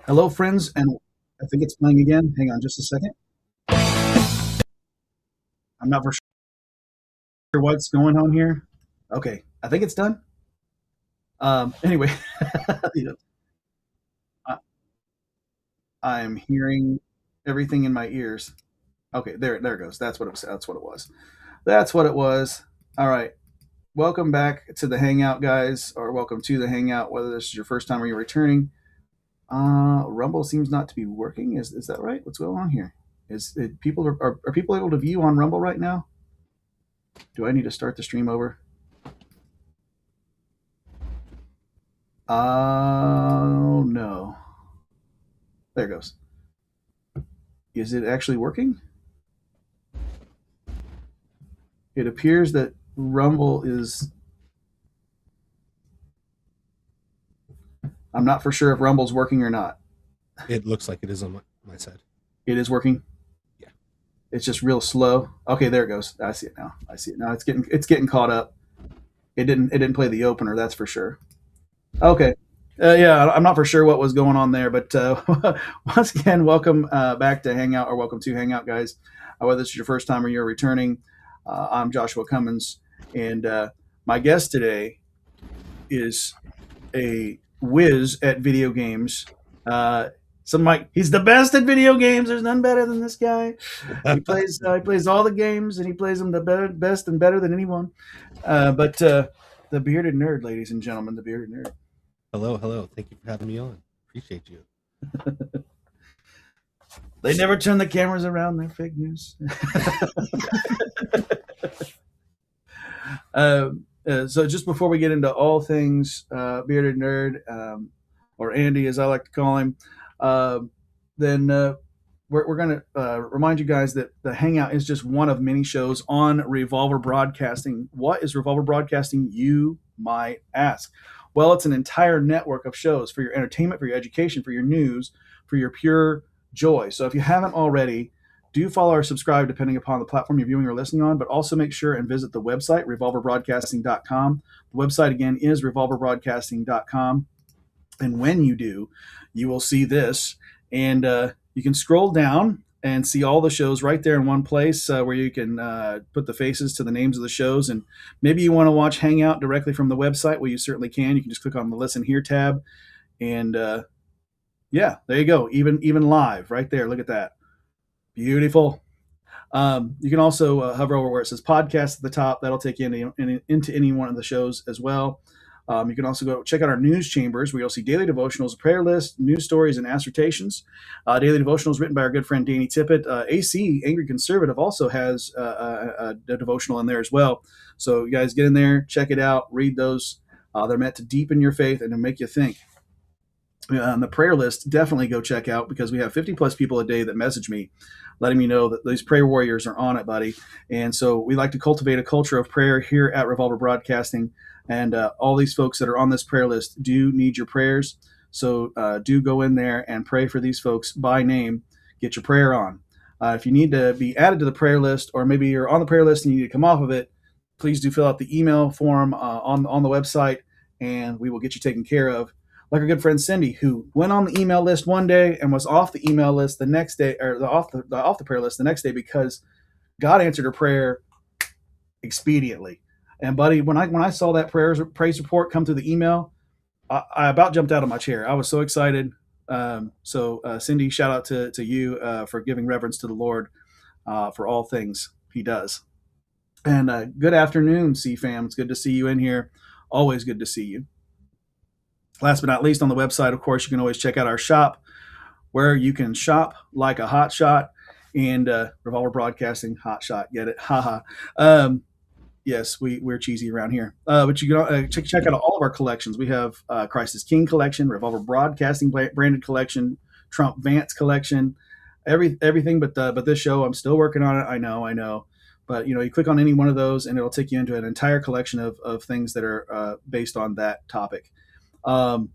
Hello, friends, and I think it's playing again. Hang on just a second. I'm not for sure what's going on here. Okay, I think it's done. Anyway, you know, I, I'm hearing everything in my ears. Okay, there it goes. That's what it was. That's what it was. That's what it was. All right. Welcome back to the Hangout, guys, or welcome to the Hangout, whether this is your first time or you're returning. Rumble seems not to be working. Is that right? What's going on here? Is it, people are people able to view on Rumble right now? Do I need to start the stream over? Oh no. There it goes. Is it actually working? It appears that Rumble is. I'm not for sure if Rumble's working or not. It looks like it is on my side. It is working. Yeah. It's just real slow. Okay, there it goes. I see it now. I see it now. It's getting caught up. It didn't play the opener. That's for sure. Okay. Yeah, I'm not for sure what was going on there, but once again, welcome back to Hangout, or welcome to Hangout, guys. Whether this is your first time or you're returning, I'm Joshua Cummins, and my guest today is a whiz at video games. Some might he's the best at video games. There's none better than this guy. He plays all the games, and he plays them best and better than anyone. But the bearded nerd, ladies and gentlemen, the bearded nerd. Hello. Thank you for having me on. Appreciate you. They never turn the cameras around. They're fake news. So just before we get into all things bearded nerd, or Andy as I like to call him, then we're going to remind you guys that the Hangout is just one of many shows on Revolver Broadcasting. What is Revolver Broadcasting, you might ask? Well, it's an entire network of shows for your entertainment, for your education, for your news, for your pure joy. So if you haven't already, do follow or subscribe depending upon the platform you're viewing or listening on, but also make sure and visit the website, revolverbroadcasting.com. The website, again, is revolverbroadcasting.com. And when you do, you will see this, and you can scroll down and see all the shows right there in one place, where you can put the faces to the names of the shows. And maybe you want to watch Hangout directly from the website. Well, you certainly can. You can just click on the Listen Here tab, and yeah, there you go. Even live right there. Look at that. Beautiful. You can also hover over where it says podcast at the top. That'll take you into any one of the shows as well. You can also go check out our news chambers, where you'll see daily devotionals, prayer list, news stories, and assertions. Daily devotionals written by our good friend Danny Tippett. AC, Angry Conservative, also has a devotional in there as well. So you guys get in there, check it out, read those. They're meant to deepen your faith and to make you think. The prayer list, definitely go check out, because we have 50 plus people a day that message me letting me know that these prayer warriors are on it, buddy. And so we like to cultivate a culture of prayer here at Revolver Broadcasting. And all these folks that are on this prayer list do need your prayers. So do go in there and pray for these folks by name. Get your prayer on. If you need to be added to the prayer list, or maybe you're on the prayer list and you need to come off of it, please do fill out the email form on the website, and we will get you taken care of. Like our good friend Cindy, who went on the email list one day and was off the email list the next day, or off the prayer list the next day, because God answered her prayer expediently. And buddy, when I saw that praise report come through the email, I about jumped out of my chair. I was so excited. So Cindy, shout out to you for giving reverence to the Lord for all things He does. And good afternoon, C-Fam. It's good to see you in here. Always good to see you. Last but not least, on the website, of course, you can always check out our shop, where you can shop like a hot shot. And Revolver Broadcasting, hot shot, get it? Haha. Yes, we're cheesy around here. But you can check out all of our collections. We have Christ is King collection, Revolver Broadcasting branded collection, Trump Vance collection, everything but this show. I'm still working on it. I know. But you click on any one of those, and it'll take you into an entire collection of things that are based on that topic. And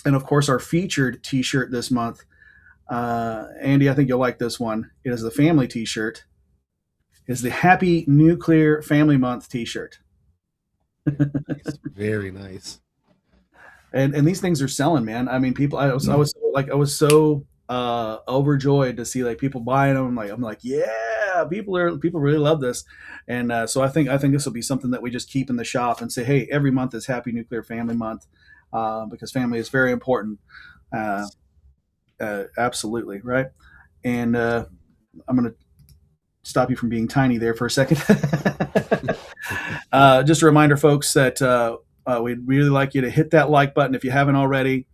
of course, our featured T-shirt this month, Andy, I think you'll like this one. It is the family T-shirt. It's the Happy Nuclear Family Month T-shirt. Very nice. And these things are selling, man. I mean, people. I was so like I was so overjoyed to see like people buying them. I'm like, yeah, people really love this, and so I think this will be something that we just keep in the shop and say, hey, every month is Happy Nuclear Family Month, because family is very important. Uh, Absolutely right. And I'm going to stop you from being tiny there for a second. Just a reminder, folks, that we'd really like you to hit that like button if you haven't already.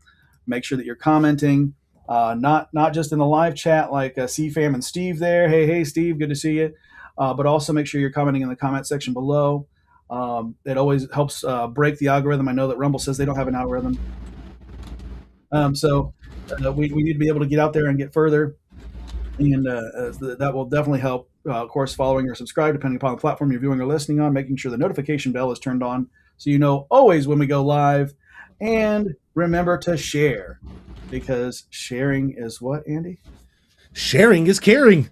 Make sure that you're commenting, not just in the live chat like CFAM and Steve there. Hey, Steve, good to see you. But also make sure you're commenting in the comment section below. It always helps break the algorithm. I know that Rumble says they don't have an algorithm. So we need to be able to get out there and get further. And that will definitely help. Of course, following or subscribe, depending upon the platform you're viewing or listening on, making sure the notification bell is turned on so you know always when we go live. And remember to share, because sharing is what, Andy? Sharing is caring.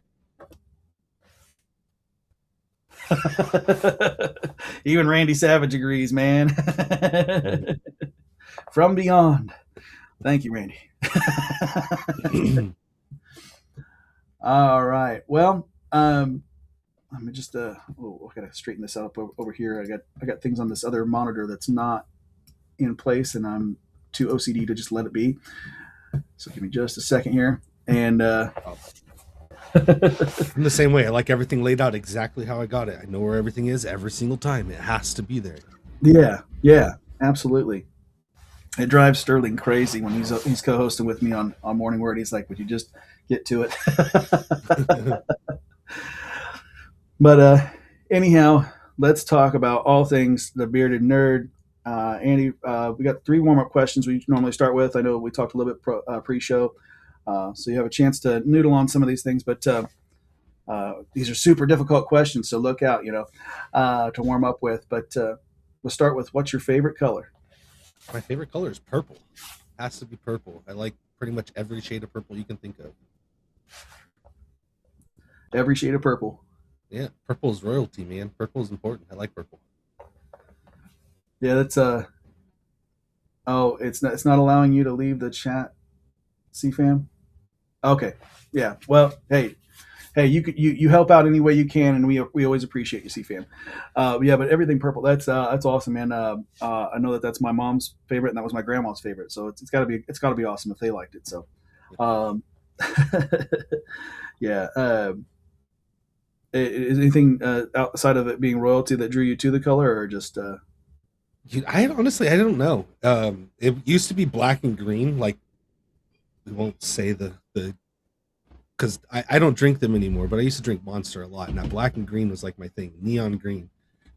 Even Randy Savage agrees, man. From beyond. Thank you, Randy. All right. Well, let me just I gotta straighten this up over here. I got things on this other monitor that's not in place, and I'm too OCD to just let it be. So give me just a second here. And I'm the same way. I like everything laid out exactly how I got it. I know where everything is every single time. It has to be there. Yeah, absolutely. It drives Sterling crazy when he's co-hosting with me on Morning Word. He's like, "Would you just get to it?" But anyhow, let's talk about all things the bearded nerd. Andy, we got 3 warm-up questions we normally start with. I know we talked a little bit pre-show, so you have a chance to noodle on some of these things, but these are super difficult questions, so look out, to warm up with. But we'll start with, what's your favorite color? My favorite color is purple. Has to be purple. I like pretty much every shade of purple you can think of. Every shade of purple. Yeah, purple is royalty, man. Purple is important. I like purple. Yeah, that's oh, it's not allowing you to leave the chat, CFAM. Okay, yeah. Well, hey, you help out any way you can, and we always appreciate you, CFAM. Yeah, but everything purple, that's awesome, man. I know that's my mom's favorite, and that was my grandma's favorite, so it's got to be awesome if they liked it. So, yeah. Is anything outside of it being royalty that drew you to the color, or just? I honestly, I don't know. It used to be black and green. Like, we won't say the because I don't drink them anymore, but I used to drink Monster a lot, and that black and green was like my thing, neon green.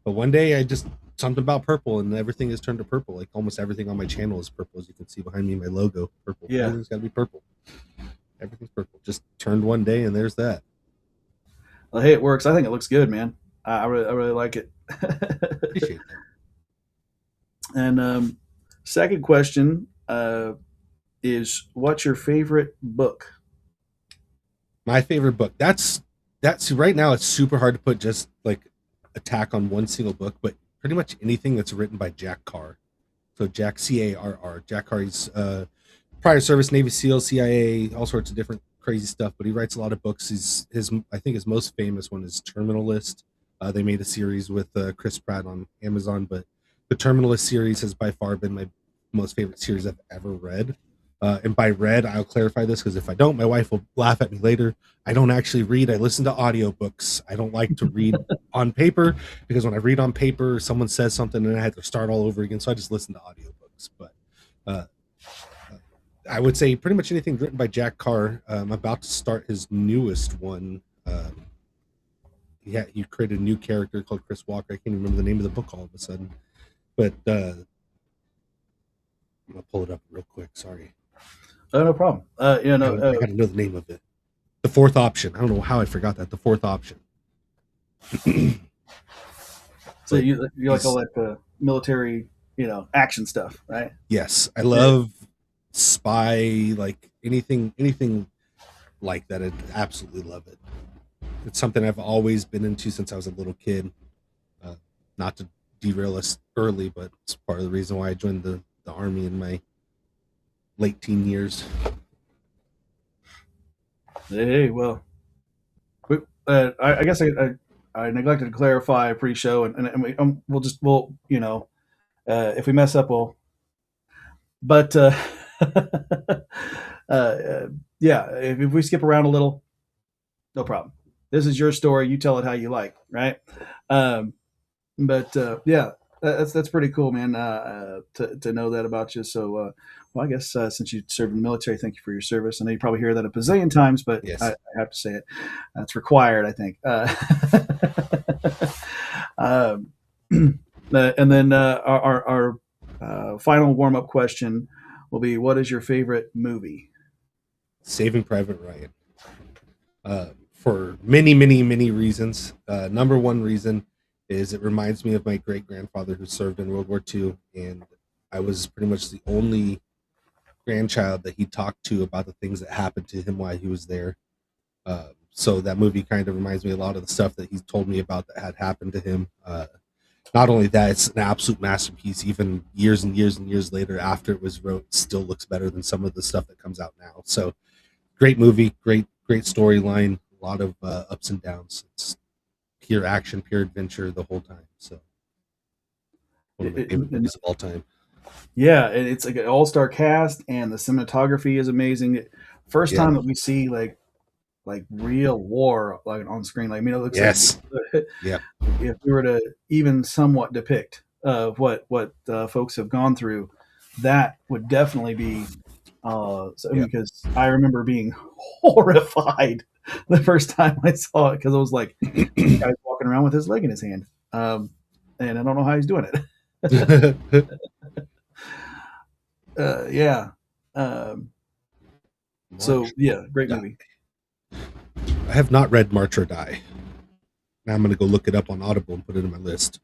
But one day I just, something about purple, and everything has turned to purple. Like almost everything on my channel is purple, as you can see behind me, my logo, purple. Yeah, everything's got to be purple. Everything's purple. Just turned one day, and there's that. Well, hey, it works. I think it looks good, man. I really like it. Appreciate that. And second question is, what's your favorite book? My favorite book. That's right now. It's super hard to put just like attack on one single book, but pretty much anything that's written by Jack Carr. So Jack Carr. Jack Carr. He's prior service, Navy SEAL, CIA, all sorts of different crazy stuff. But he writes a lot of books. I think his most famous one is Terminal List. They made a series with Chris Pratt on Amazon, but the Terminal List series has by far been my most favorite series I've ever read. And by read, I'll clarify this, because if I don't, my wife will laugh at me later. I don't actually read. I listen to audiobooks. I don't like to read on paper, because when I read on paper, someone says something and I have to start all over again. So I just listen to audiobooks. But I would say pretty much anything written by Jack Carr. I'm about to start his newest one. He created a new character called Chris Walker. I can't even remember the name of the book all of a sudden. But I'm going to pull it up real quick. Sorry. Oh, no problem. I got to know the name of it. The Fourth Option. I don't know how I forgot that. The Fourth Option. So you like all that military, action stuff, right? Yes, I love spy, like anything like that. I absolutely love it. It's something I've always been into since I was a little kid. Not to derail us early, but it's part of the reason why I joined the Army in my late teen years. Hey, well, I guess I neglected to clarify pre-show, and we'll just if we mess up, we'll. But yeah, if we skip around a little, no problem. This is your story. You tell it how you like, right? Um, but yeah, that's pretty cool, man. To know that about you. So, well, I guess since you served in the military, thank you for your service. I know you probably hear that a bazillion times, but I Yes. have to say it. That's required, I think. Um, and then our final warm up question will be: what is your favorite movie? Saving Private Ryan. For many, many, many reasons. Number one reason is it reminds me of my great grandfather who served in World War II, and I was pretty much the only grandchild that he talked to about the things that happened to him while he was there. So that movie kind of reminds me a lot of the stuff that he told me about that had happened to him. Not only that, it's an absolute masterpiece. Even years and years and years later, after it was wrote, still looks better than some of the stuff that comes out now. So great movie, great storyline, a lot of ups and downs. It's pure action, pure adventure the whole time. So one of my favorite And movies of all time. yeah, it's like an all-star cast, and the cinematography is amazing. First Yeah. time that we see like real war like on screen. Like, I mean, it looks like Yes. Yeah. if we were to even somewhat depict what folks have gone through, that would definitely be. So, Yeah. because I remember being horrified the first time I saw it because I was like, this guy's walking around with his leg in his hand, and I don't know how he's doing it. Yeah. Um, so March yeah, great Die. movie. I have not read March or Die. Now I'm going to go look it up on Audible and put it in my list.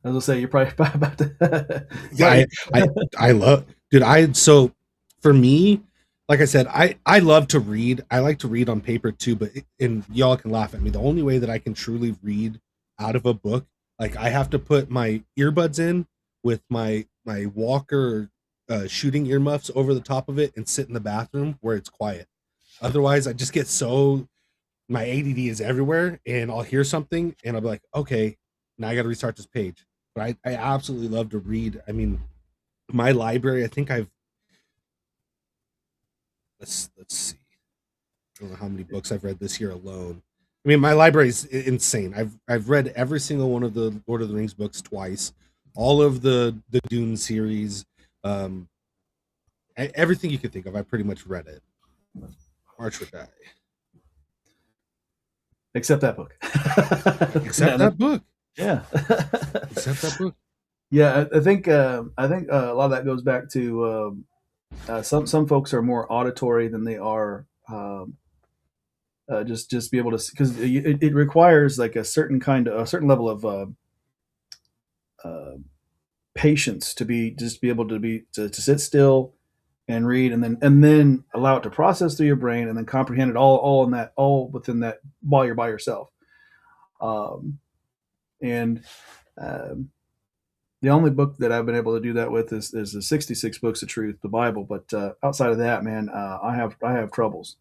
As I say, you're probably about to. Yeah, Right. I love, dude. So for me, like I said, I love to read. I like to read on paper too, but and y'all can laugh at me. The only way that I can truly read out of a book, like I have to put my earbuds in with my Walker shooting earmuffs over the top of it and sit in the bathroom where it's quiet. Otherwise, I just get so my ADD is everywhere, and I'll hear something and I'll be like, okay, now I got to restart this page. But I absolutely love to read. I mean, my library, I think let's see. I don't know how many books I've read this year alone. I mean, my library is insane. I've read every single one of the Lord of the Rings books twice, all of the Dune series, um, everything you could think of. I pretty much read it. March or Die, Except that book. except that book. Yeah. Except that book. Yeah, I think a lot of that goes back to some folks are more auditory than they are just be able to, because it requires like a certain level of uh, patience to be able to sit still and read, and then allow it to process through your brain, and then comprehend it all within that while you're by yourself. Um, and um, the only book that I've been able to do that with is the 66 books of truth, the Bible. But outside of that, man, I have troubles,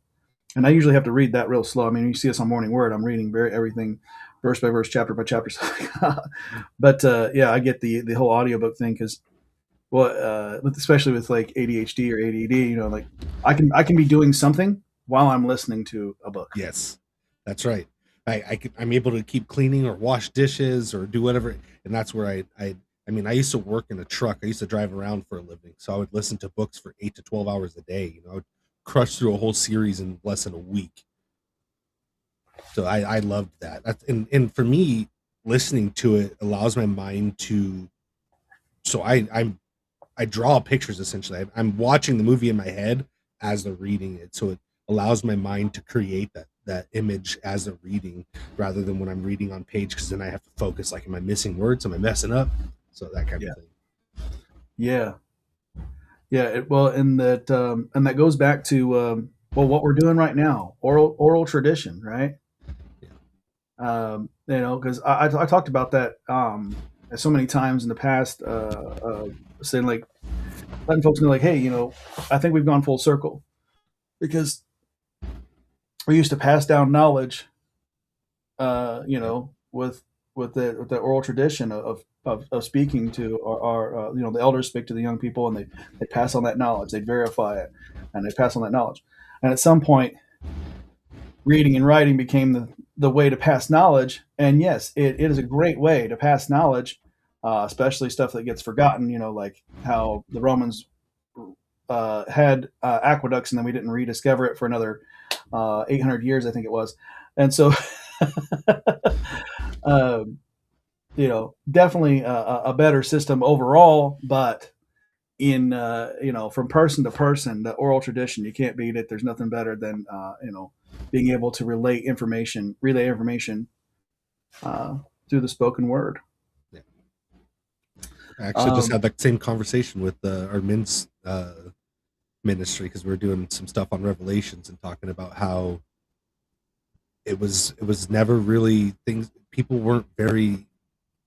and I usually have to read that real slow. I mean, you see us on Morning Word, I'm reading everything verse by verse, chapter by chapter. But yeah, I get the whole audiobook thing because, well, especially with like ADHD or ADD, like I can be doing something while I'm listening to a book. Yes, that's right. I'm able to keep cleaning or wash dishes or do whatever, and that's where I mean, I used to work in a truck. I used to drive around for a living, so I would listen to books for 8 to 12 hours a day. I would crush through a whole series in less than a week. So I loved that. And for me, listening to it allows my mind to. So I draw pictures essentially. I'm watching the movie in my head as they're reading it, so it allows my mind to create that image as they're reading, rather than when I'm reading on page, because then I have to focus. Like, am I missing words? Am I messing up? So that kind Yeah, of thing. yeah, yeah. Well, and that goes back to well, what we're doing right now, oral tradition, right? Yeah. Because I talked about that so many times in the past, saying like letting folks know like, hey, I think we've gone full circle because we used to pass down knowledge, Yep. with the oral tradition of speaking to our the elders speak to the young people, and they pass on that knowledge, they verify it, and they pass on that knowledge. And at some point, reading and writing became the way to pass knowledge. And yes, it is a great way to pass knowledge, especially stuff that gets forgotten, like how the Romans had aqueducts, and then we didn't rediscover it for another 800 years, I think it was. And so, um, definitely a better system overall, but in from person to person, the oral tradition, you can't beat it. There's nothing better than being able to relay information uh, through the spoken word. Yeah. I actually just um, had that same conversation with our men's ministry, because we were doing some stuff on Revelations and talking about how it was never really things, people weren't very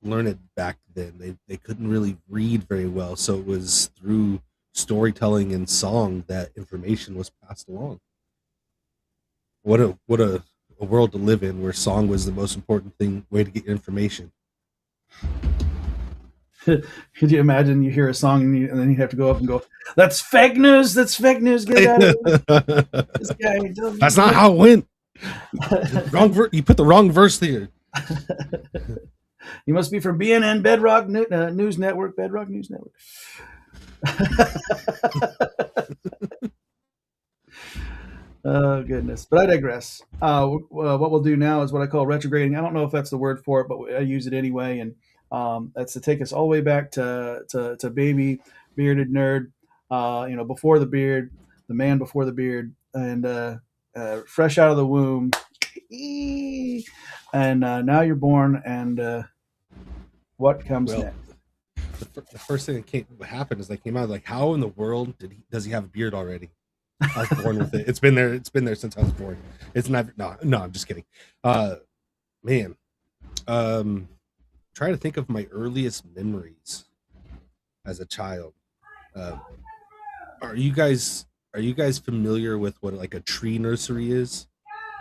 learned back then. They couldn't really read very well, so it was through storytelling and song that information was passed along. What a world to live in, where song was the most important thing, way to get your information. could you imagine you hear a song, and then you have to go up and go, "That's fake news. That's fake news. Get out of here. This guy That's doesn't not know." how it went. You put the wrong verse there. You must be from BNN Bedrock News Network. Bedrock News Network. Oh goodness! But I digress. What we'll do now is what I call retrograding. I don't know if that's the word for it, but I use it anyway, and that's to take us all the way back to baby bearded nerd. Before the beard, the man before the beard, and fresh out of the womb, and now you're born, and what comes Well, next? the first thing that happened is, I came out like, how in the world does he have a beard already? I was born with it. It's been there. It's been there since I was born. It's never. No, no. I'm just kidding. Uh, Man. Um, Trying to think of my earliest memories as a child. Uh, are you guys familiar with what like a tree nursery is?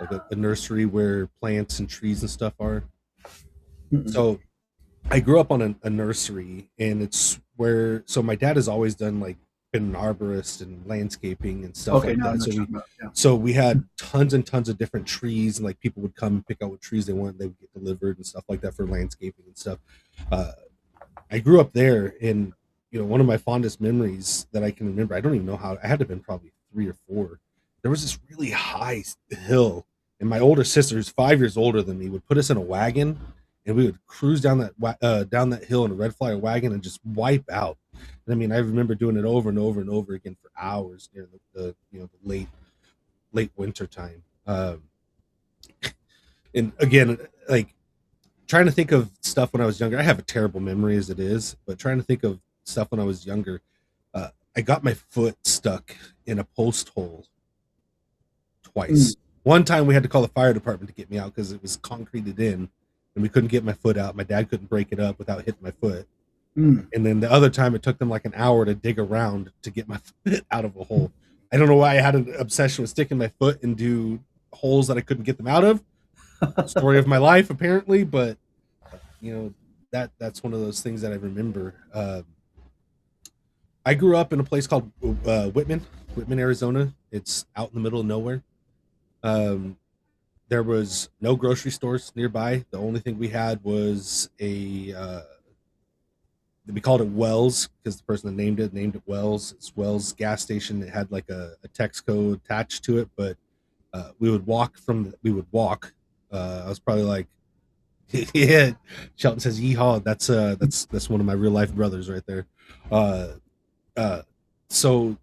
Like a nursery where plants and trees and stuff are. Mm-mm. So I grew up on a nursery, and it's where, so my dad has always done like, been an arborist and landscaping and stuff Okay, like now I that. know So what you're we talking about. Yeah. so we had tons and tons of different trees, and like people would come and pick out what trees they wanted. They would get delivered and stuff like that for landscaping and stuff. Uh, I grew up there, and one of my fondest memories that I can remember, I don't even know how, I had to have been probably 3 or 4. There was this really high hill, and my older sister, who's 5 years older than me, would put us in a wagon, and we would cruise down that hill in a red flyer wagon and just wipe out. And I mean, I remember doing it over and over and over again for hours during the late winter time. And again, like, trying to think of stuff when I was younger. I have a terrible memory as it is, but trying to think of stuff when I was younger. I got my foot stuck in a post hole Mm. twice. One time we had to call the fire department to get me out because it was concreted in, and we couldn't get my foot out. My dad couldn't break it up without hitting my foot. Mm. And then the other time, it took them like an hour to dig around to get my foot out of a hole. I don't know why I had an obsession with sticking my foot into holes that I couldn't get them out of. Story of my life, apparently, but you know that's one of those things that I remember. I grew up in a place called Whitman, Arizona. It's out in the middle of nowhere. Um, there was no grocery stores nearby. The only thing we had was we called it Wells, because the person that named it Wells. It's Wells gas station. It had like a text code attached to it, but we would walk. I was probably like, yeah. Shelton says, "Yeehaw!" That's one of my real life brothers right there. Uh, uh, so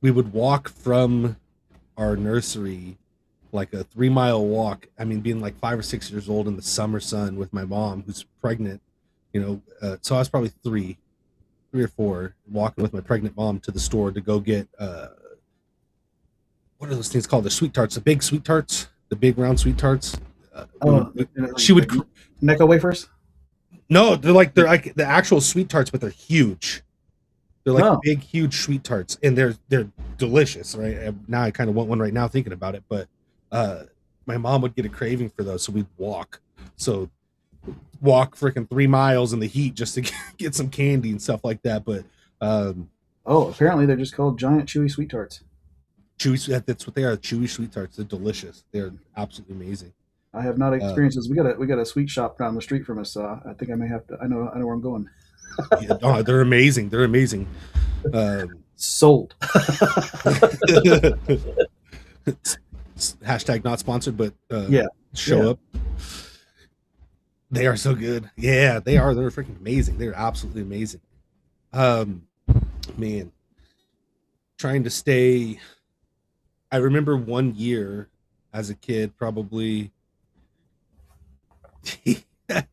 we would walk from our nursery, like a 3 mile walk. I mean, being like 5 or 6 years old in the summer sun with my mom, who's pregnant. So I was probably 3 or 4, walking with my pregnant mom to the store to go get what are those things called? The sweet tarts, the big sweet tarts, the big round sweet tarts. Oh, She would. like Necco wafers. No, they're like the actual sweet tarts, but they're huge. They're like Oh, big, huge sweet tarts, and they're delicious, right? Now I kind of want one right now thinking about it, but my mom would get a craving for those, so we'd walk freaking 3 miles in the heat just to get some candy and stuff like that. But Oh, apparently they're just called giant chewy sweet tarts. chewy, that's what they are, chewy sweet tarts. They're delicious. They're absolutely amazing. I have not uh, experienced this. We got a sweet shop down the street from us. So I think I may have to. I know where I'm going. yeah, oh, they're amazing. They're amazing. um, Sold. Hashtag not sponsored, but Yeah. show Yeah. up. They are so good. Yeah, they are. They're freaking amazing. They're absolutely amazing. Um, man, trying to stay. I remember one year as a kid, probably that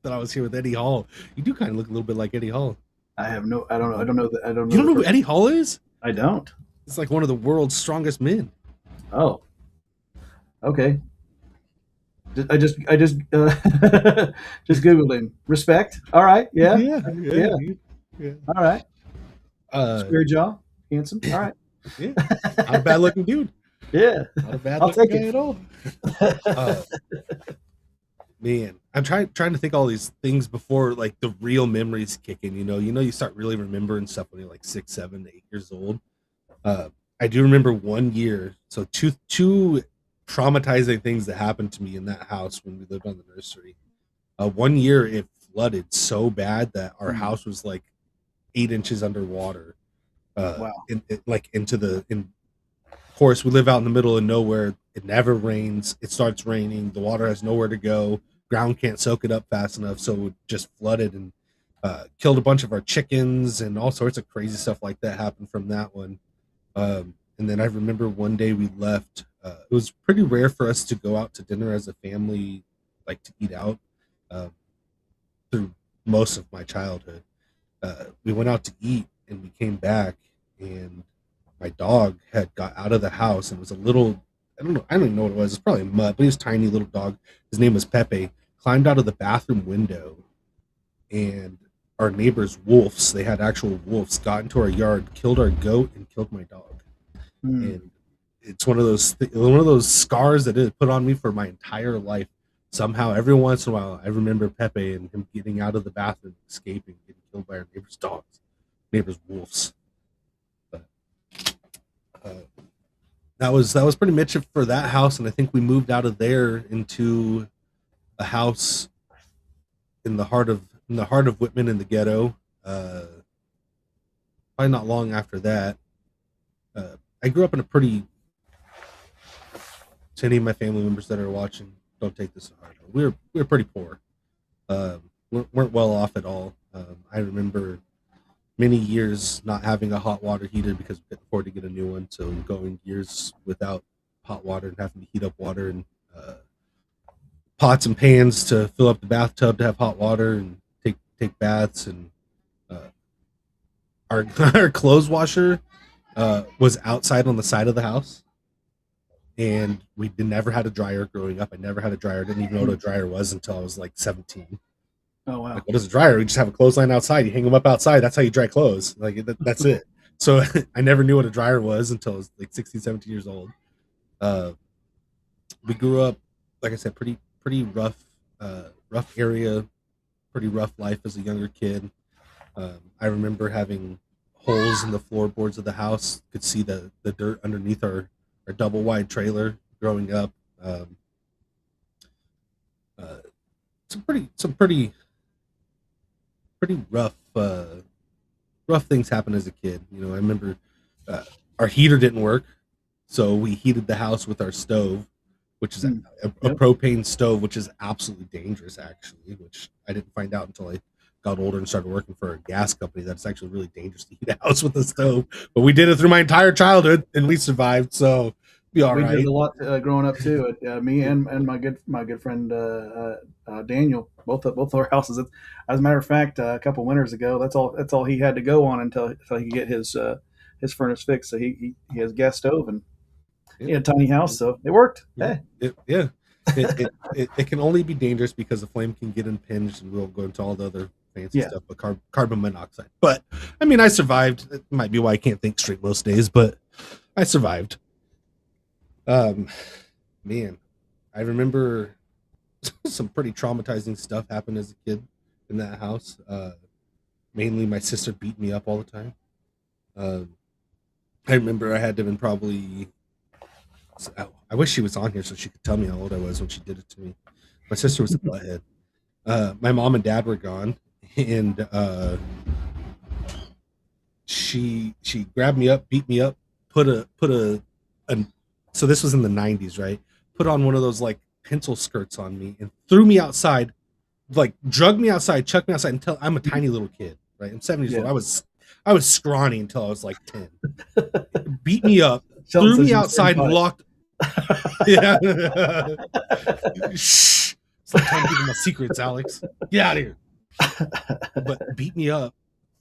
I was here with Eddie Hall. You do kind of look a little bit like Eddie Hall. I have no. I don't know. I don't know that. I don't know. You don't know who Eddie Hall is? I don't. It's like one of the world's strongest men. Oh. Okay. I just just googled him. Respect. All right. Yeah. Yeah. Yeah. All right. Uh, Square jaw. Handsome. All right. yeah. Not a bad looking dude. Yeah. Not a bad I'll looking take guy it. at all. Uh, man, I'm trying to think all these things before like the real memories kick in. You start really remembering stuff when you're like 6, 7, 8 years old. I do remember one year. So two traumatizing things that happened to me in that house when we lived on the nursery. One year it flooded so bad that our house was like 8 inches underwater. Wow. Of course, we live out in the middle of nowhere. It never rains. It starts raining. The water has nowhere to go. Ground can't soak it up fast enough, so it just flooded and killed a bunch of our chickens and all sorts of crazy stuff like that happened from that one. And then I remember one day we left. It was pretty rare for us to go out to dinner as a family, like to eat out, through most of my childhood. We went out to eat and we came back and my dog had got out of the house and was a little, I don't even know what it was. It's probably a mutt, but he was a tiny little dog. His name was Pepe. Climbed out of the bathroom window, and our neighbors' wolves, they had actual wolves, got into our yard, killed our goat, and killed my dog. And it's one of those scars that it put on me for my entire life. Somehow, every once in a while, I remember Pepe and him getting out of the bathroom, escaping, getting killed by our neighbors' dogs, neighbors' wolves. But that was pretty much it for that house, and I think we moved out of there into a house in the heart of Whitman in the ghetto. Probably not long after that. I grew up in a pretty. To any of my family members that are watching, don't take this to heart. We were pretty poor. Weren't well off at all. I remember many years not having a hot water heater because we couldn't afford to get a new one. So going years without hot water and having to heat up water and pots and pans to fill up the bathtub to have hot water and take baths. And our our clothes washer was outside on the side of the house, and we never had a dryer growing up. I never had a dryer. Didn't even know what a dryer was until I was like 17. Oh wow. Like, what is a dryer? We just have a clothesline outside. You hang them up outside. That's how you dry clothes. Like that's it. So I never knew what a dryer was until I was like 16, 17 years old. We grew up, like I said, pretty rough area, pretty rough life as a younger kid. I remember having holes in the floorboards of the house. Could see the dirt underneath our double wide trailer growing up. Some pretty rough things happened as a kid. I remember our heater didn't work, so we heated the house with our stove, which is a propane stove, which is absolutely dangerous, actually, which I didn't find out until I got older and started working for a gas company. That's actually really dangerous to heat a house with a stove, but we did it through my entire childhood and we survived, so be all right. We did a lot growing up too. Me and my good friend Daniel, both of our houses. As a matter of fact, a couple winters ago, that's all he had to go on until he could get his furnace fixed. So he has a gas stove and he had a tiny house, so it worked. Yeah. It can only be dangerous because the flame can get impinged, and we won't go into all the other fancy stuff, but carbon monoxide. But I mean, I survived. It might be why I can't think straight most days, but I survived. Man, I remember some pretty traumatizing stuff happened as a kid in that house. Mainly, my sister beat me up all the time. Uh, I remember I had to have been probably. I wish she was on here so she could tell me how old I was when she did it to me. My sister was a butthead. My mom and dad were gone, and she grabbed me up, beat me up, a so this was in the 90s, right? Put on one of those like pencil skirts on me and threw me outside, like drug me outside, chucked me outside until I'm a tiny little kid, right? I'm 7 years old. I was scrawny until I was like 10. Beat me up, Sheldon threw says me you were outside and 35. locked. Yeah. Shh. Stop telling people my secrets, Alex. Get out of here. But beat me up,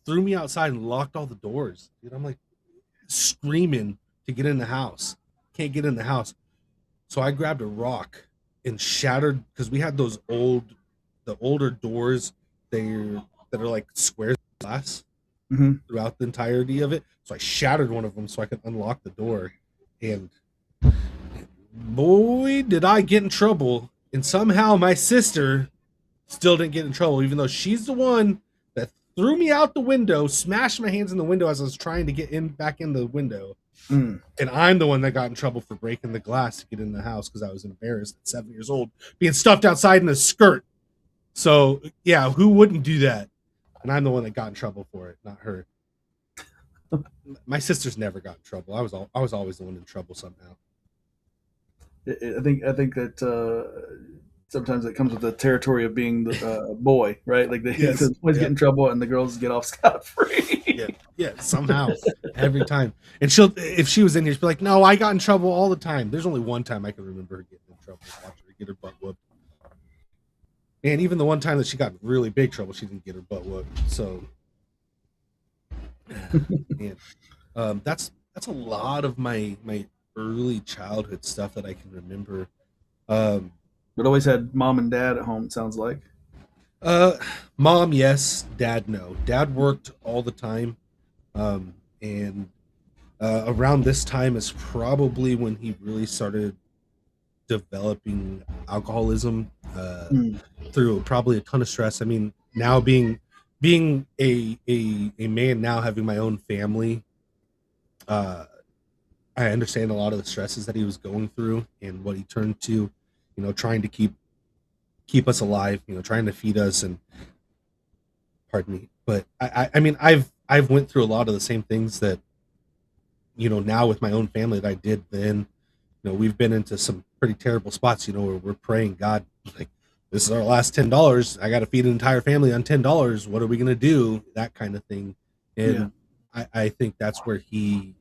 threw me outside and locked all the doors. Dude, I'm like screaming to get in the house. Can't get in the house. So I grabbed a rock and shattered, because we had the older doors that are like squares of glass throughout the entirety of it. So I shattered one of them so I could unlock the door. And boy, did I get in trouble. And somehow my sister still didn't get in trouble, even though she's the one that threw me out the window, smashed my hands in the window as I was trying to get back in the window. And I'm the one that got in trouble for breaking the glass to get in the house because I was embarrassed at 7 years old, being stuffed outside in a skirt. So yeah, who wouldn't do that? And I'm the one that got in trouble for it, not her. My sister's never got in trouble. I was always the one in trouble somehow. I think that sometimes it comes with the territory of being the boy, right? Like the boys get in trouble and the girls get off scot free. Yeah, somehow every time. And if she was in here, she'd be like, "No, I got in trouble all the time." There's only one time I can remember her getting in trouble. Watch her get her butt whooped. And even the one time that she got in really big trouble, she didn't get her butt whooped. So, man, that's a lot of my early childhood stuff that I can remember. But always had mom and dad at home. It sounds like. Mom, yes. Dad, no. Dad worked all the time, and around this time is probably when he really started developing alcoholism through probably a ton of stress. I mean, now being a man now, having my own family, I understand a lot of the stresses that he was going through and what he turned to, trying to keep us alive, trying to feed us, and pardon me. But I mean, I've went through a lot of the same things that, now with my own family that I did then. We've been into some pretty terrible spots, where we're praying, God, like, this is our last $10. I got to feed an entire family on $10. What are we going to do? That kind of thing. And I think that's where he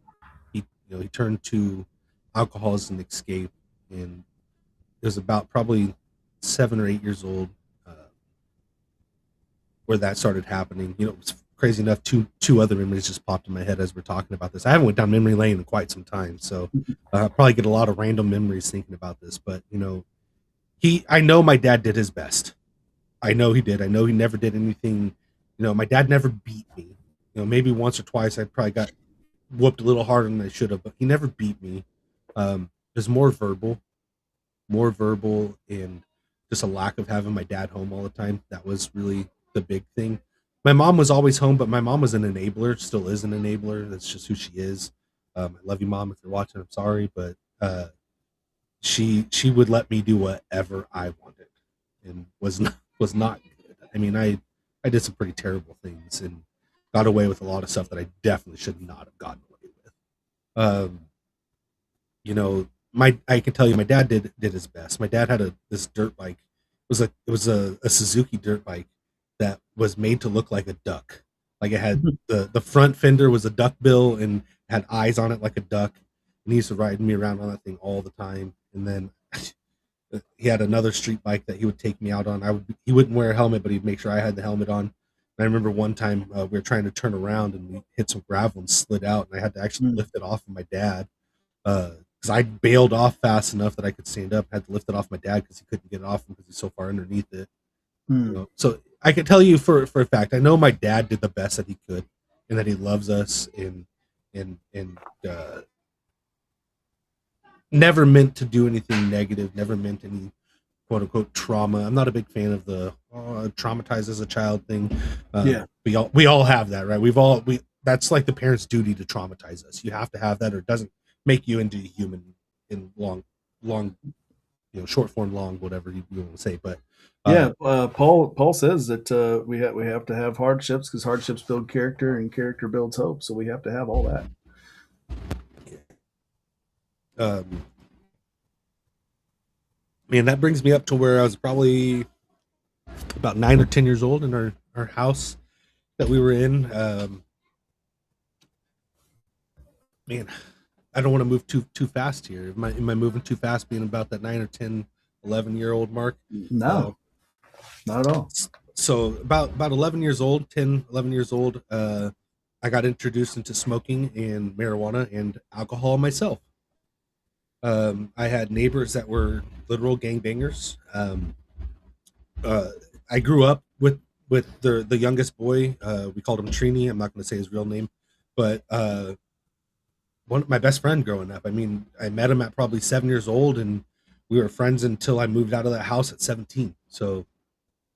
turned to alcohol as an escape. And it was about probably 7 or 8 years old where that started happening. It was crazy enough. Two other memories just popped in my head as we're talking about this. I haven't went down memory lane in quite some time, so probably get a lot of random memories thinking about this. But I know my dad did his best. I know he did. I know he never did anything. My dad never beat me. Maybe once or twice I probably got whooped a little harder than I should have, but he never beat me. It was more verbal, and just a lack of having my dad home all the time. That was really the big thing. My mom was always home, but my mom was an enabler, still is an enabler. That's just who she is. I love you, Mom. If you're watching, I'm sorry, but she would let me do whatever I wanted, and was not good. I mean, I did some pretty terrible things and got away with a lot of stuff that I definitely should not have gotten away with. I can tell you, my dad did his best. My dad had this dirt bike. It was a Suzuki dirt bike that was made to look like a duck. Like, it had the front fender was a duck bill and had eyes on it like a duck. And he used to ride me around on that thing all the time. And then he had another street bike that he would take me out on. He wouldn't wear a helmet, but he'd make sure I had the helmet on. And I remember one time we were trying to turn around and we hit some gravel and slid out, and I had to actually lift it off of my dad because I bailed off fast enough that I could stand up. I had to lift it off my dad because he couldn't get it off because he's so far underneath it. So I can tell you for a fact, I know my dad did the best that he could, and that he loves us, and never meant to do anything negative, never meant any quote unquote trauma. I'm not a big fan of the traumatized as a child thing. Yeah. We all have that, right? We that's like the parent's duty to traumatize us. You have to have that, or it doesn't make you into a human in long, short form, long, whatever you want to say. But Yeah, Paul says that we have to have hardships because hardships build character and character builds hope. So we have to have all that. um, man, that brings me up to where I was probably about 9 or 10 years old in our house that we were in. Man, I don't want to move too fast here. Am I moving too fast? Being about that 9 or 10, 11-year old mark. No, not at all. So about 11 years old, 10, 11 years old, I got introduced into smoking and marijuana and alcohol myself. I had neighbors that were literal gangbangers. I grew up with the youngest boy. We called him Trini. I'm not going to say his real name, but one my best friend growing up. I mean, I met him at probably 7 years old, and we were friends until I moved out of that house at 17. So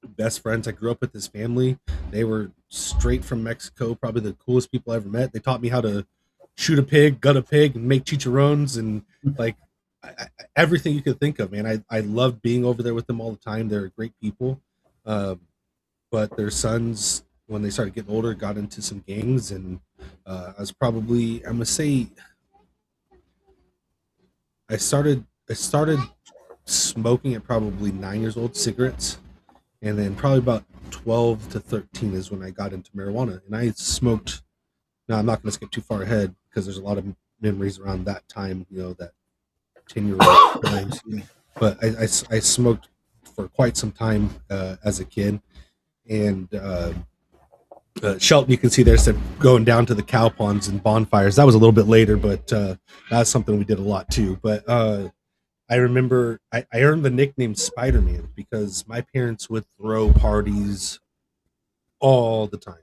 best friends. I grew up with this family. They were straight from Mexico, probably the coolest people I ever met. They taught me how to shoot a pig, gut a pig, and make chicharrones, and like everything you could think of, man. I loved being over there with them all the time. They're great people. Um, but their sons, when they started getting older, got into some gangs, and I was probably, I'm gonna say, I started smoking at probably 9 years old, cigarettes, and then probably about 12 to 13 is when I got into marijuana, and I smoked. Now I'm not going to skip too far ahead because there's a lot of memories around that time, that 10-year-old times. But I smoked for quite some time as a kid, and Shelton, you can see there, said going down to the cow ponds and bonfires. That was a little bit later, but that's something we did a lot too. But I remember I earned the nickname Spider-Man because my parents would throw parties all the time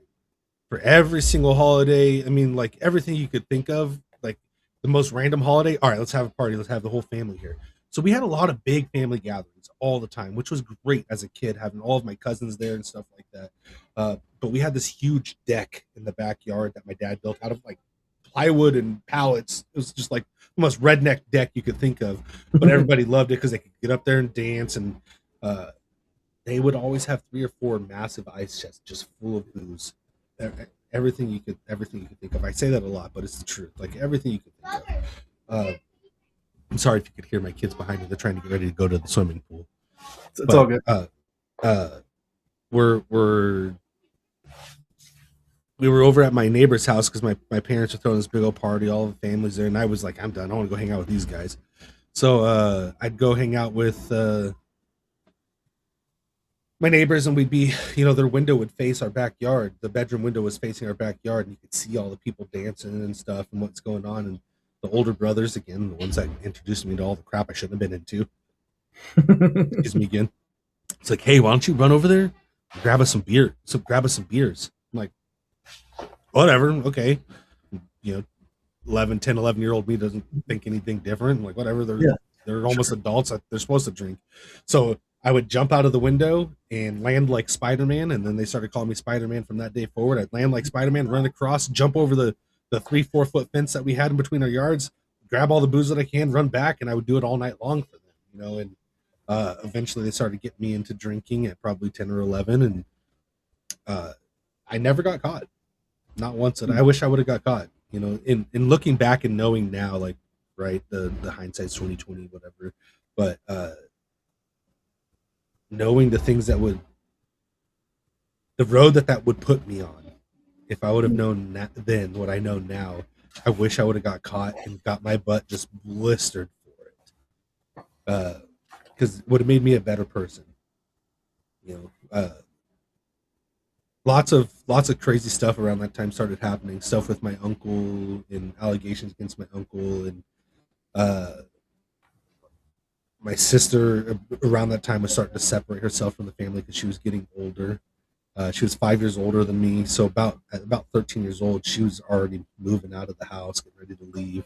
for every single holiday. I mean, like everything you could think of, like the most random holiday. All right, let's have a party. Let's have the whole family here. So we had a lot of big family gatherings all the time, which was great as a kid, having all of my cousins there and stuff like that. But we had this huge deck in the backyard that my dad built out of like plywood and pallets. It was just like the most redneck deck you could think of, but everybody loved it because they could get up there and dance. And they would always have 3 or 4 massive ice chests just full of booze. Everything you could think of. I say that a lot, but it's the truth. Like everything you could think of. I'm sorry if you could hear my kids behind me. They're trying to get ready to go to the swimming pool. It's all good. We were over at my neighbor's house because my parents were throwing this big old party, all the families there, and I was like, I'm done. I want to go hang out with these guys. So I'd go hang out with my neighbors, and we'd be, their window would face our backyard. The bedroom window was facing our backyard, and you could see all the people dancing and stuff and what's going on. And the older brothers, again, the ones that introduced me to all the crap I shouldn't have been into. Excuse me again. It's like, hey, why don't you run over there and grab us some beer? So grab us some beers. I'm like, whatever, okay. 11-year-old me doesn't think anything different. I'm like, whatever, they're almost adults. They're supposed to drink. So I would jump out of the window and land like Spider-Man, and then they started calling me Spider-Man from that day forward. I'd land like Spider-Man, run across, jump over the 3-4 foot fence that we had in between our yards, grab all the booze that I can, run back, and I would do it all night long for them, and eventually they started getting me into drinking at probably 10 or 11, and I never got caught. Not once. I wish I would have got caught. In looking back and knowing now, like, right, the hindsight's 2020, whatever. But knowing the things the road that would put me on, if I would have known then what I know now, I wish I would have got caught and got my butt just blistered for it. Because it would have made me a better person. Lots of crazy stuff around that time started happening. Stuff with my uncle and allegations against my uncle, and my sister around that time was starting to separate herself from the family because she was getting older. She was 5 years older than me, so at about 13 years old, she was already moving out of the house, getting ready to leave.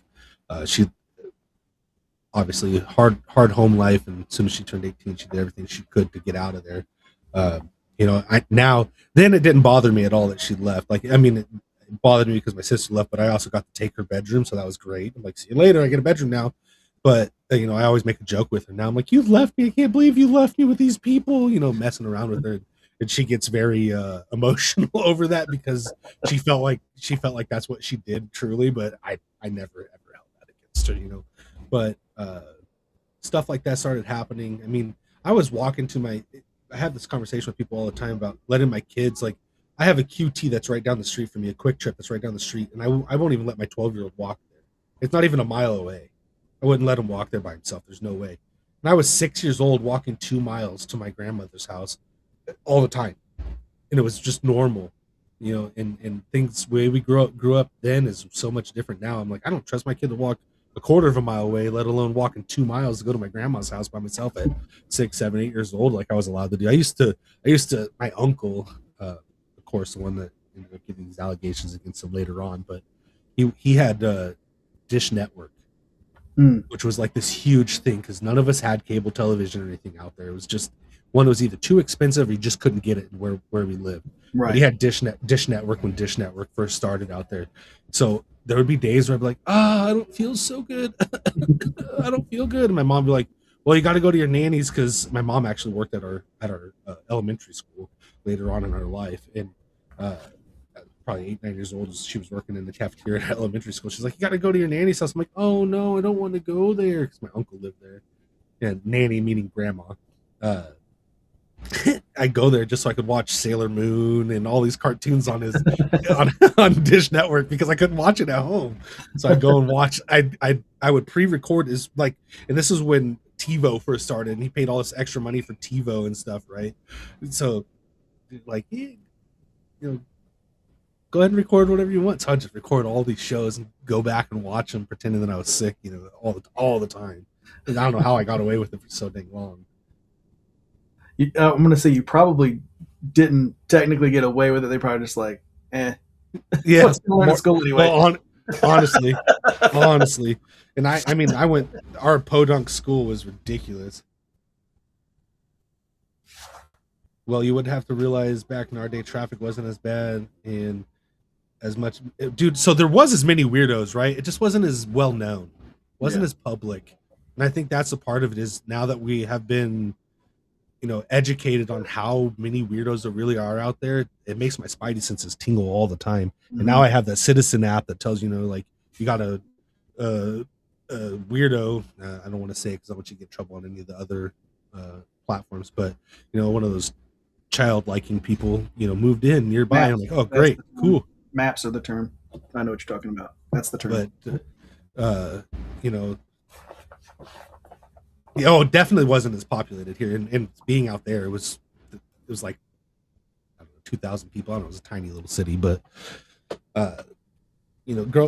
obviously hard home life, and as soon as she turned 18, she did everything she could to get out of there. Then it didn't bother me at all that she left. Like, I mean, it bothered me because my sister left, but I also got to take her bedroom, so that was great. I'm like, see you later, I get a bedroom now. But I always make a joke with her now. I'm like, you've left me, I can't believe you left me with these people, messing around with her. And she gets very emotional over that, because she felt like that's what she did truly, but I never ever held that against her. But stuff like that started happening. I mean, I have this conversation with people all the time about letting my kids, like, I have a QT that's right down the street from me, a Quick Trip that's right down the street, and I won't even let my 12-year-old walk there. It's not even a mile away. I wouldn't let him walk there by himself. There's no way. And I was 6 years old walking 2 miles to my grandmother's house all the time, and it was just normal, and things, the way we grew up then is so much different now. I'm like, I don't trust my kid to walk a quarter of a mile away, let alone walking 2 miles to go to my grandma's house by myself at 6, 7, 8 years old, like I was allowed to do. I used to my uncle, of course, the one that ended up getting these allegations against him later on, but he had Dish Network, which was like this huge thing, because none of us had cable television or anything out there. It was just, one was either too expensive or you just couldn't get it where we lived. Right. But he had Dish Network when Dish Network first started out there. So there would be days where I'd be like, I don't feel so good. I don't feel good. And my mom would be like, well, you got to go to your nanny's, because my mom actually worked at our elementary school later on in her life. And probably 8, 9 years old, she was working in the cafeteria at elementary school. She's like, you got to go to your nanny's house. I'm like, oh no, I don't want to go there, because my uncle lived there. And nanny meaning grandma. I go there just so I could watch Sailor Moon and all these cartoons on his on Dish Network, because I couldn't watch it at home. So I'd go and watch. I would pre-record his, like, and this is when TiVo first started, and he paid all this extra money for TiVo and stuff, right? So, like, go ahead and record whatever you want. So I'd just record all these shows and go back and watch them, pretending that I was sick, all the time. And I don't know how I got away with it for so dang long. I'm going to say you probably didn't technically get away with it. They probably just like, yeah. What's going on at school anyway? Well, honestly. And I went, our podunk school was ridiculous. Well, you would have to realize back in our day, traffic wasn't as bad and as much, dude. So there was as many weirdos, right? It just wasn't as well known, wasn't as public. And I think that's a part of it, is now that we have been, educated on how many weirdos there really are out there, it makes my spidey senses tingle all the time. And now I have that Citizen app that tells like, you got a weirdo, I don't want to say it because I don't want you to get in trouble on any of the other platforms, but one of those child liking people moved in nearby. Maps. I'm like, oh, great, cool. Maps are the term. I know what you're talking about. That's the term. But it definitely wasn't as populated here, and being out there, it was like, I don't know, 2,000 people. I don't know, it was a tiny little city, but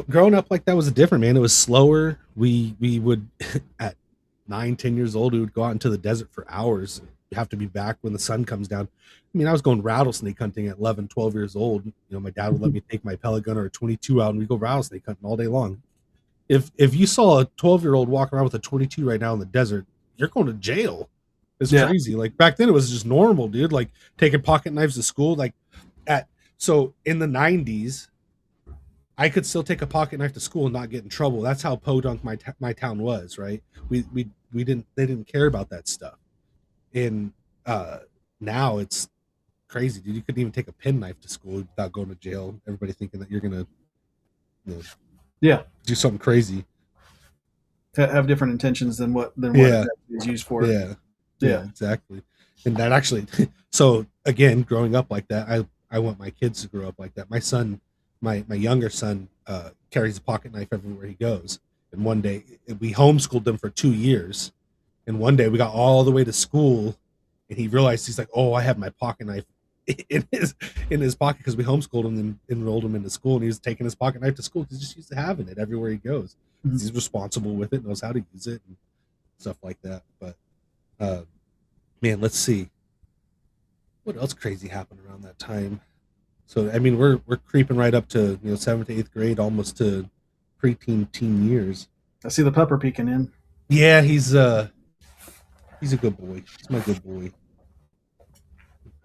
growing up like that was different, man. It was slower. We would at 9, 10 years old, we would go out into the desert for hours. You have to be back when the sun comes down. I mean, I was going rattlesnake hunting at 11, 12 years old. My dad would let me take my pellet gun or a 22 out, and we go rattlesnake hunting all day long. If you saw a 12-year-old walk around with a 22 right now in the desert, you're going to jail. It's crazy. Like, back then it was just normal, dude. Like, taking pocket knives to school. So in the 90s, I could still take a pocket knife to school and not get in trouble. That's how podunk my town was, right? They didn't care about that stuff. And now it's crazy, dude. You couldn't even take a penknife to school without going to jail. Everybody thinking that you're gonna do something crazy, have different intentions than what is used for. Yeah, exactly. And that actually, so again, growing up like that, I want my kids to grow up like that. My son, my younger son, carries a pocket knife everywhere he goes. And one day, we homeschooled them for 2 years, and one day we got all the way to school, and he realized, he's like, oh, I have my pocket knife in his pocket, because we homeschooled him and enrolled him into school, and he was taking his pocket knife to school because he's just used to having it everywhere he goes. Mm-hmm. He's responsible with it, knows how to use it and stuff like that. But man, let's see what else crazy happened around that time. So I mean, we're creeping right up to 7th to 8th grade, almost to preteen teen years. I see the pupper peeking in. Yeah, he's a good boy. He's my good boy.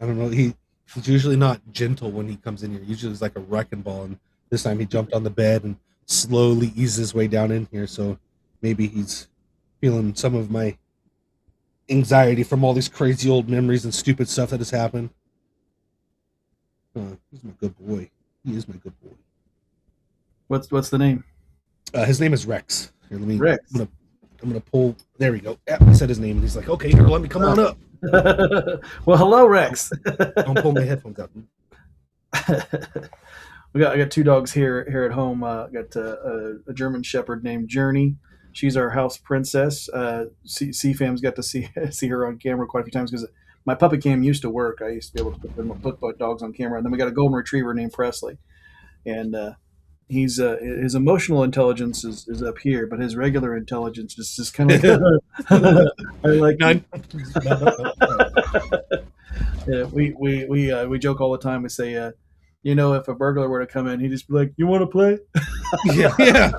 I don't know. He's usually not gentle when he comes in here. Usually he's like a wrecking ball, and this time he jumped on the bed and slowly eased his way down in here. So maybe he's feeling some of my anxiety from all these crazy old memories and stupid stuff that has happened. He's my good boy. He is my good boy. What's the name? His name is Rex. Here, let me. Rex. I'm gonna pull. There we go. Yeah, I said his name. And he's like, okay, here, let me come on up. Well, hello, Rex. Don't pull my headphones out. I got two dogs here at home. Got a German Shepherd named Journey. She's our house princess. CFAM's got to see see her on camera quite a few times because my puppy cam used to work. I used to be able to put dogs on camera. And then we got a golden retriever named Presley, and he's his emotional intelligence is up here, but his regular intelligence is just kind of I like. Yeah, we joke all the time. We say, if a burglar were to come in, he'd just be like, "You want to play?" Yeah.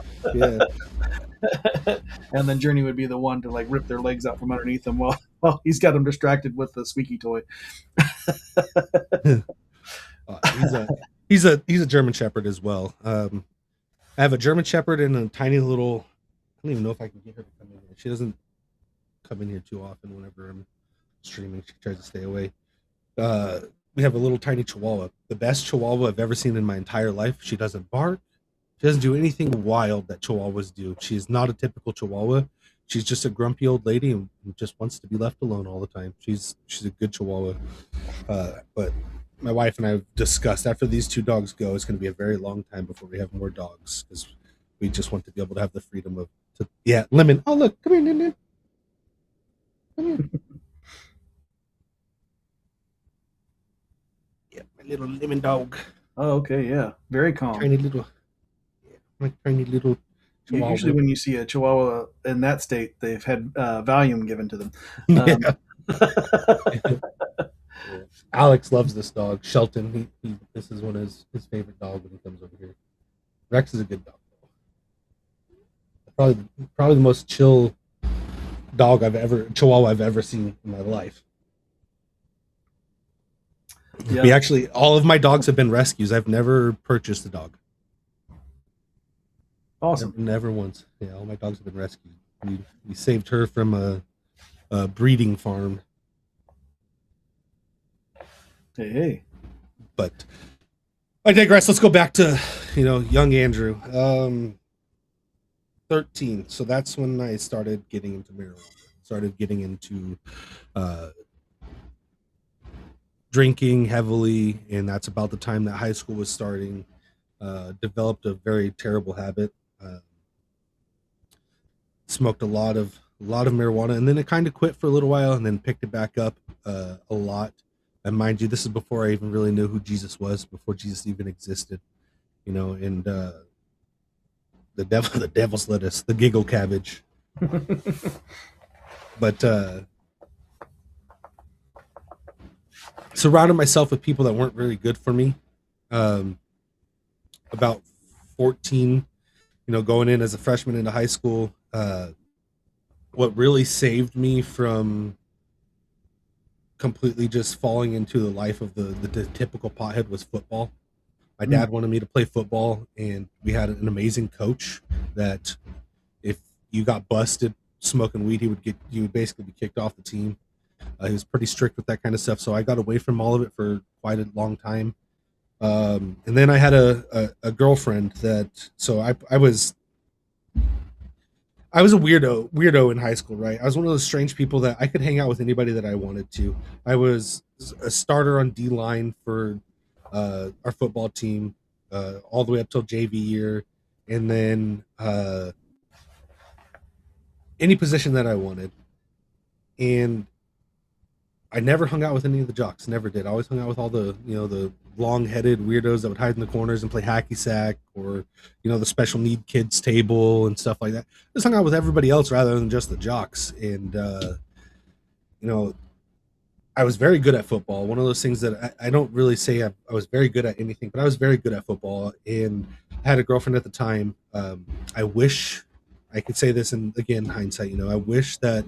And then Journey would be the one to like rip their legs out from underneath them while he's got them distracted with the squeaky toy. He's a German Shepherd as well. I have a German Shepherd and a tiny little. I don't even know if I can get her to come in here. She doesn't come in here too often. Whenever I'm streaming, she tries to stay away. We have a little tiny Chihuahua, the best Chihuahua I've ever seen in my entire life. She doesn't bark. She doesn't do anything wild that Chihuahuas do. She's not a typical Chihuahua. She's just a grumpy old lady and just wants to be left alone all the time. She's a good Chihuahua. But my wife and I have discussed after these two dogs go, it's going to be a very long time before we have more dogs because we just want to be able to have the freedom of Lemon. Oh look, come here, Lemon. Come here. Yeah, my little lemon dog. Oh, okay, yeah, very calm. Tiny little Chihuahua. Usually, when you see a Chihuahua in that state, they've had Valium given to them. Alex loves this dog, Shelton. This is one of his favorite dogs when he comes over here. Rex is a good dog. Probably the most chill Chihuahua I've ever seen in my life. Yeah. All of my dogs have been rescues. I've never purchased a dog. Awesome. Never once. Yeah, all my dogs have been rescued. We saved her from a breeding farm. Hey. But I digress. Let's go back to young Andrew. 13. So that's when I started getting into marijuana. Started getting into drinking heavily, and that's about the time that high school was starting. Developed a very terrible habit. Smoked a lot of marijuana, and then it kind of quit for a little while, and then picked it back up a lot. And mind you, this is before I even really knew who Jesus was, before Jesus even existed. And the devil's lettuce, the giggle cabbage. But surrounded myself with people that weren't really good for me. About 14, going in as a freshman into high school, what really saved me from completely just falling into the life of the typical pothead was football. My dad wanted me to play football, and we had an amazing coach that if you got busted smoking weed, you would basically be kicked off the team. He was pretty strict with that kind of stuff, so I got away from all of it for quite a long time. And then I had a girlfriend so I was a weirdo in high school, right? I was one of those strange people that I could hang out with anybody that I wanted to. I was a starter on D-line for our football team all the way up till JV year, and then any position that I wanted. And I never hung out with any of the jocks. Never did. I always hung out with all the the long-headed weirdos that would hide in the corners and play hacky sack, or the special need kids table and stuff like that. I just hung out with everybody else rather than just the jocks. And I was very good at football. One of those things that I don't really say I was very good at anything, but I was very good at football. And I had a girlfriend at the time. I wish I could say this, and again, hindsight, I wish that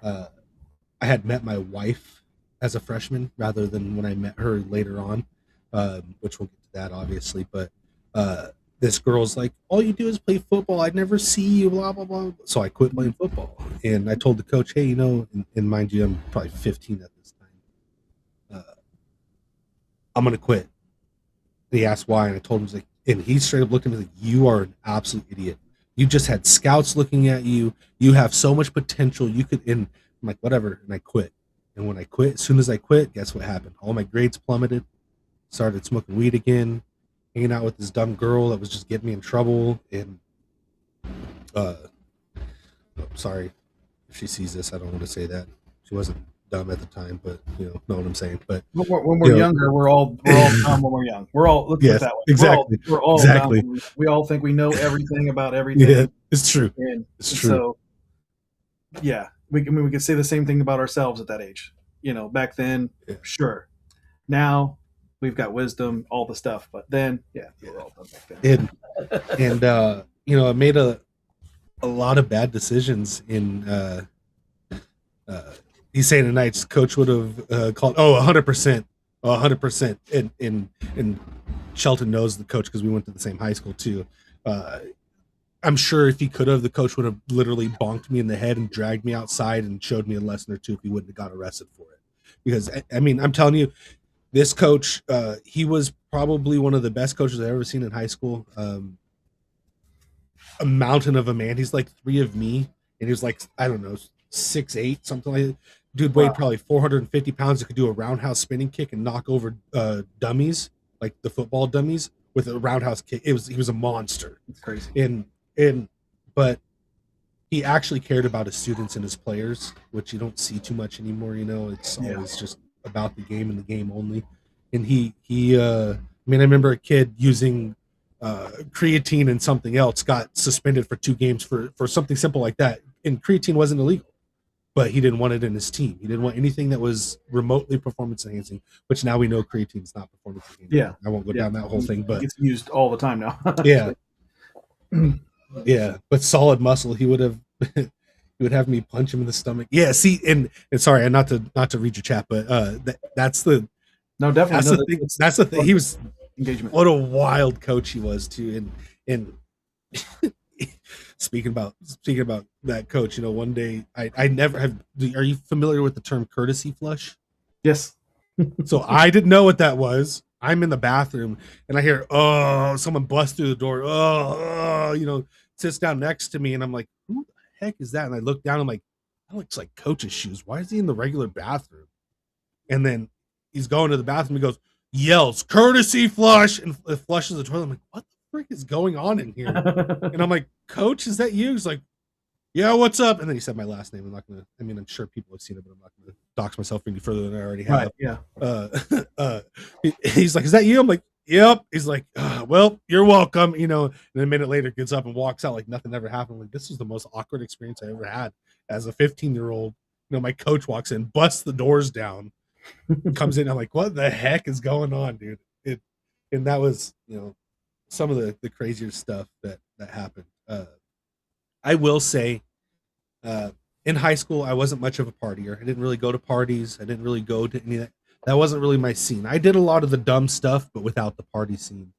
I had met my wife as a freshman rather than when I met her later on, which we'll get to that obviously. But this girl's like, all you do is play football. I'd never see you, blah, blah, blah. So I quit playing football. And I told the coach, hey, and mind you, I'm probably 15 at this time. I'm going to quit. And he asked why. And I told him, and he straight up looked at me like, you are an absolute idiot. You just had scouts looking at you. You have so much potential. You could, and I'm like, whatever. And I quit. And when I quit, as soon as I quit, guess what happened? All my grades plummeted. Started smoking weed again, hanging out with this dumb girl that was just getting me in trouble. And sorry if she sees this. I don't want to say that. She wasn't dumb at the time, but know what I'm saying. But when we're younger, we're all dumb when we're young. We're all look at it that way. Exactly. We're all exactly. dumb. We all think we know everything about everything. Yeah, it's true. It's true. So yeah, we could say the same thing about ourselves at that age. Back then, sure. Now we've got wisdom, all the stuff, but then, we're all dumb back then. And I made a lot of bad decisions in. He's saying tonight's coach would have called 100%, and Shelton knows the coach because we went to the same high school too. I'm sure if he could have, the coach would have literally bonked me in the head and dragged me outside and showed me a lesson or two if he wouldn't have got arrested for it. Because I'm telling you, this coach, he was probably one of the best coaches I've ever seen in high school. A mountain of a man. He's like 3 of me, and he was like, I don't know, 6'8", something like that. Dude weighed probably 450 pounds. That could do a roundhouse spinning kick and knock over dummies, like the football dummies, with a roundhouse kick. He was a monster. It's crazy. But he actually cared about his students and his players, which you don't see too much anymore. It's always just about the game and the game only. And he I remember a kid using creatine and something else got suspended for 2 games for something simple like that. And creatine wasn't illegal, but he didn't want it in his team. He didn't want anything that was remotely performance enhancing, which now we know creatine is not performance enhancing. Yeah. I won't go down that whole thing, but it's used all the time now. Yeah. Yeah, but solid muscle, he would have me punch him in the stomach. Yeah, see, and sorry, not to read your chat, but that's the definitely that's the thing. He was engagement. What a wild coach he was too. And speaking about that coach, one day I never have. Are you familiar with the term courtesy flush? Yes. So I didn't know what that was. I'm in the bathroom and I hear, someone bust through the door. Sits down next to me and I'm like, who the heck is that? And I look down, I'm like, that looks like coach's shoes. Why is he in the regular bathroom? And then he's going to the bathroom. He goes, yells, courtesy flush, and flushes the toilet. I'm like, what the frick is going on in here? And I'm like, Coach, is that you? He's like, yeah, what's up? And then he said my last name. I'm sure people have seen it, but I'm not gonna dox myself any further than I already have. Right, yeah. He's like, is that you? I'm like, yep. He's like, well, you're welcome. And a minute later gets up and walks out like nothing ever happened. Like, this was the most awkward experience I ever had as a 15-year-old. My coach walks in, busts the doors down, comes in. I'm like, what the heck is going on, dude? And that was, some of the crazier stuff that happened. I will say, in high school, I wasn't much of a partier. I didn't really go to parties. I didn't really go to any of that. That wasn't really my scene. I did a lot of the dumb stuff, but without the party scene.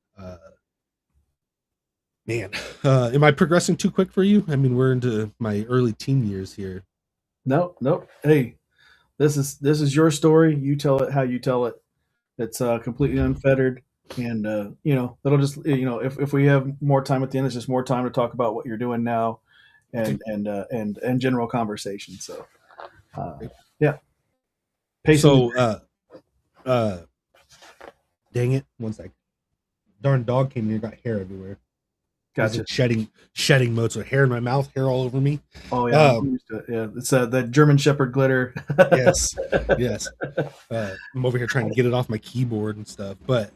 Am I progressing too quick for you? We're into my early teen years here. No. Hey, this is your story. You tell it how you tell it. It's completely unfettered. And that'll just if we have more time at the end, it's just more time to talk about what you're doing now, and general conversation. So, yeah. Patient. So, dang it! One sec. Darn dog came here, got hair everywhere. Gotcha. Shedding mode, so hair in my mouth, hair all over me. Oh yeah, I'm used to it. Yeah, it's the German Shepherd glitter. yes. I'm over here trying to get it off my keyboard and stuff. But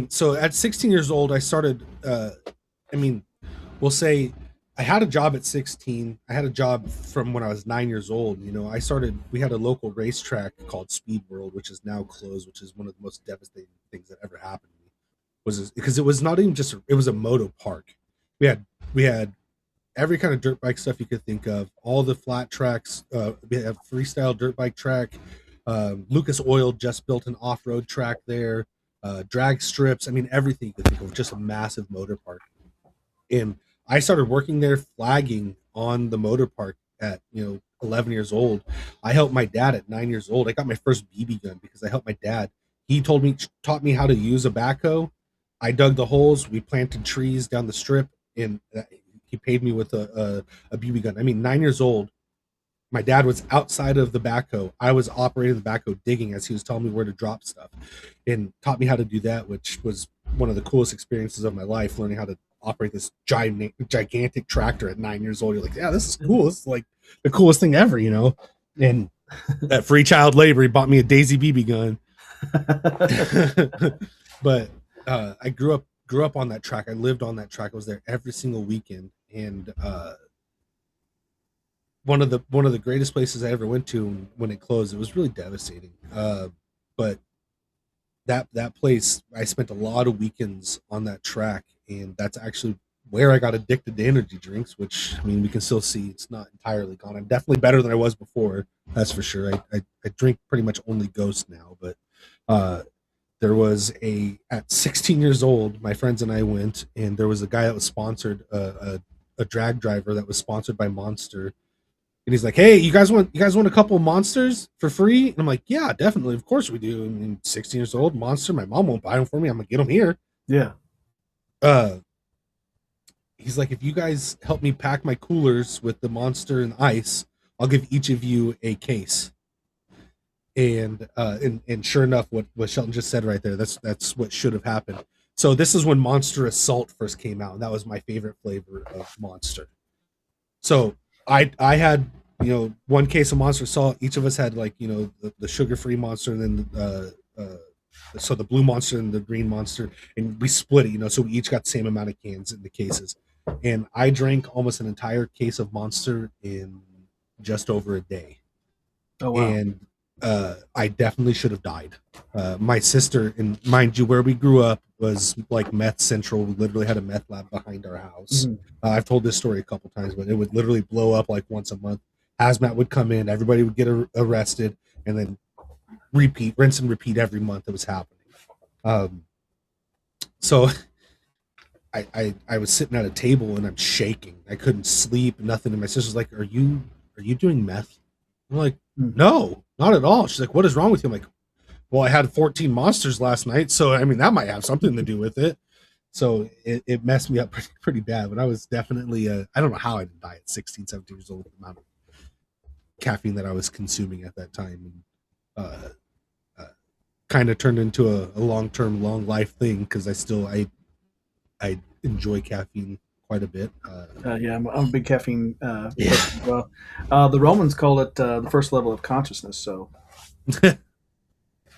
so at 16 years old, I started. We'll say I had a job at 16. I had a job from when I was 9 years old. We had a local racetrack called Speed World, which is now closed, which is one of the most devastating things that ever happened to me. Because it was not even just, it was a moto park. We had every kind of dirt bike stuff you could think of. All the flat tracks. We have freestyle dirt bike track. Lucas Oil just built an off-road track there. Drag strips. I mean, everything you could think of. Just a massive motor park. And I started working there flagging on the motor park at 11 years old. I helped my dad at 9 years old. I got my first BB gun because I helped my dad. He taught me how to use a backhoe. I dug the holes. We planted trees down the strip, and he paid me with a BB gun. I mean, 9 years old. My dad was outside of the backhoe. I was operating the backhoe, digging as he was telling me where to drop stuff, and taught me how to do that, which was one of the coolest experiences of my life. Learning how to operate this gigantic tractor at 9 years old. You're like, yeah, this is cool. This is like the coolest thing ever, And that free child labor, he bought me a Daisy BB gun. But I grew up on that track. I lived on that track. I was there every single weekend, and one of the greatest places I ever went to. When it closed, it was really devastating. But that place, I spent a lot of weekends on that track, and that's actually where I got addicted to energy drinks. Which, I mean, we can still see it's not entirely gone. I'm definitely better than I was before. That's for sure. I drink pretty much only Ghost now, but there was at 16 years old, my friends and I went, and there was a guy that was sponsored, a drag driver that was sponsored by Monster. And he's like, "Hey, you guys want a couple of Monsters for free?" And I'm like, "Yeah, definitely, of course we do." I mean, 16 years old, Monster. My mom won't buy them for me. I'm gonna get them here. Yeah. He's like, "If you guys help me pack my coolers with the Monster and ice, I'll give each of you a case." And sure enough, what Shelton just said right there, that's what should have happened. So this is when Monster Assault first came out, and that was my favorite flavor of Monster. So I had one case of Monster Assault. Each of us had the sugar-free Monster, and then so the blue Monster and the green Monster, and we split it. So we each got the same amount of cans in the cases. And I drank almost an entire case of Monster in just over a day. Oh wow! And I definitely should have died. My sister, and mind you, where we grew up was like meth central. We literally had a meth lab behind our house. Mm-hmm. I've told this story a couple times, but it would literally blow up like once a month. Hazmat would come in, everybody would get arrested, and then rinse and repeat every month. It was happening. So I was sitting at a table and I'm shaking. I couldn't sleep, nothing. And my sister's like, "Are you doing meth?" I'm like, "No, not at all." She's like, "What is wrong with you?" I'm like, "Well, I had 14 Monsters last night, so I mean that might have something to do with it." So it messed me up pretty bad. But I was definitely I don't know how I didn't die at 16, 17 years old with the amount of caffeine that I was consuming at that time, and kind of turned into a long-term, long life thing because I enjoy caffeine quite a bit. Yeah, I'm a big caffeine person as well. The Romans called it the first level of consciousness. So,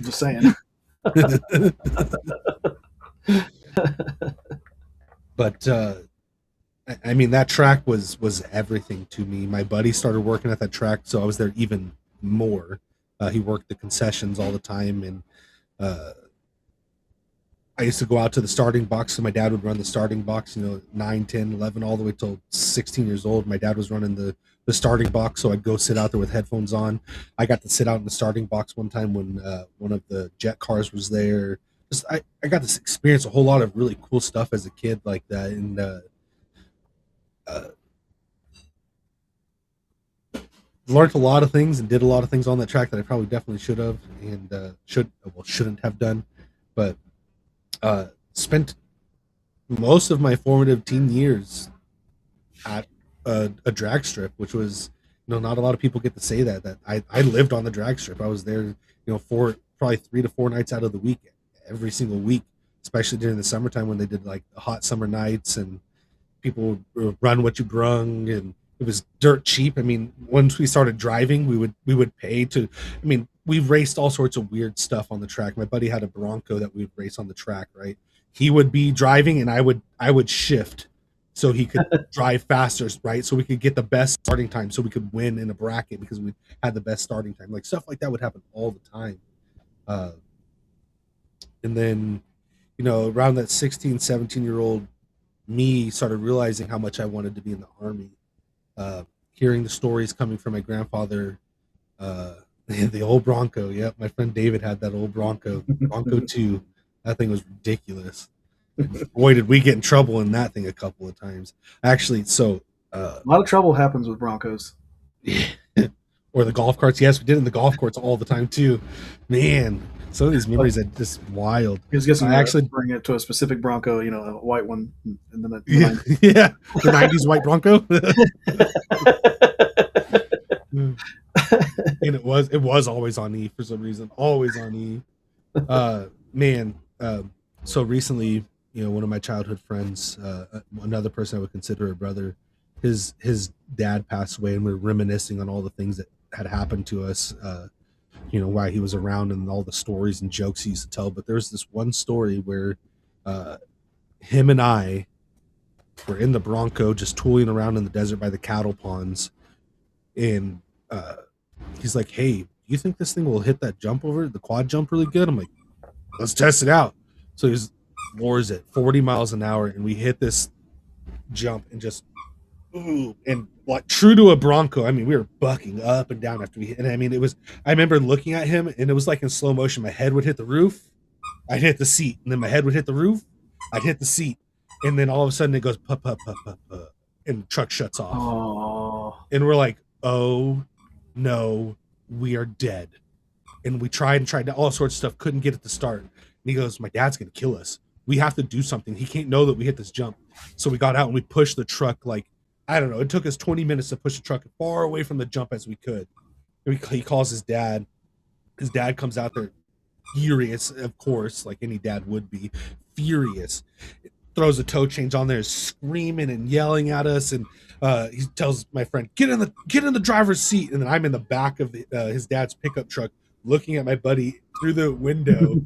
just saying. But I mean, that track was everything to me. My buddy started working at that track, so I was there even more. He worked the concessions all the time, and I used to go out to the starting box, so my dad would run the starting box, 9, 10, 11, all the way till 16 years old. My dad was running the starting box, so I'd go sit out there with headphones on. I got to sit out in the starting box one time when one of the jet cars was there. I got to experience a whole lot of really cool stuff as a kid like that, and learned a lot of things and did a lot of things on that track that I probably definitely should have and shouldn't have done. But spent most of my formative teen years at a drag strip, which was, not a lot of people get to say that I lived on the drag strip. I was there, probably 3 to 4 nights out of the week, every single week, especially during the summertime when they did like the hot summer nights and people would run what you brung, and it was dirt cheap. I mean, once we started driving, we would pay to, I mean, we raced all sorts of weird stuff on the track. My buddy had a Bronco that we would race on the track, right? He would be driving and I would shift so he could drive faster, right? So we could get the best starting time, so we could win in a bracket because we had the best starting time. Like stuff like that would happen all the time. And then, around that 16, 17-year-old me started realizing how much I wanted to be in the Army. Hearing the stories coming from my grandfather, the old Bronco. Yep, my friend David had that old Bronco 2. That thing was ridiculous. And boy, did we get in trouble in that thing a couple of times. Actually, so A lot of trouble happens with Broncos. or the golf carts. Yes, we did it in the golf courts all the time too. Man, some of these memories are just wild. He was guessing I actually bring it to a specific Bronco, you know, a white one, and then yeah, yeah, the '90s white Bronco. And it was always on E for some reason, always on E. Man, so recently, you know, one of my childhood friends, another person I would consider a brother, his dad passed away, and we were reminiscing on all the things that had happened to us, you know, while he was around, and all the stories and jokes he used to tell. But there's this one story where him and I were in the Bronco just tooling around in the desert by the cattle ponds, and he's like, "Hey, do you think this thing will hit that jump over the quad jump really good?" I'm like, "Let's test it out." So he lowers it 40 miles an hour, and we hit this jump and just ooh, and like true to a Bronco. I mean, we were bucking up and down after we hit, and I mean, it was. I remember looking at him, and it was like in slow motion. My head would hit the roof, I'd hit the seat, and then my head would hit the roof, I'd hit the seat, and then all of a sudden it goes pup pup pup pup, pup and the truck shuts off. Oh. And we're like, oh no, we are dead. And we tried all sorts of stuff, couldn't get it to start. And he goes, my dad's gonna kill us. We have to do something. He can't know that we hit this jump. So we got out and we pushed the truck, like, I don't know, it took us 20 minutes to push the truck as far away from the jump as we could. And he calls his dad. His dad comes out there furious, of course, like any dad would be, furious. Throws a tow change on there, screaming and yelling at us, and he tells my friend, get in the driver's seat. And then I'm in the back of his dad's pickup truck, looking at my buddy through the window,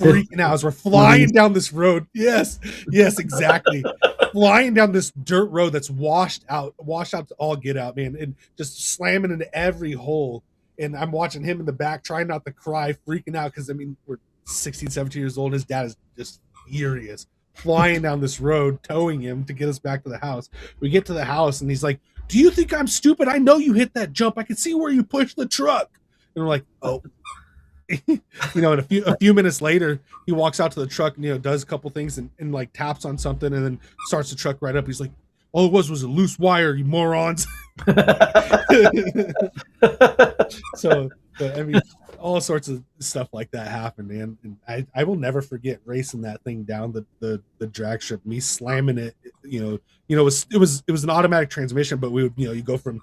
freaking out as we're flying down this road. Yes, exactly. Flying down this dirt road that's washed out to all get out, man, and just slamming into every hole. And I'm watching him in the back, trying not to cry, freaking out, because I mean, we're 16, 17 years old, and his dad is just furious, flying down this road, towing him to get us back to the house. We get to the house, and he's like, do you think I'm stupid? I know you hit that jump. I can see where you pushed the truck. And we're like, oh. You know, and a few minutes later, he walks out to the truck and, you know, does a couple things and like taps on something and then starts the truck right up. He's like, all it was a loose wire, you morons. So, but, I mean, all sorts of stuff like that happened, man. And I will never forget racing that thing down the drag strip, me slamming it. You know, it was an automatic transmission, but we would, you know, you go from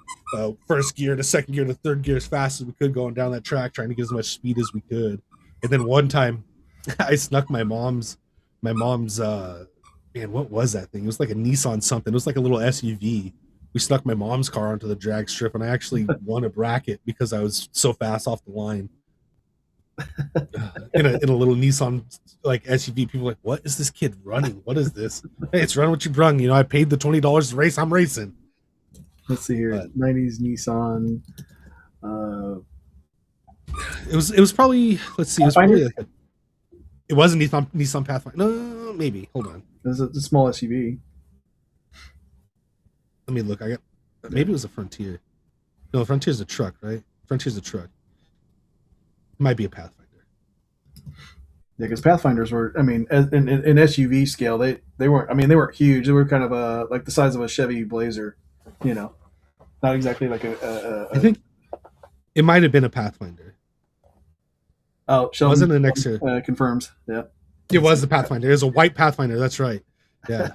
first gear to second gear to third gear as fast as we could going down that track, trying to get as much speed as we could. And then one time, I snuck my mom's. Man, what was that thing? It was like a Nissan something. It was like a little SUV. We snuck my mom's car onto the drag strip, and I actually won a bracket because I was so fast off the line. In a little Nissan like SUV. People are like, what is this kid running? What is this? Hey, it's running what you brung. You know, I paid the $20 to race. I'm racing. Let's see here. 90s Nissan. It was probably, let's see, it was probably like it wasn't Nissan Pathfinder. No, maybe. Hold on. It was a small SUV. Let me look. Maybe it was a Frontier. No, Frontier's a truck, right? Frontier's a truck. It might be a Pathfinder. Yeah, because Pathfinders were, I mean, in SUV scale, they weren't. I mean, they weren't huge. They were kind of like the size of a Chevy Blazer. You know, not exactly like I think it might have been a Pathfinder. Oh, Sheldon wasn't an X confirms. Yeah, it was the Pathfinder. It was a white Pathfinder. That's right. Yeah.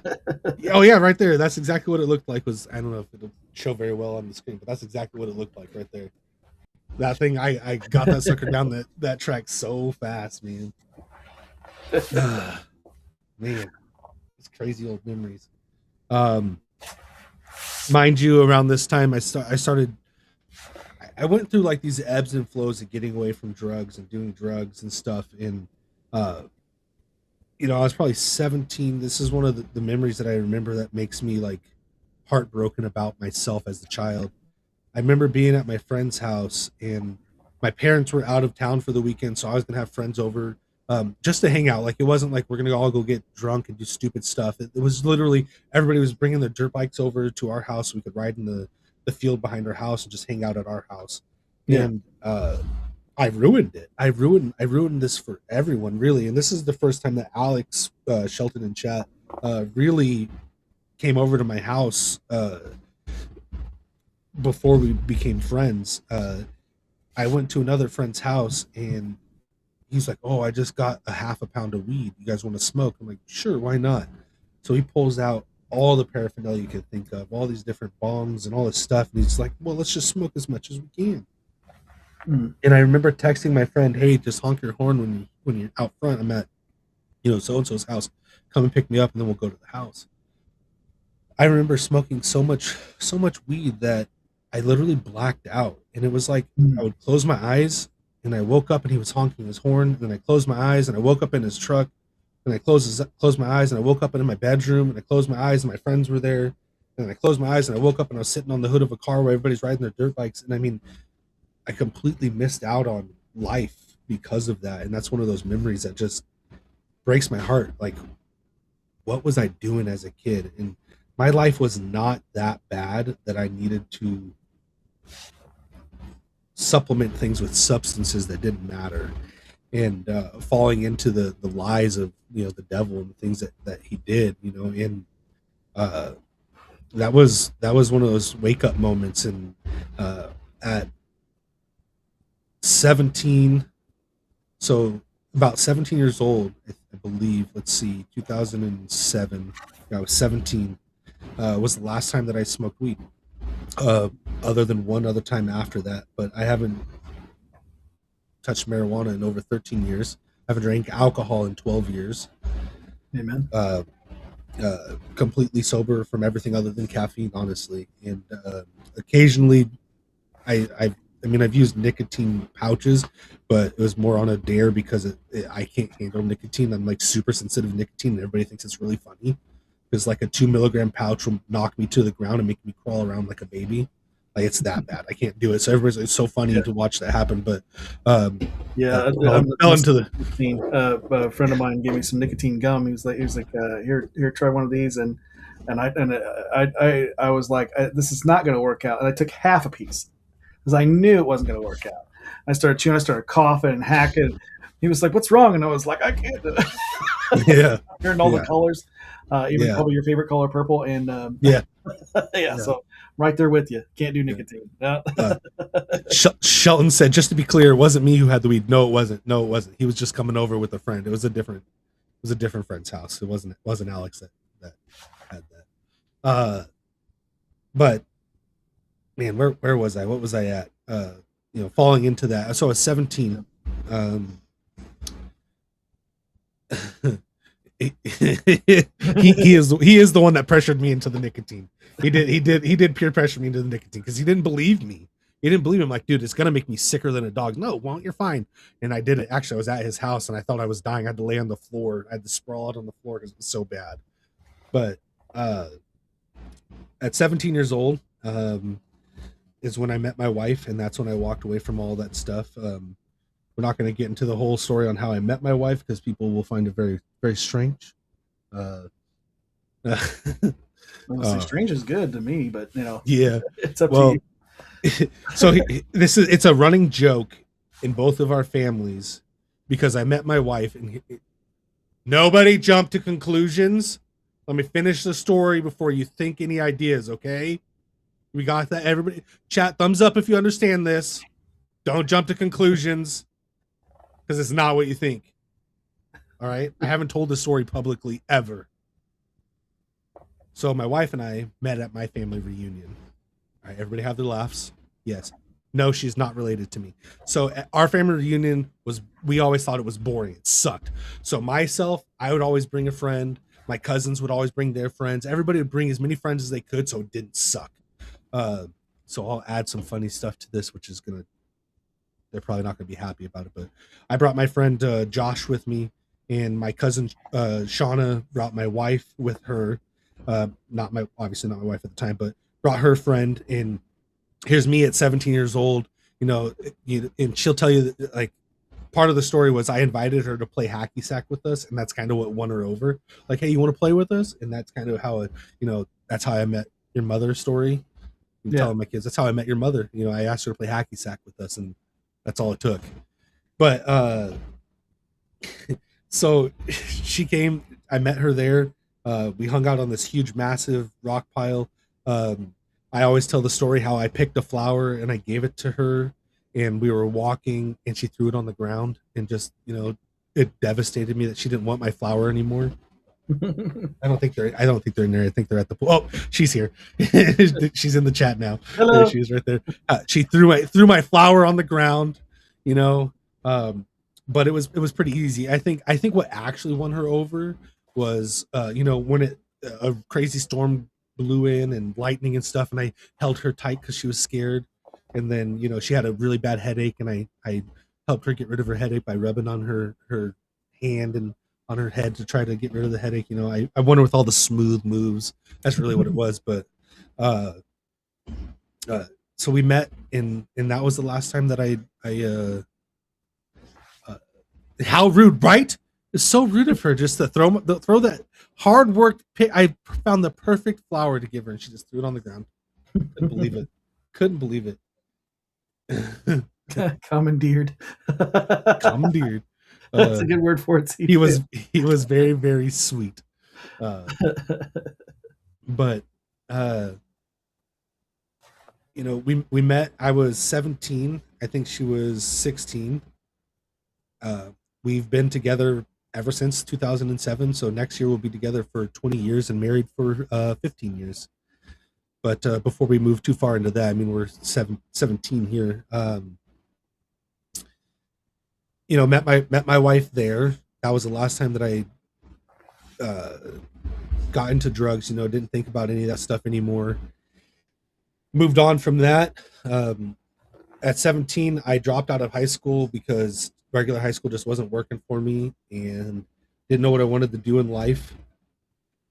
Oh yeah, right there. That's exactly what it looked like. I don't know if it'll show very well on the screen, but that's exactly what it looked like right there. That thing, I got that sucker down that track so fast, man. Man, it's crazy old memories. Mind you, around this time, I went through like these ebbs and flows of getting away from drugs and doing drugs and stuff. And, you know, I was probably 17. This is one of the memories that I remember that makes me like heartbroken about myself as a child. I remember being at my friend's house and my parents were out of town for the weekend. So I was going to have friends over just to hang out. Like, it wasn't like we're gonna all go get drunk and do stupid stuff. It was literally everybody was bringing their dirt bikes over to our house so we could ride in the field behind our house and just hang out at our house. Yeah. And I ruined it. I ruined this for everyone, really. And this is the first time that Alex Shelton in chat really came over to my house before we became friends. I went to another friend's house and he's like, "Oh, I just got a half a pound of weed. You guys want to smoke?" I'm like, "Sure, why not?" So he pulls out all the paraphernalia you could think of, all these different bongs and all this stuff, and he's like, "Well, let's just smoke as much as we can." Mm. And I remember texting my friend, "Hey, just honk your horn when you're out front. I'm at, so and so's house. Come and pick me up, and then we'll go to the house." I remember smoking so much weed that I literally blacked out, and it was like I would close my eyes and I woke up and he was honking his horn, and then I closed my eyes and I woke up in his truck, and I closed my eyes and I woke up in my bedroom, and I closed my eyes and my friends were there, and I closed my eyes and I woke up and I was sitting on the hood of a car where everybody's riding their dirt bikes. And I mean, I completely missed out on life because of that. And that's one of those memories that just breaks my heart. Like, what was I doing as a kid? And my life was not that bad that I needed to supplement things with substances that didn't matter, and falling into the lies of the devil and the things that he did, and that was one of those wake up moments. And at 17, so about 17 years old, I believe, let's see, 2007, I was 17, was the last time that I smoked weed, other than one other time after that. But I haven't touched marijuana in over 13 years. I haven't drank alcohol in 12 years. Amen. Completely sober from everything other than caffeine, honestly. And occasionally, I've used nicotine pouches, but it was more on a dare because I can't handle nicotine. I'm like super sensitive to nicotine, and everybody thinks it's really funny because like a 2 milligram pouch will knock me to the ground and make me crawl around like a baby. Like, it's that bad. I can't do it. So everybody's like, it's so funny to watch that happen. But I fell into the nicotine. A friend of mine gave me some nicotine gum. He was like, here, try one of these, and I was like, this is not going to work out. And I took half a piece because I knew it wasn't going to work out. I started chewing. I started coughing and hacking. He was like, "What's wrong?" And I was like, "I can't." Yeah, hearing all the colors, even probably your favorite color, purple, and yeah. So right there with you. Can't do nicotine. Shelton said, just to be clear, it wasn't me who had the weed. No, it wasn't. He was just coming over with a friend. It was a different friend's house. It wasn't Alex that had that. But man, where was I? What was I at? Falling into that. So I was 17. He is the one that pressured me into the nicotine. He did peer pressure me into the nicotine because he didn't believe me. He didn't believe him. Like, dude, it's gonna make me sicker than a dog. No, won't, you're fine. And I did it. Actually, I was at his house and I thought I was dying. I had to lay on the floor. I had to sprawl out on the floor because it was so bad. But at 17 years old, is when I met my wife, and that's when I walked away from all that stuff. We're not going to get into the whole story on how I met my wife because people will find it very, very strange. Strange is good to me, but yeah, it's up to you. So it's a running joke in both of our families because I met my wife, and nobody jumped to conclusions. Let me finish the story before you think any ideas, okay? We got that. Everybody, chat, thumbs up if you understand this. Don't jump to conclusions because it's not what you think. All right? I haven't told the story publicly ever. So my wife and I met at my family reunion. All right, everybody have their laughs. Yes. No, she's not related to me. So our family reunion we always thought it was boring. It sucked. So myself, I would always bring a friend. My cousins would always bring their friends. Everybody would bring as many friends as they could so it didn't suck. So I'll add some funny stuff to this, which is they're probably not gonna be happy about it, but I brought my friend Josh with me, and my cousin Shauna brought my wife with her. Obviously not my wife at the time, but brought her friend. And here's me at 17 years old, and she'll tell you that, like, part of the story was I invited her to play hacky sack with us, and that's kind of what won her over. Like, hey, you want to play with us? And that's kind of how it, that's how I met your mother's story. I'm Yeah. telling my kids, that's how I met your mother. I asked her to play hacky sack with us, and that's all it took. But so she came. I met her there. We hung out on this huge, massive rock pile. I always tell the story how I picked a flower and I gave it to her, and we were walking, and she threw it on the ground, and just it devastated me that she didn't want my flower anymore. I don't think they're in there. I think they're at the pool. Oh, she's here. She's in the chat now. Hello. There she is, right there. She threw my flower on the ground, but it was pretty easy. I think what actually won her over was when a crazy storm blew in and lightning and stuff, and I held her tight because she was scared, and then she had a really bad headache, and I helped her get rid of her headache by rubbing on her hand and on her head to try to get rid of the headache. I won her with all the smooth moves. That's really what it was. But so we met, and that was the last time that I how rude, right? It's so rude of her just to throw that hard work pick. I found the perfect flower to give her, and she just threw it on the ground. Couldn't believe it. Commandeered. Commandeered. That's a good word for it. He was very, very sweet. But we met. I was 17. I think she was 16. We've been together ever since 2007. So next year we'll be together for 20 years and married for 15 years. But before we move too far into that, I mean, we're 17 here. Met my wife there. That was the last time that I got into drugs. Didn't think about any of that stuff anymore. Moved on from that. At 17, I dropped out of high school because regular high school just wasn't working for me, and didn't know what I wanted to do in life.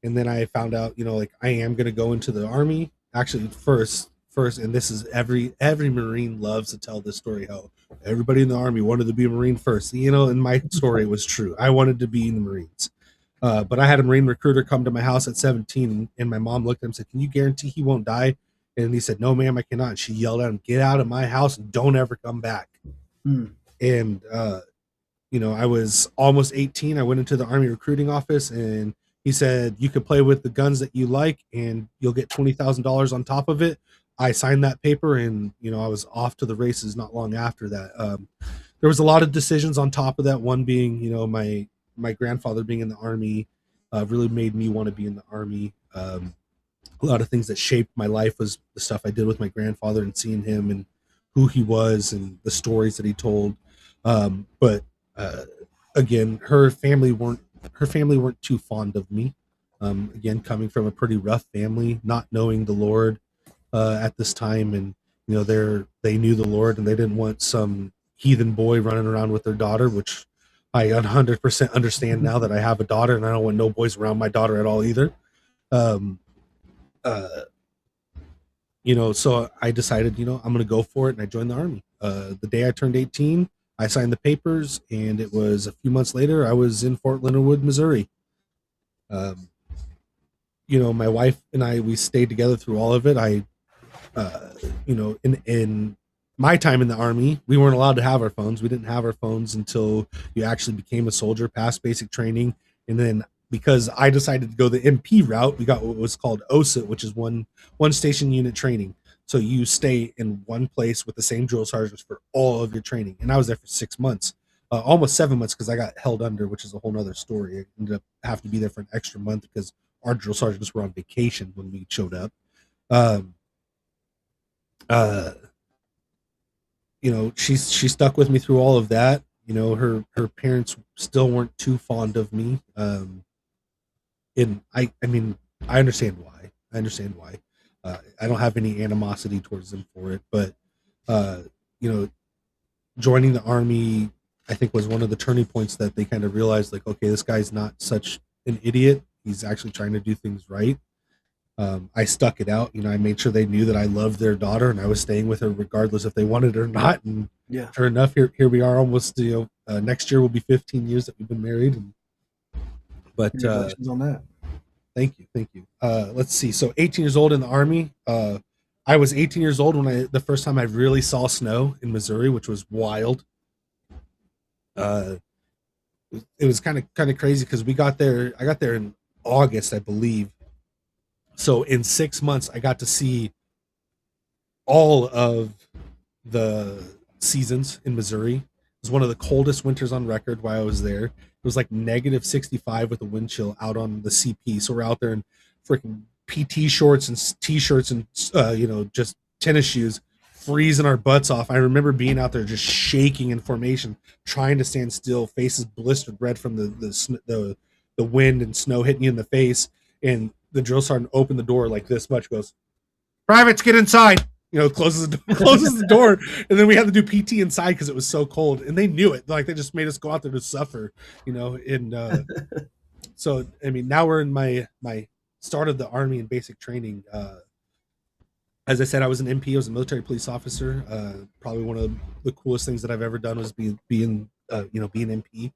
And then I found out, I am going to go into the Army. Actually, first, and this is every Marine loves to tell this story, how everybody in the Army wanted to be a Marine first. In my story, it was true. I wanted to be in the Marines. But I had a Marine recruiter come to my house at 17, and my mom looked at him and said, "Can you guarantee he won't die?" And he said, "No, ma'am, I cannot." And she yelled at him, "Get out of my house and don't ever come back." And, I was almost 18. I went into the Army recruiting office, and he said, "You can play with the guns that you like, and you'll get $20,000 on top of it." I signed that paper, and, I was off to the races not long after that. There was a lot of decisions on top of that. One being, my grandfather being in the Army really made me want to be in the Army. A lot of things that shaped my life was the stuff I did with my grandfather and seeing him and who he was and the stories that he told. But again, her family weren't too fond of me. Again, coming from a pretty rough family, not knowing the Lord at this time, and they knew the Lord, and they didn't want some heathen boy running around with their daughter, which I 100% understand now that I have a daughter, and I don't want no boys around my daughter at all either. So I decided, I'm going to go for it, and I joined the Army. The day I turned 18, I signed the papers, and it was a few months later, I was in Fort Leonard Wood, Missouri. My wife and I, we stayed together through all of it. In my time in the Army, we weren't allowed to have our phones. We didn't have our phones until you actually became a soldier, passed basic training. And then because I decided to go the MP route, we got what was called OSIT, which is one station unit training. So you stay in one place with the same drill sergeants for all of your training. And I was there for 6 months, almost 7 months, because I got held under, which is a whole nother story. I ended up having to be there for an extra month because our drill sergeants were on vacation when we showed up. She stuck with me through all of that. Her parents still weren't too fond of me. And I mean, I understand why. I don't have any animosity towards them for it, but joining the Army, I think, was one of the turning points that they kind of realized, like, okay, this guy's not such an idiot. He's actually trying to do things right. I stuck it out. I made sure they knew that I loved their daughter, and I was staying with her regardless if they wanted it or not. And Yeah. Sure enough, here we are, almost, next year will be 15 years that we've been married. But Congratulations on that. thank you. Let's see. So 18 years old in the Army. I was 18 years old when the first time I really saw snow in Missouri, which was wild. It was kind of crazy because I got there in August, I believe. So in 6 months, I got to see all of the seasons in Missouri. It was one of the coldest winters on record while I was there. It was like negative 65 with a wind chill out on the CP. So we're out there in freaking PT shorts and t-shirts and just tennis shoes, freezing our butts off. I remember being out there just shaking in formation, trying to stand still, faces blistered red from the wind and snow hitting you in the face. And the drill sergeant opened the door like this much, goes, "Privates, get inside." Closes the door, and then we had to do PT inside because it was so cold, and they knew it. Like, they just made us go out there to suffer, and so I mean, now we're in my start of the Army and basic training. As I said, I was an MP. I was a military police officer. Probably one of the coolest things that I've ever done was being MP.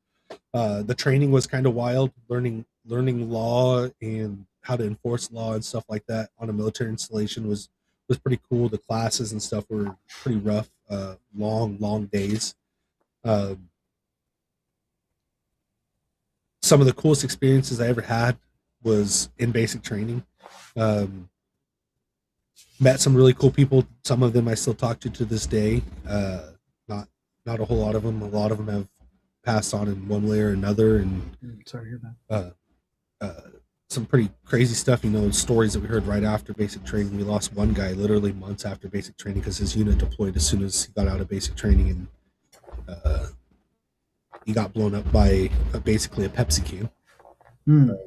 The training was kind of wild, learning law and how to enforce law and stuff like that on a military installation was pretty cool. The classes and stuff were pretty rough, long days. Some of the coolest experiences I ever had was in basic training. Met some really cool people. Some of them I still talk to this day. Not a whole lot of them. A lot of them have passed on in one way or another. And sorry to hear that. Some pretty crazy stuff, stories that we heard right after basic training. We lost one guy literally months after basic training because his unit deployed as soon as he got out of basic training, and he got blown up by basically a Pepsi can.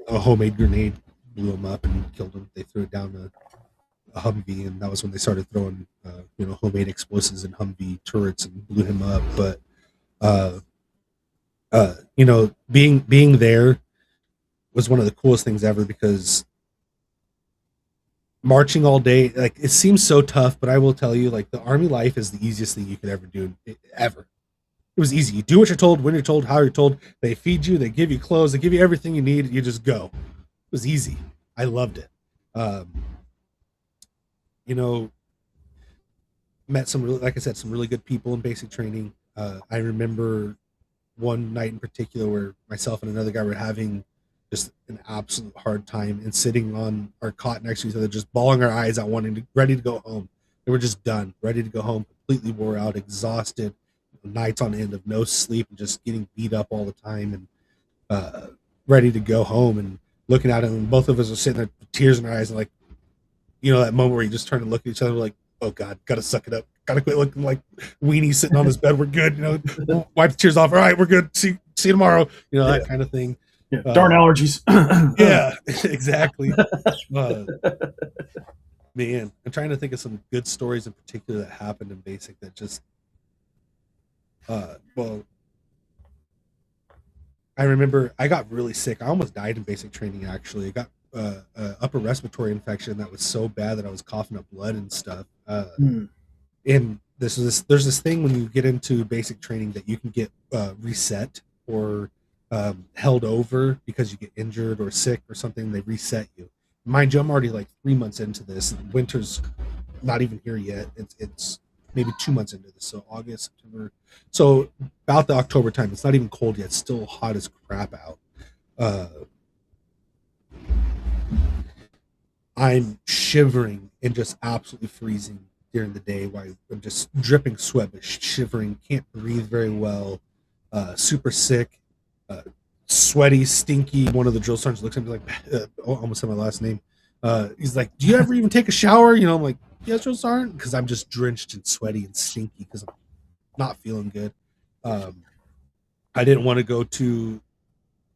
A homemade grenade blew him up and killed him. They threw it down a Humvee, and that was when they started throwing homemade explosives in Humvee turrets and blew him up. But being there was one of the coolest things ever, because marching all day, like, it seems so tough, but I will tell you, like, the Army life is the easiest thing you could ever do, ever. It was easy. You do what you're told, when you're told, how you're told. They feed you, they give you clothes, they give you everything you need. You just go. It was easy. I loved it. Met some really good people in basic training. I remember one night in particular where myself and another guy were having just an absolute hard time and sitting on our cot next to each other, just bawling our eyes out, ready to go home. They were just done, ready to go home, completely wore out, exhausted, nights on end of no sleep and just getting beat up all the time, and ready to go home. And looking at him, and both of us are sitting there with tears in our eyes, and like, that moment where you just turn and look at each other like, oh God, gotta suck it up, gotta quit looking like weenies sitting on this bed. We're good, wipe the tears off. All right, we're good. See you tomorrow. That kind of thing. Yeah, darn allergies. Yeah, exactly. Man, I'm trying to think of some good stories in particular that happened in basic that just, well, I remember I got really sick. I almost died in basic training, actually. I got upper respiratory infection that was so bad that I was coughing up blood and stuff. And there's this thing when you get into basic training that you can get reset or held over because you get injured or sick or something. They reset you. Mind you, I'm already like 3 months into this. Winter's not even here yet. It's maybe 2 months into this. So August, September. So about the October time, it's not even cold yet. It's still hot as crap out. I'm shivering and just absolutely freezing during the day while I'm just dripping sweat, but shivering, can't breathe very well, super sick, sweaty, stinky. One of the drill sergeants looks at me like, almost said my last name. He's like, "Do you ever even take a shower?" I'm like, "Yes, drill sergeant," because I'm just drenched and sweaty and stinky because I'm not feeling good. I didn't want to go to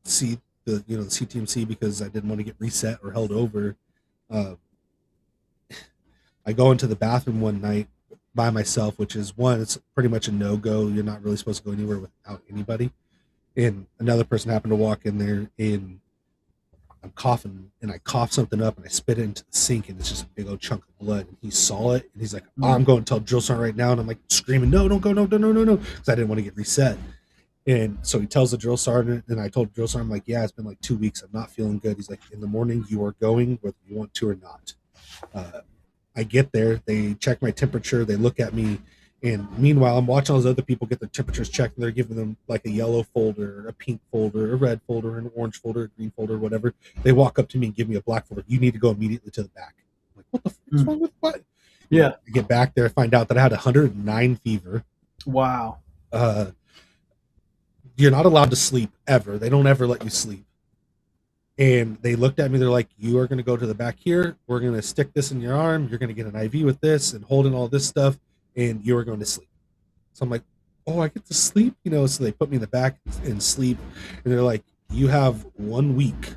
see the CTMC because I didn't want to get reset or held over. I go into the bathroom one night by myself, which is it's pretty much a no-go. You're not really supposed to go anywhere without anybody. And another person happened to walk in there, and I'm coughing, and I cough something up, and I spit it into the sink, and it's just a big old chunk of blood. And he saw it, and he's like, "Oh, I'm going to tell drill sergeant right now." And I'm like screaming, "No, don't go, no, no, no, no, no," because I didn't want to get reset. And so he tells the drill sergeant, and I told the drill sergeant, I'm like, "Yeah, it's been like 2 weeks. I'm not feeling good." He's like, "In the morning, you are going whether you want to or not." I get there, they check my temperature, they look at me, and meanwhile, I'm watching all those other people get their temperatures checked, and they're giving them like a yellow folder, a pink folder, a red folder, an orange folder, a green folder, whatever. They walk up to me and give me a black folder. "You need to go immediately to the back." I'm like, "What the fuck is wrong with what?" Yeah. I get back there, I find out that I had 109 fever. Wow. You're not allowed to sleep ever. They don't ever let you sleep. And they looked at me, they're like, "You are going to go to the back here. We're going to stick this in your arm. You're going to get an IV with this and holding all this stuff, and you are going to sleep." So I'm like, "Oh, I get to sleep?" So they put me in the back and sleep. And they're like, "You have 1 week.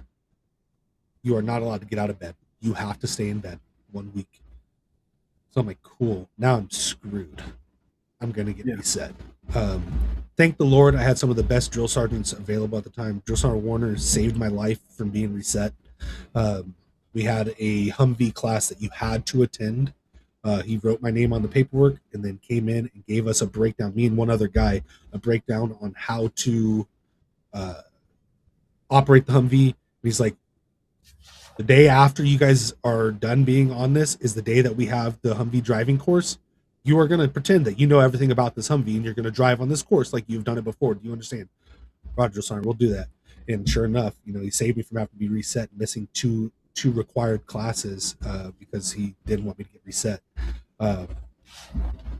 You are not allowed to get out of bed. You have to stay in bed 1 week." So I'm like, "Cool. Now I'm screwed. I'm going to get reset." Thank the Lord, I had some of the best drill sergeants available at the time. Drill Sergeant Warner saved my life from being reset. We had a Humvee class that you had to attend. He wrote my name on the paperwork and then came in and gave us a breakdown, me and one other guy, a breakdown on how to operate the Humvee. And he's like, "The day after you guys are done being on this is the day that we have the Humvee driving course. You are going to pretend that you know everything about this Humvee, and you're going to drive on this course like you've done it before. Do you understand?" "Roger, sorry, we'll do that." And sure enough, he saved me from having to be reset, missing two required classes because he didn't want me to get reset.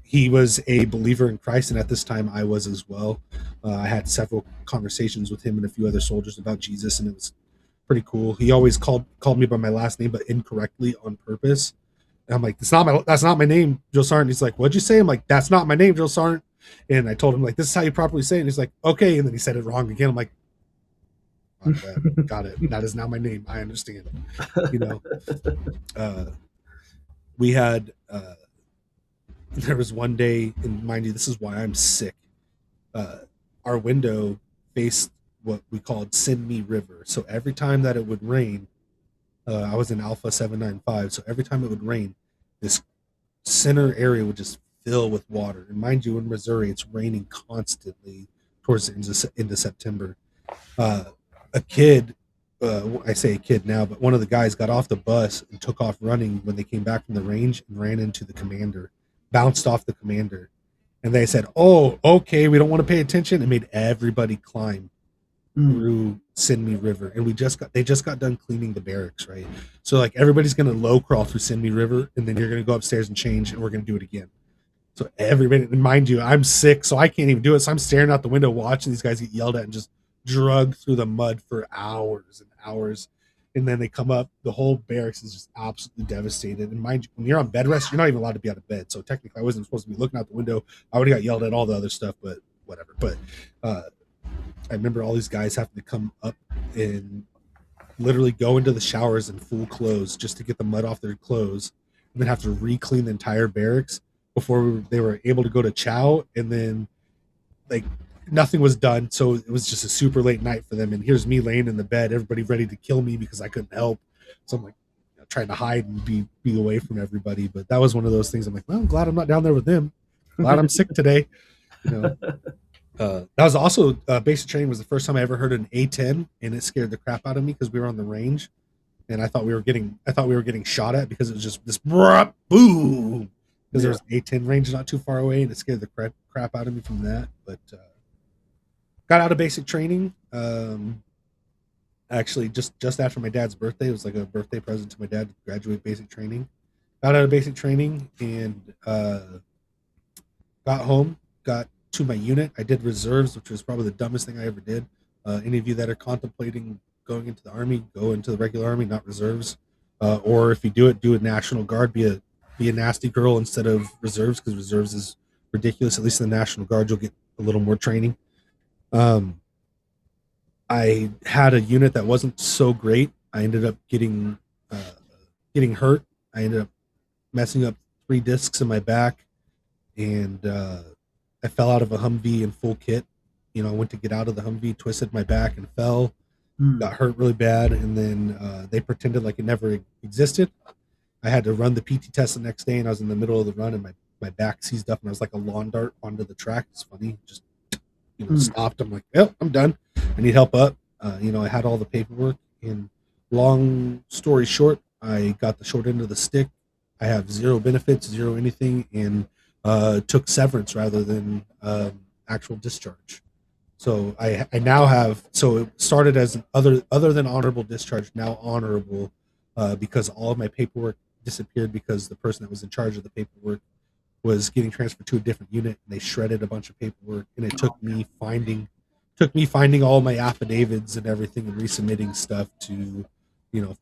He was a believer in Christ, and at this time I was as well. I had several conversations with him and a few other soldiers about Jesus, and it was pretty cool. He always called me by my last name, but incorrectly on purpose. And I'm like, that's not my name, Drill Sergeant." He's like, "What'd you say?" I'm like, "That's not my name, Drill Sergeant." And I told him, like, "This is how you properly say it." And he's like, "Okay." And then he said it wrong again. I'm like, "Got it. That is not my name. I understand." We had, there was one day, and mind you, this is why I'm sick. Our window faced what we called Send Me River. So every time that it would rain, I was in Alpha 795. So every time it would rain, this center area would just fill with water. And mind you, in Missouri, it's raining constantly towards the end of September. A kid, I say a kid now, but one of the guys got off the bus and took off running when they came back from the range and ran into the commander, bounced off the commander. And they said, "Oh, okay, we don't want to pay attention," and made everybody climb through Send Me River. And they just got done cleaning the barracks, right? So like everybody's gonna low crawl through Send Me River, and then you're gonna go upstairs and change, and we're gonna do it again. So everybody, and mind you, I'm sick, so I can't even do it. So I'm staring out the window watching these guys get yelled at and just drug through the mud for hours and hours. And then they come up, the whole barracks is just absolutely devastated. And mind you, when you're on bed rest, you're not even allowed to be out of bed. So technically I wasn't supposed to be looking out the window. I would have got yelled at, all the other stuff, but whatever. But I remember all these guys having to come up and literally go into the showers in full clothes just to get the mud off their clothes, and then have to re-clean the entire barracks before they were able to go to chow. And then like nothing was done, so it was just a super late night for them. And here's me laying in the bed, everybody ready to kill me because I couldn't help. So I'm like trying to hide and be away from everybody. But that was one of those things. I'm like, well, I'm glad I'm not down there with them. Glad I'm sick today. That was also basic training was the first time I ever heard an A10, and it scared the crap out of me because we were on the range, and I thought we were getting shot at because it was just this boom, because there was an A10 range not too far away, and it scared the crap out of me from that. But got out of basic training actually just after my dad's birthday. It was like a birthday present to my dad to graduate basic training. Got out of basic training and got home, got to my unit. I did reserves, which was probably the dumbest thing I ever did. Any of you that are contemplating going into the Army, go into the regular Army, not reserves. Or if you do it, do a National Guard. Be a nasty girl instead of reserves, because reserves is ridiculous. At least in the National Guard, you'll get a little more training. I had a unit that wasn't so great. I ended up getting hurt. I ended up messing up 3 discs in my back, and I fell out of a Humvee in full kit. I went to get out of the Humvee, twisted my back, and fell. Mm. got hurt really bad, and then they pretended like it never existed. I had to run the PT test the next day, and I was in the middle of the run, and my back seized up, and I was like a lawn dart onto the track. It's funny, just Mm. stopped. I'm like, well, I'm done. I need help up. I had all the paperwork, and long story short, I got the short end of the stick. I have zero benefits, zero anything, and took severance rather than actual discharge. So I now have, so it started as an other than honorable discharge, now honorable, because all of my paperwork disappeared because the person that was in charge of the paperwork was getting transferred to a different unit, and they shredded a bunch of paperwork, and it took me finding all my affidavits and everything and resubmitting stuff to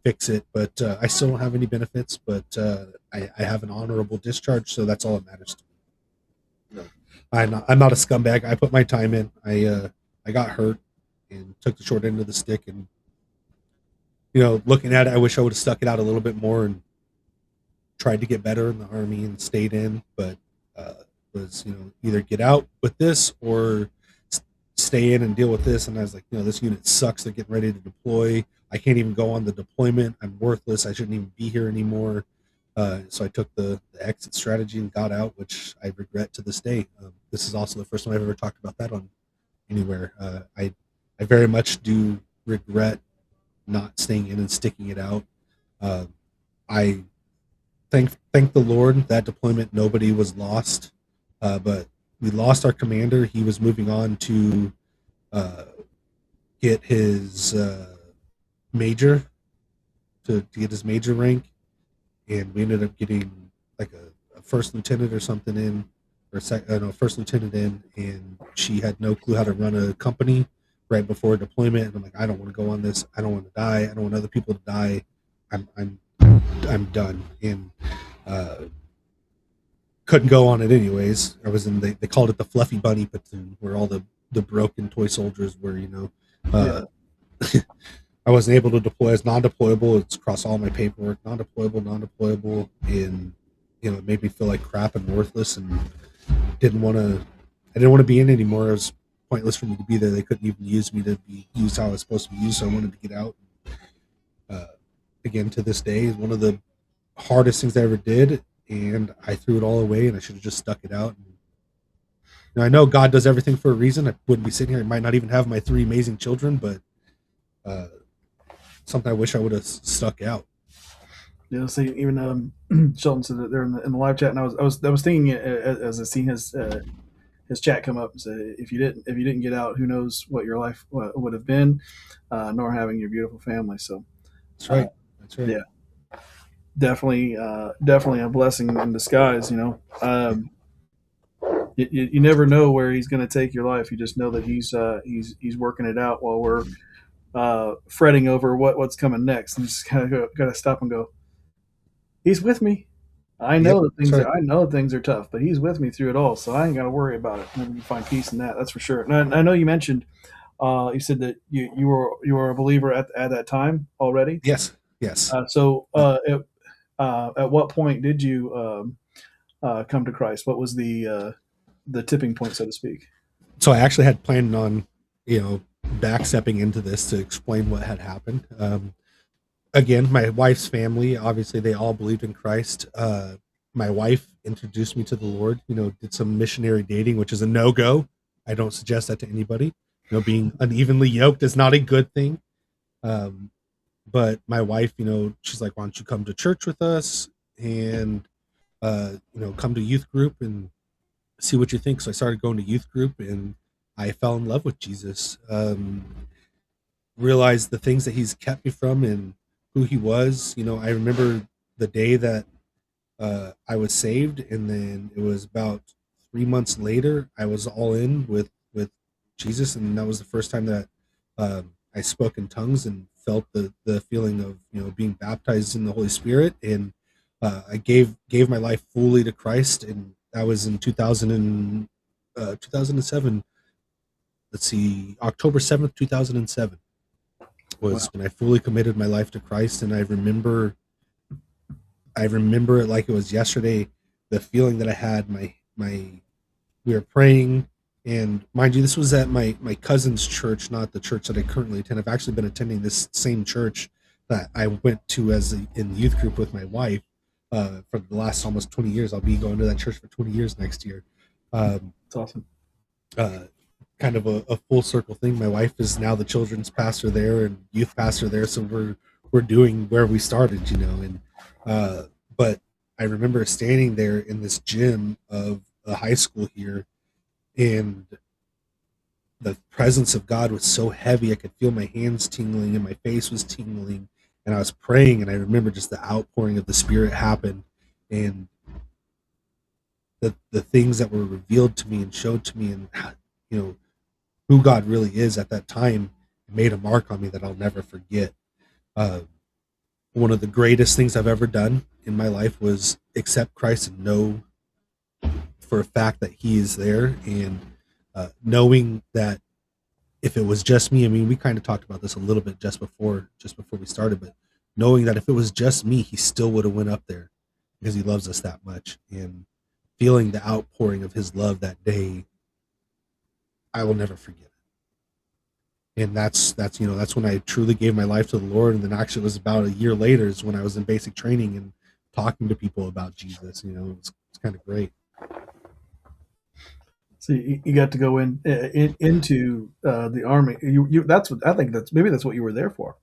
fix it. But I still don't have any benefits, but I have an honorable discharge, so that's all that matters to me. No, I'm not a scumbag. I put my time in. I got hurt and took the short end of the stick, and looking at it, I wish I would have stuck it out a little bit more and tried to get better in the army and stayed in, but was either get out with this or stay in and deal with this. And I was like, this unit sucks. They're getting ready to deploy. I can't even go on the deployment. I'm worthless. I shouldn't even be here anymore. So I took the exit strategy and got out, which I regret to this day. This is also the first time I've ever talked about that on anywhere. I very much do regret not staying in and sticking it out. I thank the Lord that deployment nobody was lost, but we lost our commander. He was moving on to get his major to get his major rank, and we ended up getting like a first lieutenant or something in, or first lieutenant in, and she had no clue how to run a company right before deployment. And I'm like, I don't want to go on this. I don't want to die. I don't want other people to die. I'm done. And couldn't go on it anyways. I was in they called it the Fluffy Bunny platoon, where all the broken toy soldiers were. Yeah. I wasn't able to deploy as non-deployable. It's across all my paperwork, non-deployable, and it made me feel like crap and worthless, and didn't want to be in anymore. It was pointless for me to be there. They couldn't even use me to be used how I was supposed to be used, so I wanted to get out. Again, to this day, is one of the hardest things I ever did, and I threw it all away, and I should have just stuck it out. And I know God does everything for a reason. I wouldn't be sitting here. I might not even have my 3 amazing children, but something I wish I would have stuck out. Yeah, see, even Sheldon said that they're in the live chat, and I was thinking as I seen his chat come up and say, if you didn't get out, who knows what your life would have been, nor having your beautiful family. So That's right. That's right. Yeah, definitely a blessing in disguise. You never know where he's going to take your life. You just know that he's working it out while we're fretting over what's coming next. And just kind of got to stop and go, he's with me. I know Yep, that that's right. I know things are tough, but he's with me through it all, so I ain't got to worry about it. And we can find peace in that. That's for sure. And I know you mentioned, you said that you were a believer at that time already. Yes. At what point did you come to Christ? What was the tipping point, so to speak? So I actually had planned on, backstepping into this to explain what had happened. Again, my wife's family, obviously, they all believed in Christ. My wife introduced me to the Lord. Did some missionary dating, which is a no-go. I don't suggest that to anybody. Being unevenly yoked is not a good thing. But my wife, she's like, why don't you come to church with us and, come to youth group and see what you think. So I started going to youth group, and I fell in love with Jesus. Realized the things that he's kept me from and who he was. I remember the day that I was saved, and then it was about 3 months later, I was all in with Jesus, and that was the first time that I spoke in tongues and felt the feeling of being baptized in the Holy Spirit, and I gave my life fully to Christ, and that was in 2007. Let's see, October 7th, 2007 was when I fully committed my life to Christ. And I remember it like it was yesterday, the feeling that I had. We were praying, And mind you, this was at my cousin's church, not the church that I currently attend. I've actually been attending this same church that I went to in the youth group with my wife for the last almost 20 years. I'll be going to that church for 20 years next year. It's awesome. Uh, kind of a full circle thing. My wife is now the children's pastor there and youth pastor there, so we're doing where we started, you know. And but I remember standing there in this gym of a high school here, and the presence of God was so heavy. I could feel my hands tingling and my face was tingling, and I was praying, and I remember just the outpouring of the Spirit happened, and the things that were revealed to me and showed to me, and you know who God really is at that time, made a mark on me that I'll never forget. Uh, One of the greatest things I've ever done in my life was accept Christ and know for a fact that He is there, and knowing that if it was just me, I mean, we kind of talked about this a little bit just before we started, but knowing that if it was just me, He still would have went up there because He loves us that much, and feeling the outpouring of His love that day, I will never forget it. And that's when I truly gave my life to the Lord. And then actually it was about a year later is when I was in basic training and talking to people about Jesus. You know, it's kind of great. So you got to go into the army. You that's what I think, that's what you were there for.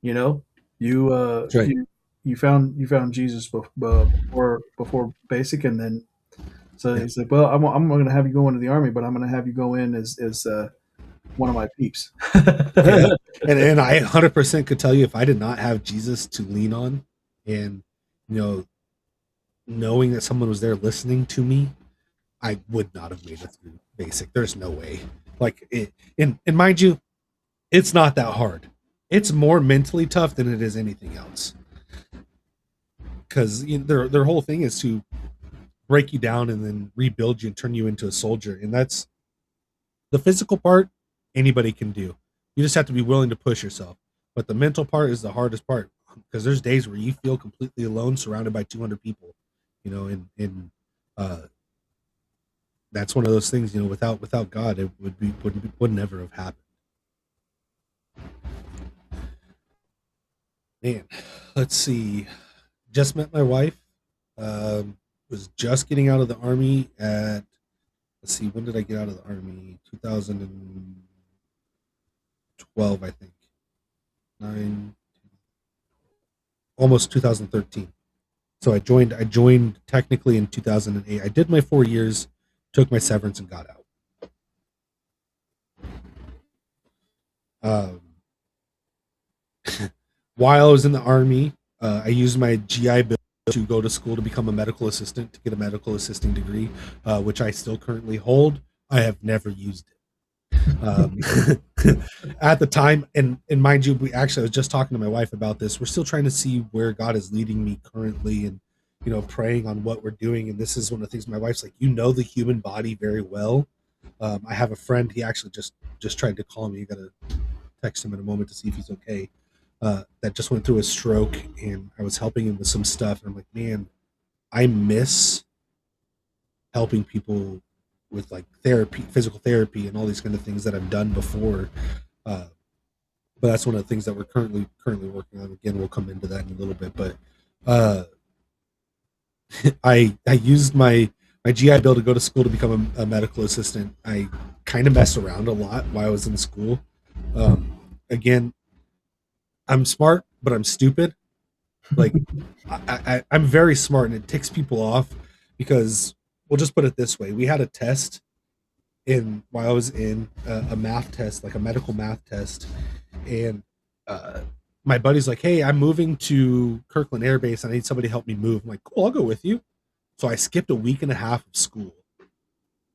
You know, you That's right. you found Jesus before basic, and then so Yeah. he's like, well, I'm going to have you go into the army, but I'm going to have you go in as one of my peeps. Yeah. And I 100% could tell you, if I did not have Jesus to lean on, and you know, knowing that someone was there listening to me, I would not have made it through basic. There's no way. Like it, and mind you, it's not that hard. It's more mentally tough than it is anything else. Because their whole thing is to break you down and then rebuild you and turn you into a soldier. And that's the physical part. Anybody can do. You just have to be willing to push yourself. But the mental part is the hardest part, because there's days where you feel completely alone, surrounded by 200 people. You know, and uh, that's one of those things. You know, without God, it would never have happened. Man, let's see. Just met my wife. Was just getting out of the army at, let's see, when did I get out of the army? 2012, I think. 9, almost 2013. So I joined technically in 2008. I did my 4 years, took my severance, and got out. Um, while I was in the army, I used my GI Bill to go to school to become a medical assistant, to get a medical assisting degree, which I still currently hold. I have never used it. Um, at the time, and mind you, I was just talking to my wife about this. We're still trying to see where God is leading me currently, and praying on what we're doing. And this is one of the things, my wife's like, the human body very well. I have a friend, he actually just tried to call me. You gotta text him in a moment to see if he's okay. That just went through a stroke, and I was helping him with some stuff, and I'm like, man, I miss helping people with like therapy, physical therapy, and all these kind of things that I've done before. Uh, but that's one of the things that we're currently working on. Again, we'll come into that in a little bit. But uh, I used my GI Bill to go to school to become a medical assistant. I kind of messed around a lot while I was in school. Again, I'm smart, but I'm stupid. Like I'm very smart, and it ticks people off because we'll just put it this way: we had a test in while I was in a math test, like a medical math test, and uh, my buddy's like, "Hey, I'm moving to Kirkland Air Base, and I need somebody to help me move." I'm like, "Cool, I'll go with you." So I skipped a week and a half of school,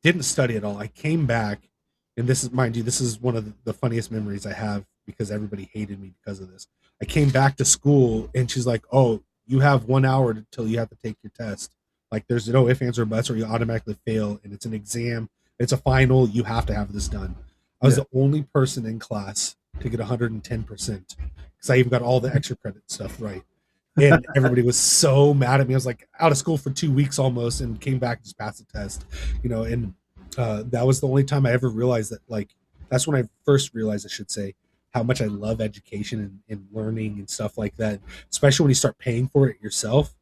didn't study at all. I came back, and this is, mind you, this is one of the funniest memories I have because everybody hated me because of this. I came back to school, and she's like, "Oh, you have 1 hour until you have to take your test. Like, there's no ifs, ands, or buts, or you automatically fail, and it's an exam. It's a final. You have to have this done." I was Yeah. the only person in class to get 110% because I even got all the extra credit stuff right. And everybody was so mad at me. I was like out of school for 2 weeks almost, and came back and just passed the test, and That was the only time I ever realized that, like, that's when I first realized, I should say, how much I love education and learning and stuff like that, especially when you start paying for it yourself.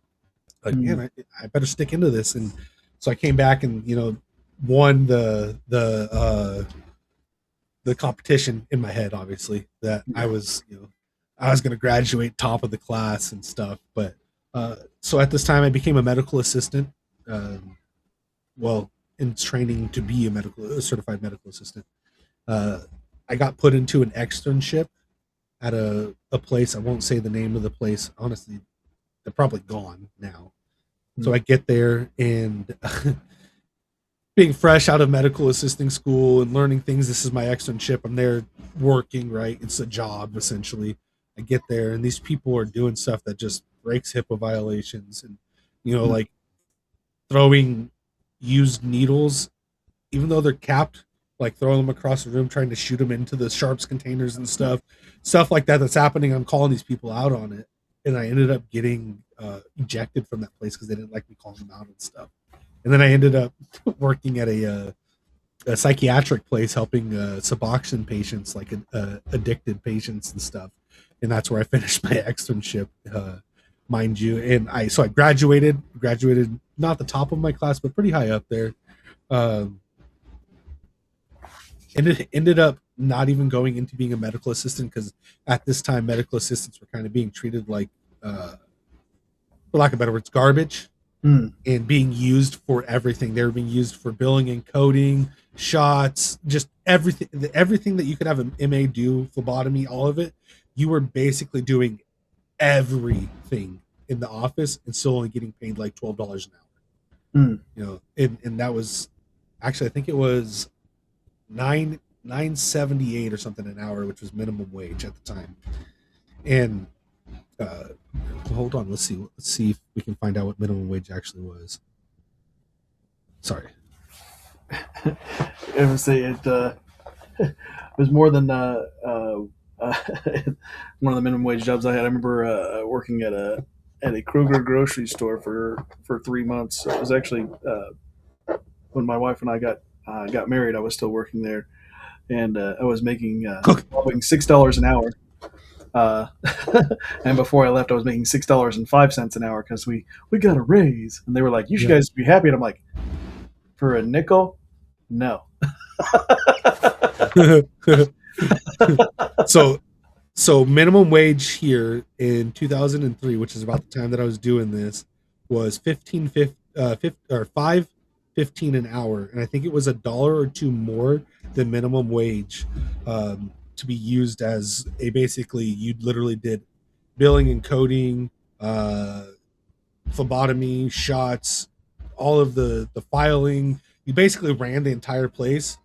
Like, man, Mm. I better stick into this. And so I came back and, won the competition in my head, obviously, that I was, I was going to graduate top of the class and stuff. But so at this time, I became a medical assistant. Um, well, in training to be a certified medical assistant. Uh, I got put into an externship at a place. I won't say the name of the place. Honestly, they're probably gone now. So Mm. I get there, and being fresh out of medical assisting school and learning things, this is my externship. I'm there working, right? It's a job essentially. I get there, and these people are doing stuff that just breaks HIPAA violations, and Mm. like throwing used needles, even though they're capped, like throwing them across the room, trying to shoot them into the sharps containers and stuff like that. That's happening. I'm calling these people out on it, and I ended up getting ejected from that place because they didn't like me calling them out and stuff. And then I ended up working at a psychiatric place, helping Suboxone patients, like addicted patients and stuff. And that's where I finished my externship, mind you. And I graduated not the top of my class, but pretty high up there. Um, and it ended up not even going into being a medical assistant, because at this time medical assistants were kind of being treated like, for lack of better words, garbage, Mm. and being used for everything. They were being used for billing and coding, shots, just everything that you could have an MA do, phlebotomy, all of it. You were basically doing everything in the office and still only getting paid like $12 an hour. Mm. And that was actually, I think it was 978 or something an hour, which was minimum wage at the time. And uh, hold on, let's see if we can find out what minimum wage actually was. Sorry. I would say it was more than one of the minimum wage jobs I had. I remember working at a Kroger grocery store for 3 months. It was actually when my wife and I got married. I was still working there, and I was making $6 an hour. Uh, and before I left, I was making $6.05 an hour because we got a raise, and they were like, "You should Yeah. guys be happy." And I'm like, "For a nickel, no." so so minimum wage here in 2003, which is about the time that I was doing this, was 5.15 an hour, and I think it was a dollar or two more than minimum wage, to be used as a, basically you literally did billing and coding, uh, phlebotomy, shots, all of the filing. You basically ran the entire place.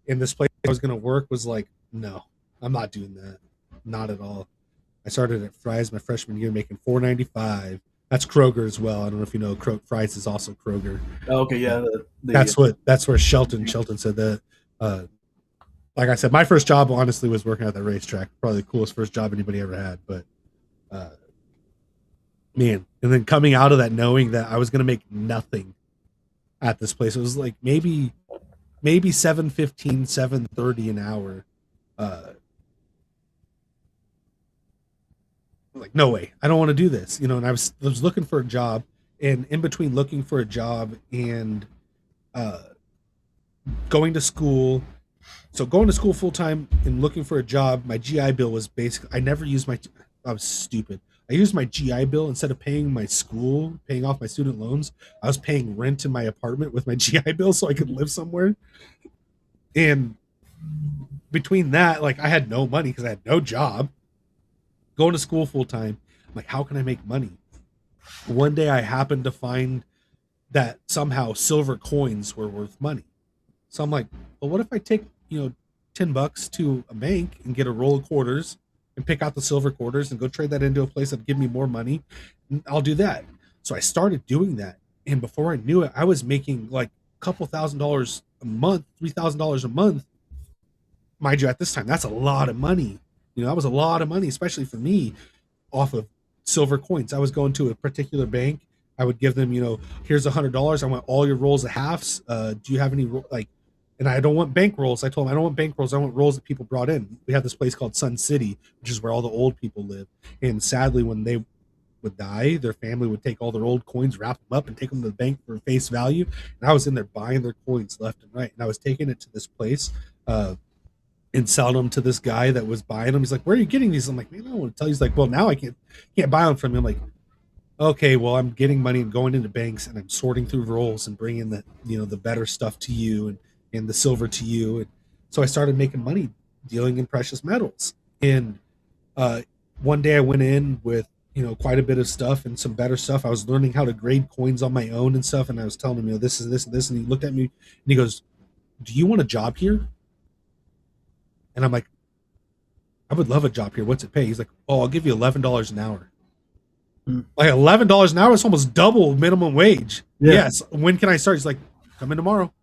And this place I was going to work was like, no, I'm not doing that, not at all. I started at Fry's my freshman year, making $4.95. That's Kroger as well. I don't know if you know, Fry's is also Kroger. Okay, Uh, yeah, that's where Shelton said that. Uh, like I said, my first job honestly was working at the racetrack. Probably the coolest first job anybody ever had. But uh, man, and then coming out of that knowing that I was going to make nothing at this place, it was like maybe 7.15, 7.30 an hour. Like, no way, I don't want to do this, and I was looking for a job, and in between looking for a job and uh going to school. So going to school full time and looking for a job, my GI Bill was basically, I never used my, I was stupid. I used my GI Bill instead of paying my school, paying off my student loans. I was paying rent in my apartment with my GI Bill so I could live somewhere. And between that, like, I had no money because I had no job. Going to school full time, I'm like, how can I make money? One day I happened to find that somehow silver coins were worth money. So I'm like, well, what if I take, $10 to a bank and get a roll of quarters and pick out the silver quarters and go trade that into a place that'd give me more money? I'll do that. So I started doing that. And before I knew it, I was making like a couple $1,000s a month, $3,000 a month. Mind you, at this time, that's a lot of money. That was a lot of money, especially for me, off of silver coins. I was going to a particular bank. I would give them, here's $100. I want all your rolls of halves. Do you have any like And I don't want bank rolls. I told him I don't want bank rolls. I want rolls that people brought in. We have this place called Sun City, which is where all the old people live. And sadly, when they would die, their family would take all their old coins, wrap them up, and take them to the bank for face value. And I was in there buying their coins left and right. And I was taking it to this place and selling them to this guy that was buying them. He's like, "Where are you getting these?" I'm like, "Man, I don't want to tell you." He's like, "Well, now I can't buy them from you." I'm like, "Okay, well, I'm getting money and going into banks and I'm sorting through rolls and bringing the better stuff to you and the silver to you." And so I started making money dealing in precious metals. And one day I went in with quite a bit of stuff and some better stuff. I was learning how to grade coins on my own and stuff. And I was telling him, this is this and this. And he looked at me and he goes, "Do you want a job here?" And I'm like, "I would love a job here. What's it pay?" He's like, "Oh, I'll give you $11 an hour." Like $11 an hour is almost double minimum wage. Yeah. Yes. When can I start? He's like, "Come in tomorrow."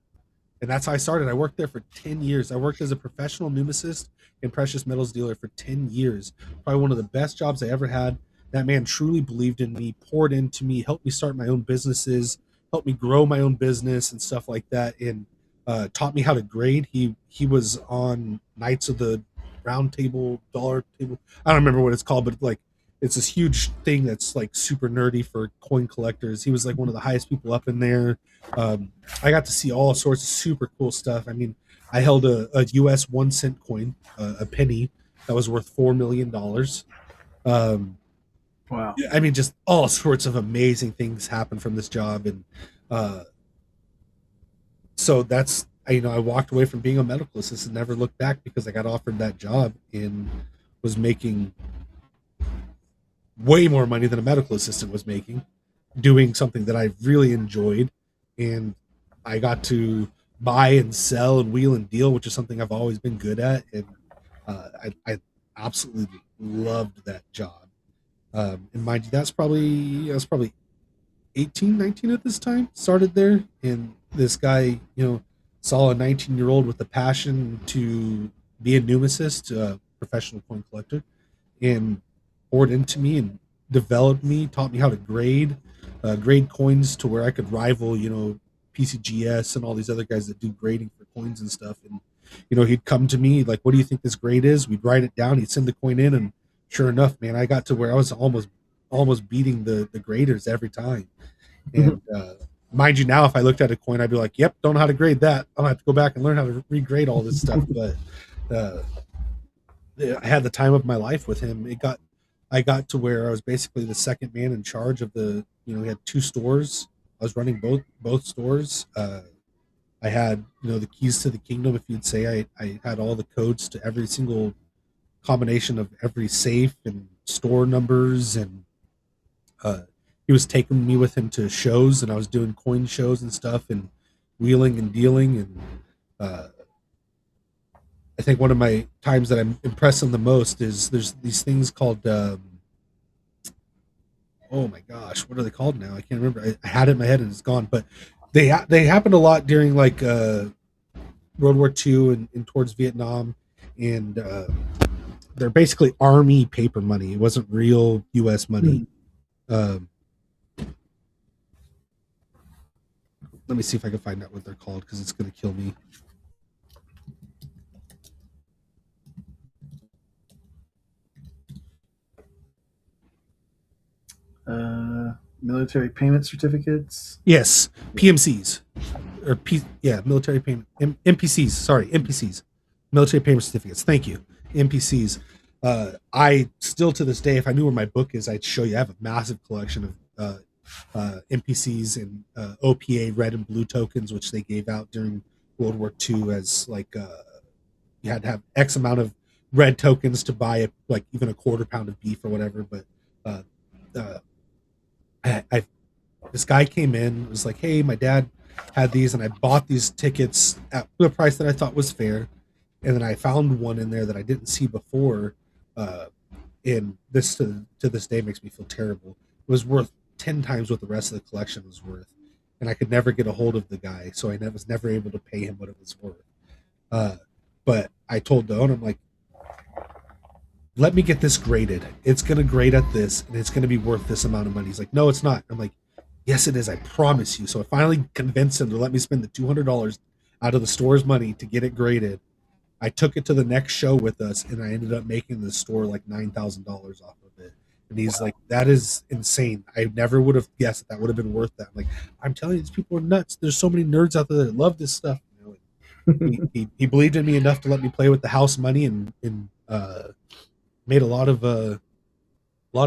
And that's how I started. I worked there for 10 years. I worked as a professional numismatist and precious metals dealer for 10 years. Probably one of the best jobs I ever had. That man truly believed in me, poured into me, helped me start my own businesses, helped me grow my own business and stuff like that, and taught me how to grade. He was on Knights of the Round Table, Dollar Table. I don't remember what it's called, but like it's this huge thing that's like super nerdy for coin collectors. He was like one of the highest people up in there. I got to see all sorts of super cool stuff. I mean, I held a US 1 cent coin, a penny that was worth $4 million. Wow. I mean, just all sorts of amazing things happen from this job. And so that's, I walked away from being a medical assistant, never looked back, because I got offered that job and was making way more money than a medical assistant was making, doing something that I really enjoyed. And I got to buy and sell and wheel and deal, which is something I've always been good at. And I absolutely loved that job. And mind you, I was probably 18, 19 at this time, started there. And this guy, saw a 19-year-old with a passion to be a numismatist, a professional coin collector, and poured into me and developed me, taught me how to grade coins to where I could rival, PCGS and all these other guys that do grading for coins and stuff. And, he'd come to me like, "What do you think this grade is?" We'd write it down. He'd send the coin in, and sure enough, man, I got to where I was almost beating the graders every time. And mind you, now if I looked at a coin, I'd be like, "Yep, don't know how to grade that. I'll have to go back and learn how to regrade all this stuff." But I had the time of my life with him. I got to where I was basically the second man in charge of the. We had 2 stores. I was running both stores. I had the keys to the kingdom, if you'd say. I had all the codes to every single combination of every safe and store numbers. And he was taking me with him to shows, and I was doing coin shows and stuff and wheeling and dealing. And I think one of my times that I'm impressing the most is there's these things called oh my gosh, what are they called now? I can't remember. I had it in my head and it's gone. But they happened a lot during like World War II and towards Vietnam. And they're basically army paper money. It wasn't real U.S. money. Let me see if I can find out what they're called, because it's going to kill me. Military payment certificates. Yes, PMCs or military payment MPCs. Sorry, MPCs, military payment certificates. Thank you, MPCs. I still to this day, if I knew where my book is, I'd show you. I have a massive collection of MPCs and OPA red and blue tokens, which they gave out during World War II as like you had to have X amount of red tokens to buy like even a quarter pound of beef or whatever. But this guy came in, was like, "Hey, my dad had these, and I bought these tickets at the price that I thought was fair." And then I found one in there that I didn't see before. And this to this day makes me feel terrible. It was worth 10 times what the rest of the collection was worth. And I could never get a hold of the guy, so I was never able to pay him what it was worth. But I told the owner, I'm like, "Let me get this graded. It's going to grade at this, and it's going to be worth this amount of money." He's like, "No, it's not." I'm like, "Yes, it is. I promise you." So I finally convinced him to let me spend the $200 out of the store's money to get it graded. I took it to the next show with us, and I ended up making the store like $9,000 off of it. And he's like, "That is insane. I never would have guessed that would have been worth that." I'm like, I'm telling you, these people are nuts. There's so many nerds out there that love this stuff. You know, he believed in me enough to let me play with the house money, and made a lot of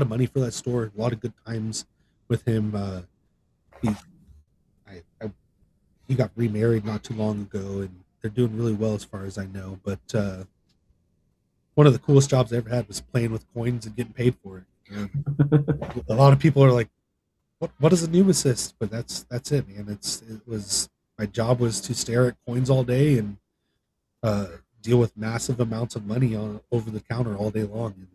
money for that store. A lot of good times with him. He I he got remarried not too long ago, and they're doing really well as far as I know. But one of the coolest jobs I ever had was playing with coins and getting paid for it. You know? A lot of people are like, "What is a Noom Assist?" But that's it, man. It was my job was to stare at coins all day and deal with massive amounts of money on over the counter all day long, and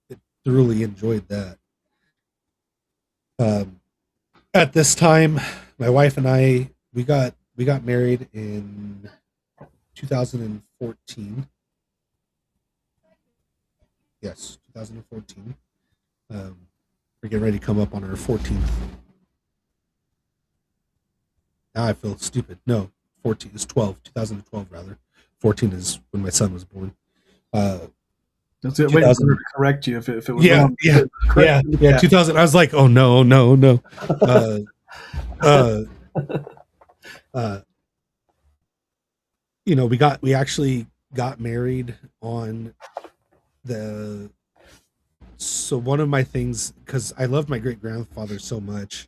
it thoroughly enjoyed that. At this time, my wife and I we got married in 2014. Yes, 2014. We're getting ready to come up on our 14th. Now I feel stupid. No, 14 is 12. 2012 rather. 14 is when my son was born. That's it. Waiting for her to correct you if it was wrong. Yeah. 2000. I was like, oh no. You know, we actually got married on the. So one of my things, because I loved my great grandfather so much,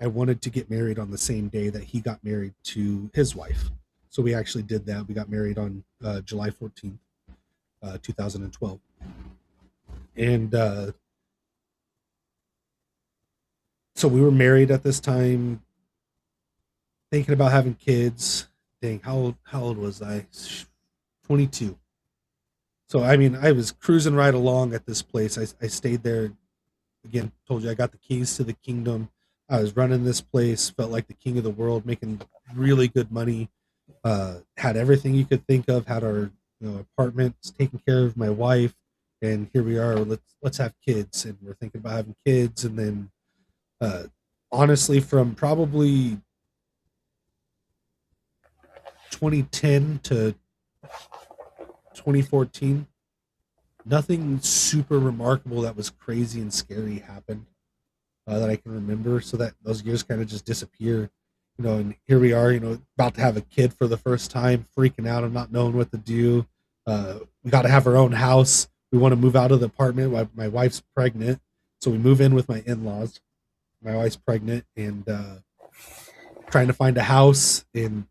I wanted to get married on the same day that he got married to his wife. So we actually did that. We got married on July 14th, 2012. And so we were married at this time, thinking about having kids. Dang, how old was I? 22. So I mean, I was cruising right along at this place. I stayed there. Again, told you I got the keys to the kingdom. I was running this place, felt like the king of the world, making really good money. Had everything you could think of. Had our apartments, taking care of my wife, and here we are. Let's have kids, and we're thinking about having kids. And then, honestly, from probably 2010 to 2014, nothing super remarkable that was crazy and scary happened that I can remember. So that those years kind of just disappear, and here we are, about to have a kid for the first time, freaking out and not knowing what to do. We got to have our own house. We want to move out of the apartment. My wife's pregnant, so we move in with my in-laws. My wife's pregnant, and trying to find a house. And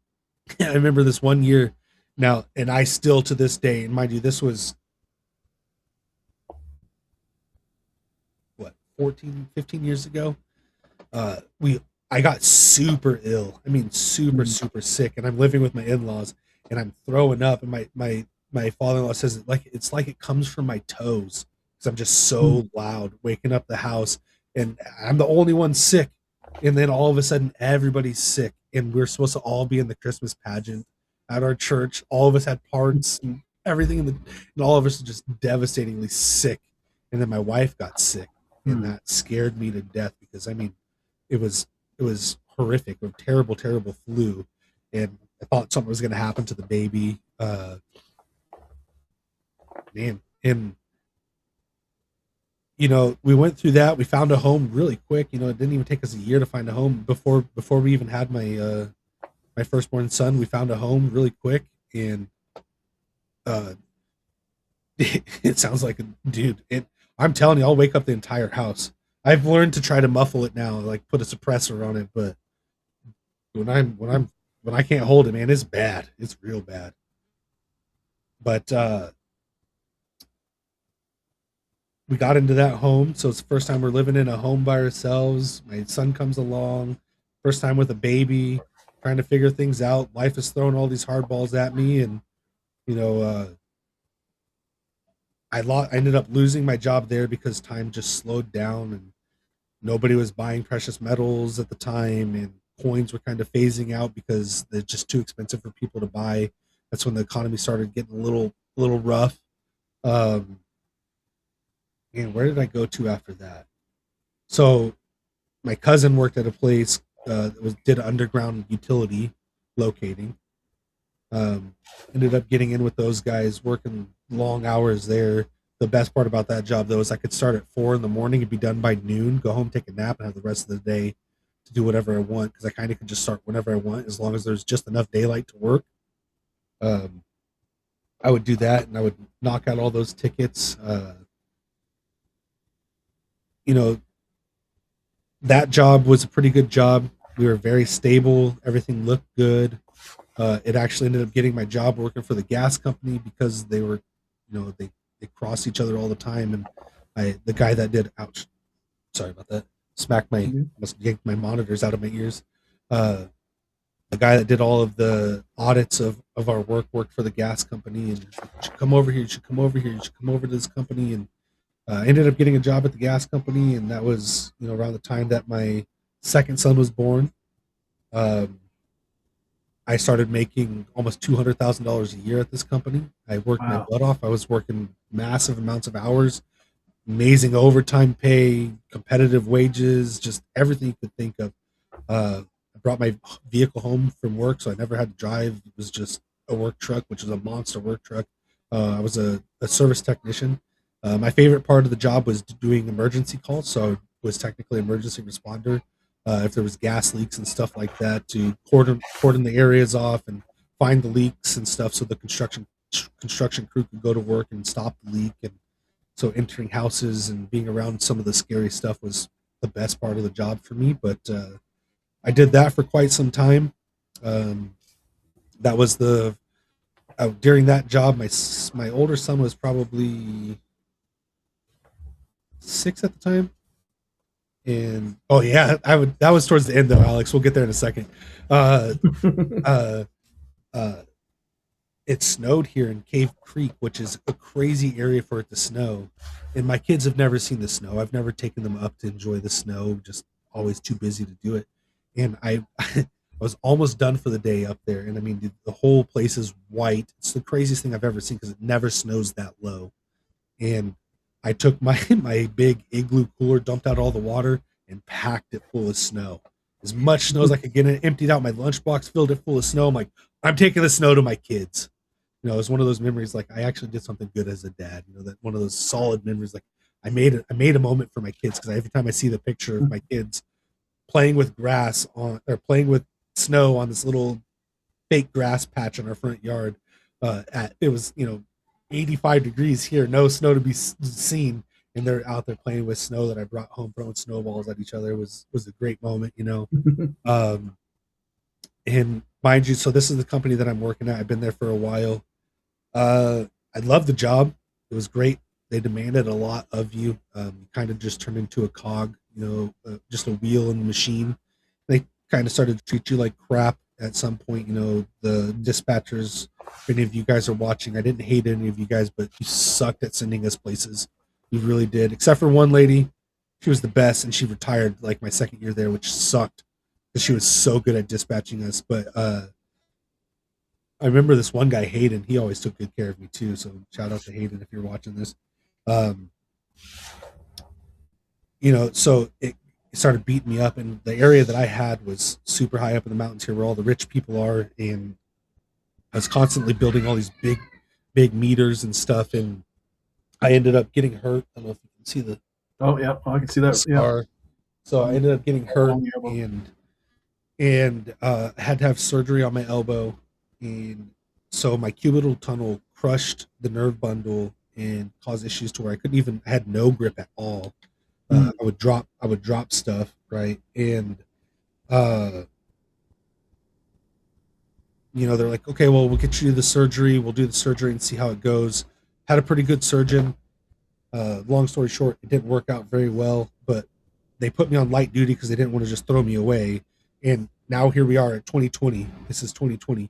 I remember this one year now, and I still to this day, and mind you, this was what, 14, 15 years ago. I got super ill. I mean, super sick, and I'm living with my in-laws, and I'm throwing up, and my father-in-law says it's like it comes from my toes because I'm just so loud, waking up the house, and I'm the only one sick. And then all of a sudden, everybody's sick, and we're supposed to all be in the Christmas pageant at our church. All of us had parts and everything, and all of us are just devastatingly sick. And then my wife got sick, and that scared me to death because I mean, it was horrific, a terrible flu, and I thought something was going to happen to the baby. Man, and we went through that. We found a home really quick. It didn't even take us a year to find a home before we even had my my firstborn son. We found a home really quick, and it sounds like a dude. I'm telling you, I'll wake up the entire house. I've learned to try to muffle it now, like put a suppressor on it. But when I can't hold it, man, it's bad. It's real bad. But we got into that home, so it's the first time we're living in a home by ourselves. My son comes along, first time with a baby, trying to figure things out. Life is throwing all these hard balls at me, and I ended up losing my job there because time just slowed down, and nobody was buying precious metals at the time, and coins were kind of phasing out because they're just too expensive for people to buy. That's when the economy started getting a little rough. And where did I go to after that? So my cousin worked at a place that did underground utility, locating. Um, Ended up getting in with those guys, working long hours there. The best part about that job, though, is I could start at 4 in the morning and be done by noon, go home, take a nap, and have the rest of the day to do whatever I want, because I kind of could just start whenever I want as long as there's just enough daylight to work. Um, I would do that, and I would knock out all those tickets. You know, that job was a pretty good job. We were very stable. Everything looked good. It actually ended up getting my job working for the gas company because they were, they cross each other all the time. And the guy that did, ouch, sorry about that, smacked my, Mm-hmm. almost yanked my monitors out of my ears. Uh, the guy that did all of the audits of our work worked for the gas company, and you should come over here. You should come over here. You should come over to this company. And ended up getting a job at the gas company, and that was around the time that my second son was born. Um, I started making almost $200,000 a year at this company. I worked my Wow. butt off. I was working massive amounts of hours, amazing overtime pay, competitive wages, just everything you could think of. I brought my vehicle home from work, so I never had to drive. It was just a work truck, which was a monster work truck. I was a service technician. My favorite part of the job was doing emergency calls, so I was technically an emergency responder. If there was gas leaks and stuff like that, to cordon the areas off and find the leaks and stuff, so the construction crew could go to work and stop the leak. And so entering houses and being around some of the scary stuff was the best part of the job for me. But I did that for quite some time. Um, that was the during that job, my older son was probably 6 at the time. And oh yeah, I would that was towards the end though, Alex. We'll get there in a second. Uh, uh, uh, it snowed here in Cave Creek, which is a crazy area for it to snow. And my kids have never seen the snow. I've never taken them up to enjoy the snow, just always too busy to do it. And I I was almost done for the day up there. And I mean, the whole place is white. It's the craziest thing I've ever seen because it never snows that low. And I took my my big igloo cooler, dumped out all the water, and packed it full of snow. As much snow as I could get in, emptied out my lunchbox, filled it full of snow. I'm like, I'm taking the snow to my kids. It was one of those memories like I actually did something good as a dad. That one of those solid memories like I made a moment for my kids, because every time I see the picture of my kids playing with grass on or playing with snow on this little fake grass patch in our front yard. At it was 85 degrees here, no snow to be seen, and they're out there playing with snow that I brought home, throwing snowballs at each other. Was a great moment. Um, and mind you, so this is the company that I'm working at. I've been there for a while. I love the job. It was great. They demanded a lot of you. Kind of just turned into a cog, just a wheel in the machine. They kind of started to treat you like crap at some point. The dispatchers, if any of you guys are watching, I didn't hate any of you guys, but you sucked at sending us places. You really did. Except for one lady. She was the best, and she retired like my second year there, which sucked because she was so good at dispatching us. But I remember this one guy, Hayden. He always took good care of me too. So shout out to Hayden if you're watching this. Um, so it started beating me up, and the area that I had was super high up in the mountains here, where all the rich people are, and I was constantly building all these big meters and stuff, and I ended up getting hurt. I don't know if you can see the Oh yeah, I can see that. Yeah. scar. So I ended up getting hurt, Along the elbow. and had to have surgery on my elbow, and so my cubital tunnel crushed the nerve bundle and caused issues to where I had no grip at all. Mm. I would drop stuff, right, and uh, they're like, okay, well, we'll get you the surgery. We'll do the surgery and see how it goes. Had a pretty good surgeon. Long story short, it didn't work out very well, but they put me on light duty because they didn't want to just throw me away. And now here we are at 2020. This is 2020.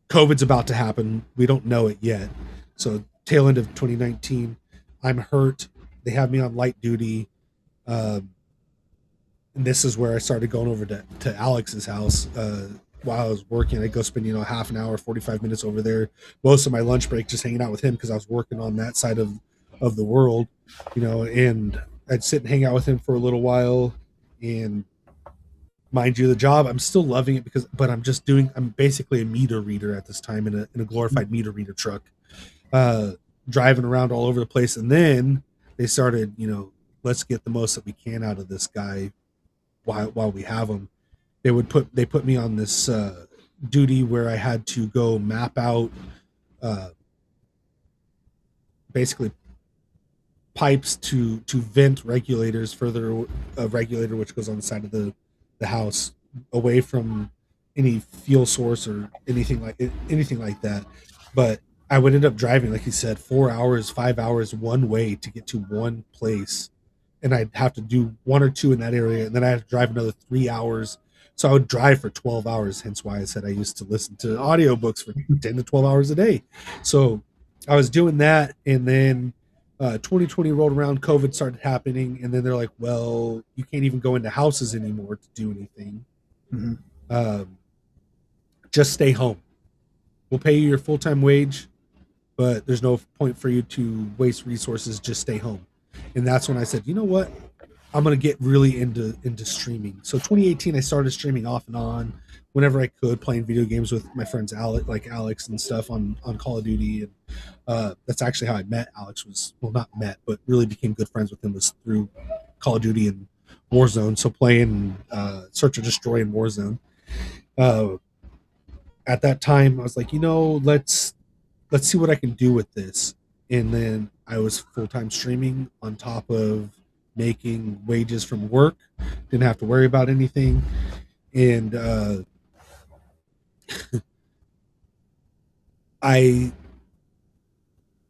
COVID's about to happen. We don't know it yet. So tail end of 2019, I'm hurt. They have me on light duty. And this is where I started going over to Alex's house. While I was working, I'd go spend, half an hour, 45 minutes over there. Most of my lunch break just hanging out with him because I was working on that side of the world, and I'd sit and hang out with him for a little while. And mind you, the job, I'm still loving it but I'm basically a meter reader at this time in a glorified meter reader truck, uh, driving around all over the place. And then they started, let's get the most that we can out of this guy while we have him. They put me on this duty where I had to go map out uh, basically pipes to vent regulators further, a regulator which goes on the side of the house away from any fuel source or anything like that. But I would end up driving, like you said, 4 hours, 5 hours one way to get to one place, and I'd have to do one or two in that area, and then I had to drive another 3 hours. So I would drive for 12 hours, hence why I said I used to listen to audiobooks for 10 to 12 hours a day. So I was doing that, and then 2020 rolled around, COVID started happening, and then they're like, well, you can't even go into houses anymore to do anything. Mm-hmm. Just stay home. We'll pay you your full-time wage, but there's no point for you to waste resources. Just stay home. And that's when I said, you know what? I'm going to get really into streaming. So 2018, I started streaming off and on whenever I could, playing video games with my friends Alex and stuff on Call of Duty. And that's actually how I met Alex. Not met, but really became good friends with him was through Call of Duty and Warzone. So playing Search and Destroy in Warzone. At that time, I was like, let's see what I can do with this. And then I was full-time streaming on top of making wages from work. Didn't have to worry about anything. And I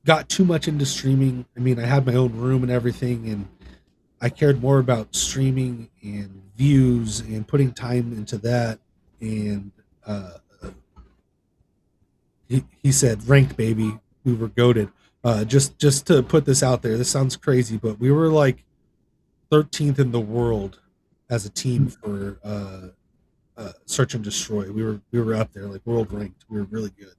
got too much into streaming. I mean, I had my own room and everything, and I cared more about streaming and views and putting time into that. And he said, ranked, baby. We were goated. Just to put this out there, this sounds crazy, but we were like 13th in the world as a team for Search and Destroy. We were up there, like world ranked. We were really good.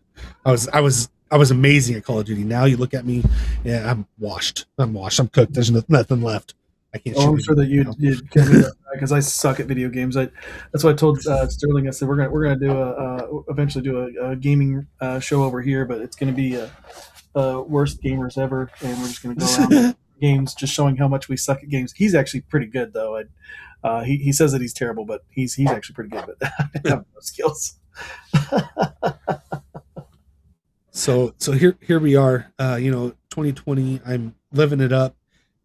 I was amazing at Call of Duty. Now you look at me, yeah, I'm washed. I'm cooked. There's nothing left. I can't. I'm sure that you'd kill me because I suck at video games. That's why I told Sterling. I said we're gonna do eventually do a gaming show over here, but it's gonna be worst gamers ever, and we're just gonna go around games, just showing how much we suck at games. He's actually pretty good though. He says that he's terrible, but he's actually pretty good. But I have no skills. So here we are. 2020. I'm living it up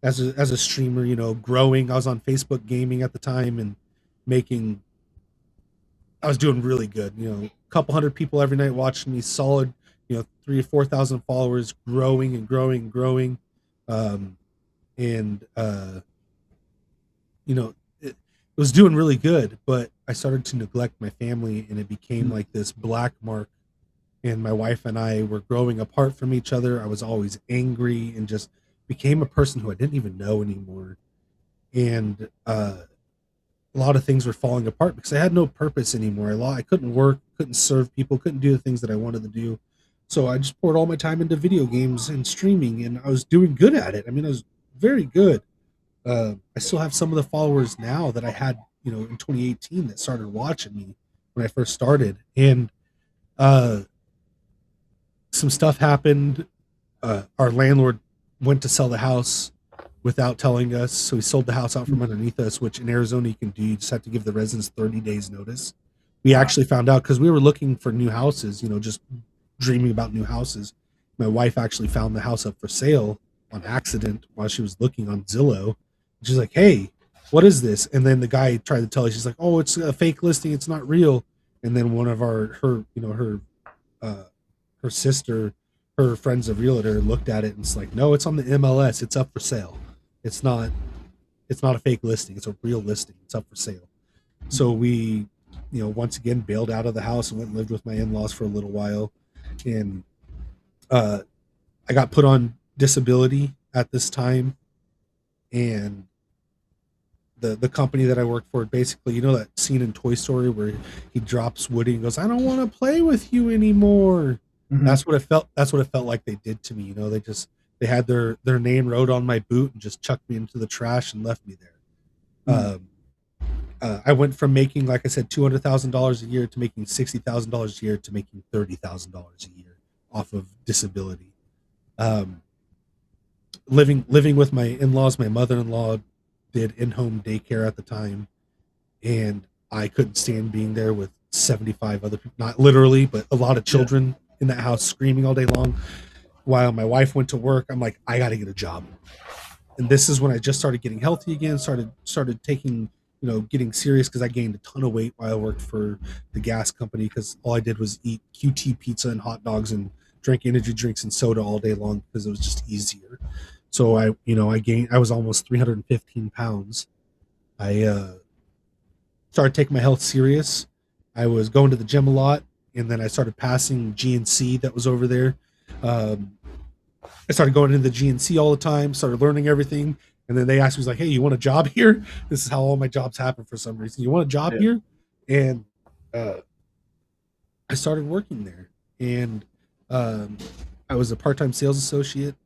as a streamer. Growing. I was on Facebook Gaming at the time and I was doing really good. A couple hundred people every night watching me. Solid. 3,000 or 4,000 followers. Growing and growing and growing. It was doing really good, but I started to neglect my family, and it became like this black mark. And my wife and I were growing apart from each other. I was always angry and just became a person who I didn't even know anymore. And a lot of things were falling apart because I had no purpose anymore. I couldn't work, couldn't serve people, couldn't do the things that I wanted to do. So I just poured all my time into video games and streaming, and I was doing good at it. I mean, I was very good. I still have some of the followers now that I had, in 2018 that started watching me when I first started. And some stuff happened. Our landlord went to sell the house without telling us, so he sold the house out from underneath us, which in Arizona you can do. You just have to give the residents 30 days notice. We actually found out because we were looking for new houses, just dreaming about new houses. My wife actually found the house up for sale on accident while she was looking on Zillow. She's like, hey, what is this? And then the guy tried to tell her, she's like, oh, it's a fake listing, it's not real. And then one of her sister, her friend's a realtor, looked at it and it's like, no, it's on the MLS, it's up for sale. It's not a fake listing, it's a real listing, it's up for sale. So we, once again bailed out of the house and went and lived with my in-laws for a little while. And I got put on disability at this time, and the company that I worked for, basically, that scene in Toy Story where he drops Woody and goes, I don't want to play with you anymore. Mm-hmm. That's what it felt like they did to me. They had their name wrote on my boot and just chucked me into the trash and left me there. Mm-hmm. I went from making, like I said, $200,000 a year to making $60,000 a year to making $30,000 a year off of disability. Um, living with my in-laws, my mother-in-law did in-home daycare at the time, and I couldn't stand being there with 75 other people, not literally, but a lot of Yeah. children in that house screaming all day long while my wife went to work. I'm like, I got to get a job. And this is when I just started getting healthy again, started taking, getting serious, because I gained a ton of weight while I worked for the gas company, because all I did was eat QT pizza and hot dogs and drink energy drinks and soda all day long because it was just easier. So I was almost 315 pounds. I started taking my health serious. I was going to the gym a lot, and then I started passing GNC that was over there. Um, I started going into the GNC all the time, started learning everything. And then they asked me, like, hey, you want a job here? This is how all my jobs happen for some reason. You want a job Yeah. here? And I started working there. And I was a part-time sales associate.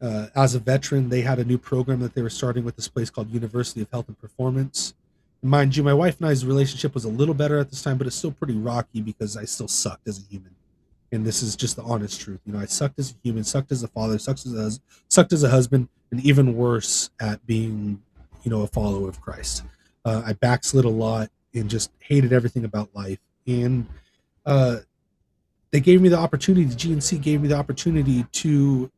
As a veteran, they had a new program that they were starting with this place called University of Health and Performance. And mind you, my wife and I's relationship was a little better at this time, but it's still pretty rocky because I still sucked as a human. And this is just the honest truth. I sucked as a human, sucked as a father, sucked as a husband, and even worse at being, a follower of Christ. I backslid a lot and just hated everything about life. And they gave me the opportunity. The GNC gave me the opportunity to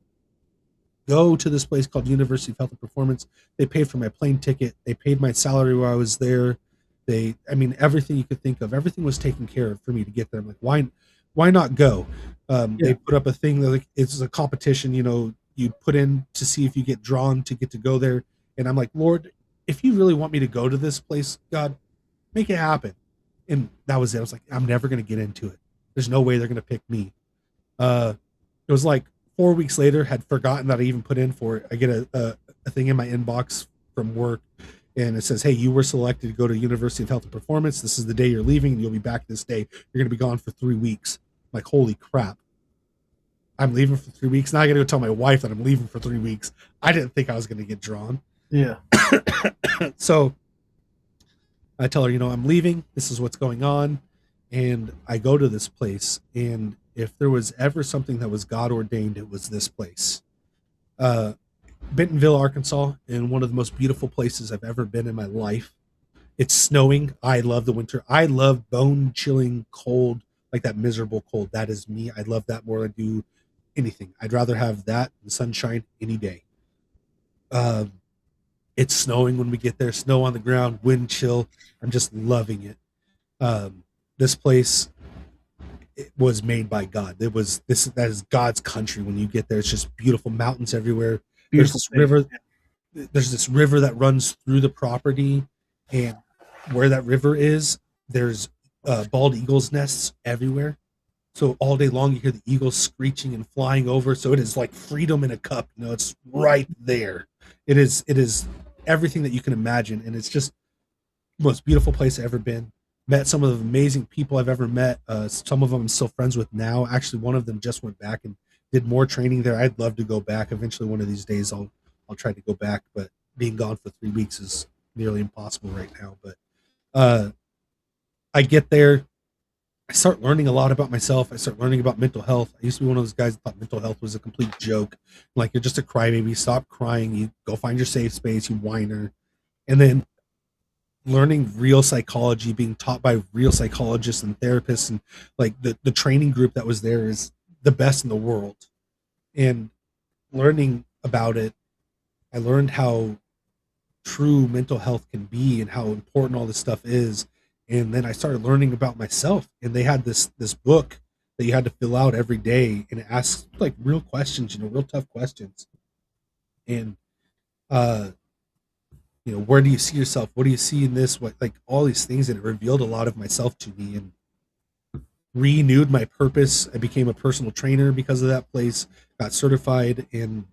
go to this place called University of Health and Performance. They paid for my plane ticket. They paid my salary while I was there. Everything you could think of, everything was taken care of for me to get there. I'm like, why not go? They put up a thing that, like, it's a competition, you put in to see if you get drawn to get to go there. And I'm like, Lord, if you really want me to go to this place, God, make it happen. And that was it. I was like, I'm never going to get into it. There's no way they're going to pick me. It was like 4 weeks later, had forgotten that I even put in for it. I get a thing in my inbox from work, and it says, hey, you were selected to go to University of Health and Performance. This is the day you're leaving, and you'll be back this day. You're going to be gone for 3 weeks. I'm like, holy crap. I'm leaving for 3 weeks. Now I got to go tell my wife that I'm leaving for 3 weeks. I didn't think I was going to get drawn. Yeah. So I tell her, I'm leaving. This is what's going on. And I go to this place. And if there was ever something that was God ordained, it was this place. Bentonville, Arkansas, in one of the most beautiful places I've ever been in my life. It's snowing. I love the winter. I love bone chilling cold, like that miserable cold. That is me. I love that more than I do anything. I'd rather have that than sunshine any day. It's snowing when we get there, snow on the ground, wind chill. I'm just loving it. This place, it was made by God. That is God's country. When you get there, it's just beautiful mountains everywhere. Beautiful There's this river that runs through the property, and where that river is, there's bald eagles nests everywhere. So all day long you hear the eagles screeching and flying over. So it is like freedom in a cup. It's right there. It is everything that you can imagine, and it's just the most beautiful place I've ever been. Met some of the amazing people I've ever met. Some of them I'm still friends with now. Actually, one of them just went back and did more training there. I'd love to go back. Eventually, one of these days, I'll try to go back. But being gone for 3 weeks is nearly impossible right now. But I get there. I start learning a lot about myself. I start learning about mental health. I used to be one of those guys that thought mental health was a complete joke. Like, you're just a crybaby. Stop crying. You go find your safe space. You whiner. And then learning real psychology, being taught by real psychologists and therapists, and like the training group that was there is the best in the world. And learning about it, I learned how true mental health can be and how important all this stuff is. And then I started learning about myself, and they had this book that you had to fill out every day, and it asks like real questions, real tough questions. And where do you see yourself? What do you see in this? What, like, all these things, and it revealed a lot of myself to me and renewed my purpose. I became a personal trainer because of that place, got certified, and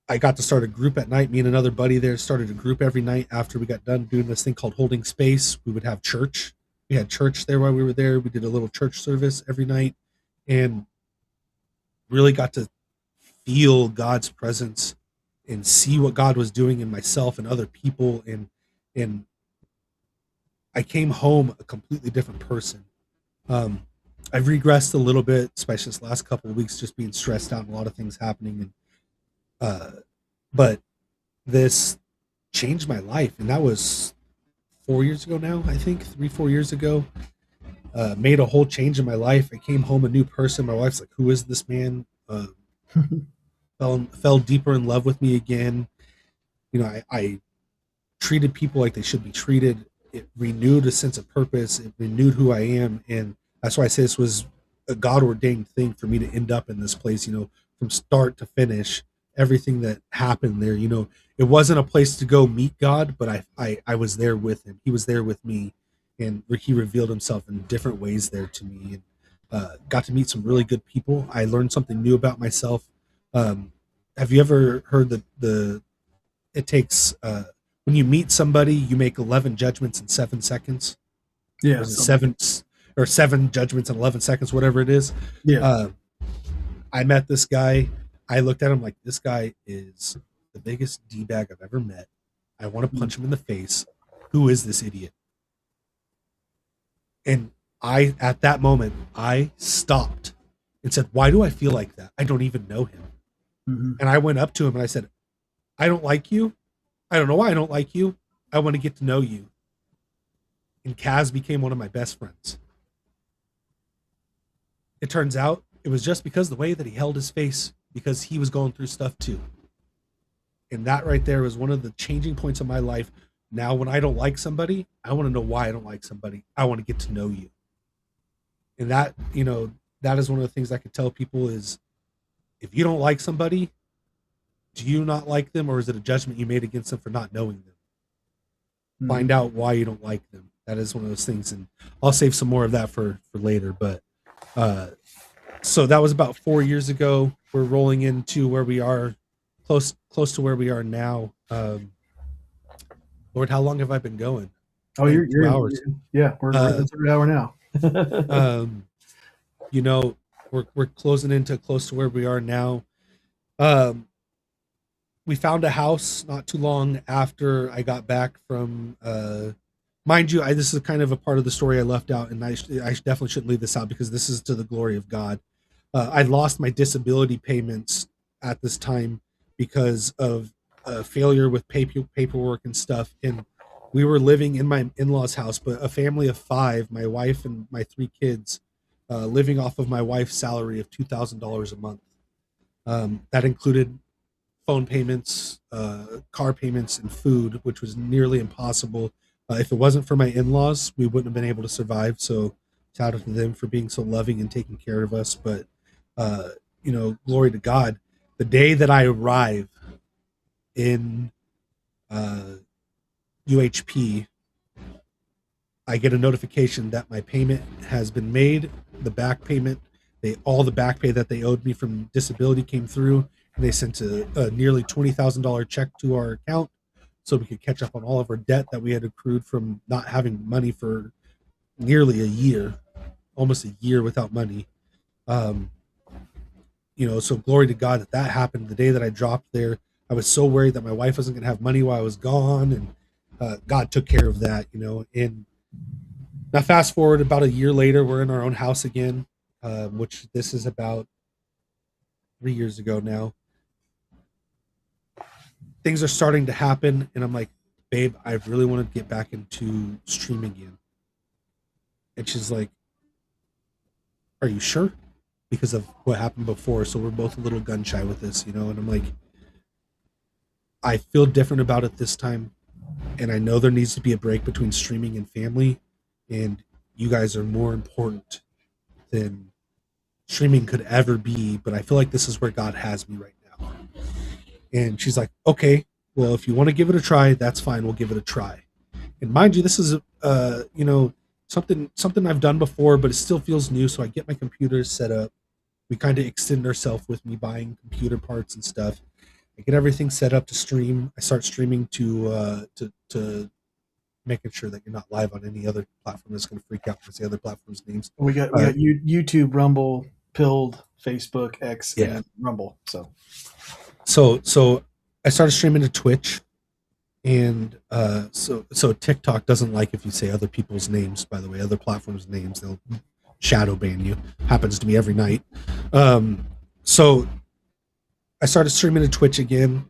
I got to start a group at night. Me and another buddy there started a group every night after we got done doing this thing called holding space. We would have church. We had church there while we were there. We did a little church service every night, and really got to feel God's presence and see what God was doing in myself and other people. And and I came home a completely different person. Um, I've regressed a little bit, especially this last couple of weeks, just being stressed out and a lot of things happening. And but this changed my life, and that was 4 years ago now. I think 3, 4 years ago. Made a whole change in my life. I came home a new person. My wife's like, "Who is this man?" Fell deeper in love with me again. I treated people like they should be treated. It renewed a sense of purpose. It renewed who I am, and that's why I say this was a God ordained thing for me to end up in this place. From start to finish, everything that happened there. It wasn't a place to go meet God, but I was there with Him. He was there with me, and He revealed Himself in different ways there to me, and got to meet some really good people. I learned something new about myself. Have you ever heard the it takes when you meet somebody, you make 11 judgments in 7 seconds. Yeah, or seven judgments in 11 seconds, whatever it is. Yeah. I met this guy. I looked at him like, this guy is the biggest D-bag I've ever met. I want to punch him in the face. Who is this idiot? And at that moment, I stopped and said, why do I feel like that? I don't even know him. Mm-hmm. And I went up to him and I said, I don't like you. I don't know why I don't like you. I want to get to know you. And Kaz became one of my best friends. It turns out it was just because the way that he held his face, because he was going through stuff too. And that right there was one of the changing points of my life. Now, when I don't like somebody, I want to know why I don't like somebody. I want to get to know you. And that is one of the things I could tell people is, if you don't like somebody, do you not like them, or is it a judgment you made against them for not knowing them? Mm-hmm. Find out why you don't like them. That is one of those things, and I'll save some more of that for later. But so that was about 4 years ago. We're rolling into where we are, close to where we are now. Lord, how long have I been going? Oh, you're 2 hours. Yeah, we're the 3 hour now. We're closing into close to where we are now. We found a house not too long after I got back from, mind you, this is kind of a part of the story I left out, and I definitely shouldn't leave this out because this is to the glory of God. I lost my disability payments at this time because of failure with paperwork and stuff. And we were living in my in-laws' house, but a family of 5, my wife and my 3 kids, living off of my wife's salary of $2,000 a month. That included phone payments, car payments, and food, which was nearly impossible. If it wasn't for my in-laws, we wouldn't have been able to survive. So shout out to them for being so loving and taking care of us. But, glory to God. The day that I arrive in UHP, I get a notification that my payment has been made. The back payment, all the back pay that they owed me from disability came through, and they sent a nearly $20,000 check to our account so we could catch up on all of our debt that we had accrued from not having money for nearly a year, almost a year without money. So glory to God that happened. The day that I dropped there, I was so worried that my wife wasn't going to have money while I was gone, and God took care of that, and now fast forward about a year later, we're in our own house again, which this is about 3 years ago now. Things are starting to happen, and I'm like, babe, I really want to get back into streaming again. And she's like, are you sure? Because of what happened before. So we're both a little gun shy with this, and I'm like, I feel different about it this time. And I know there needs to be a break between streaming and family. And you guys are more important than streaming could ever be. But I feel like this is where God has me right now. And she's like, okay, well, if you want to give it a try, that's fine. We'll give it a try. And mind you, this is, something I've done before, but it still feels new. So I get my computer set up. We kind of extend ourselves with me buying computer parts and stuff. I get everything set up to stream. I start streaming to making sure that you're not live on any other platform that's going to freak out because the other platform's names. We got YouTube, Rumble, Pilled, Facebook, X, and Rumble. So I started streaming to Twitch, And so TikTok doesn't like if you say other people's names. By the way, other platforms' names, they'll shadow ban you. Happens to me every night. So I started streaming to Twitch again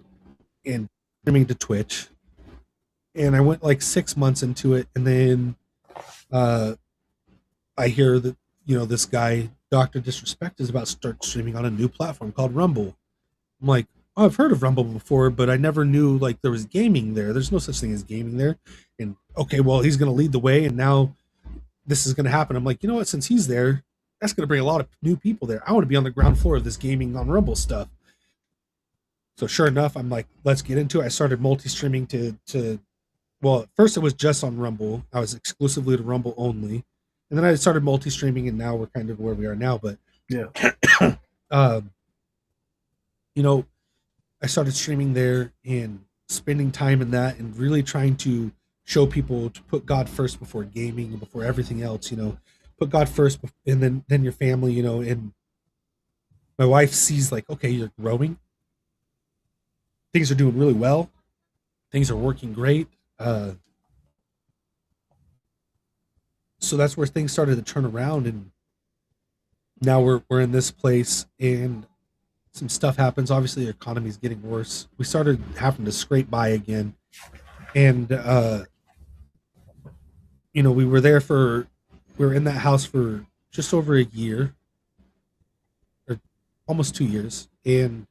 and streaming to Twitch, and I went like 6 months into it, and then uh, I hear that this guy Doctor Disrespect is about to start streaming on a new platform called Rumble. I'm like, oh, I've heard of Rumble before, but I never knew like there was gaming there. There's no such thing as gaming there. And okay, well, he's going to lead the way, and now this is going to happen. I'm like, you know what? Since he's there, that's going to bring a lot of new people there. I want to be on the ground floor of this gaming on Rumble stuff. So sure enough, I'm like, let's get into it. I started multi-streaming to well, at first it was just on Rumble. I was exclusively to Rumble only. And then I started multi-streaming, and now we're kind of where we are now. But Yeah. you know, I started streaming there and spending time in that and really trying to show people to put God first before gaming and before everything else, put God first and then your family, and my wife sees like, okay, you're growing. Things are doing really well. Things are working great. So that's where things started to turn around, and now we're in this place, and some stuff happens. Obviously the economy's getting worse. We started having to scrape by again, and we were in that house for just over a year, or almost 2 years, and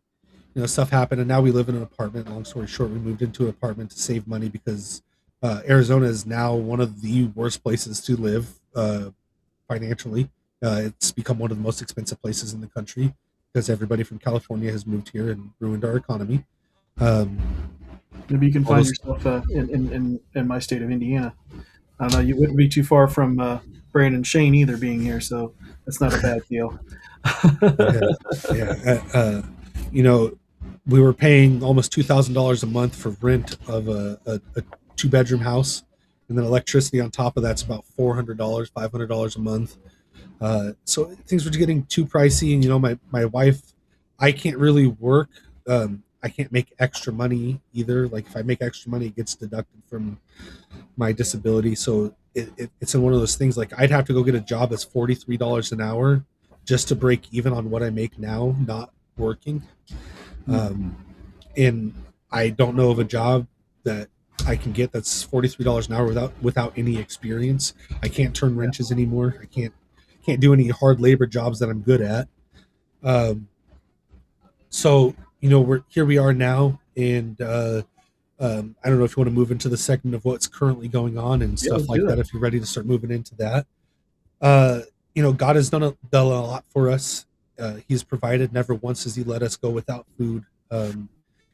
stuff happened, and now we live in an apartment. Long story short, we moved into an apartment to save money because Arizona is now one of the worst places to live financially. It's become one of the most expensive places in the country because everybody from California has moved here and ruined our economy. Maybe you can find yourself in my state of Indiana. I don't know. You wouldn't be too far from Brandon Shane either being here, so that's not a bad deal. Yeah. We were paying almost $2,000 a month for rent of a 2-bedroom house, and then electricity on top of that's about $400, $500 a month. So things were getting too pricey, and my wife, I can't really work. I can't make extra money either. Like if I make extra money, it gets deducted from my disability. So it's in one of those things. Like I'd have to go get a job that's $43 an hour just to break even on what I make now, not working. And I don't know of a job that I can get that's $43 an hour without any experience. I can't turn wrenches anymore. I can't do any hard labor jobs that I'm good at. So we are now, and I don't know if you want to move into the segment of what's currently going on and stuff like that. If you're ready to start moving into that, God has done a lot for us. He's provided. Never once has he let us go without food.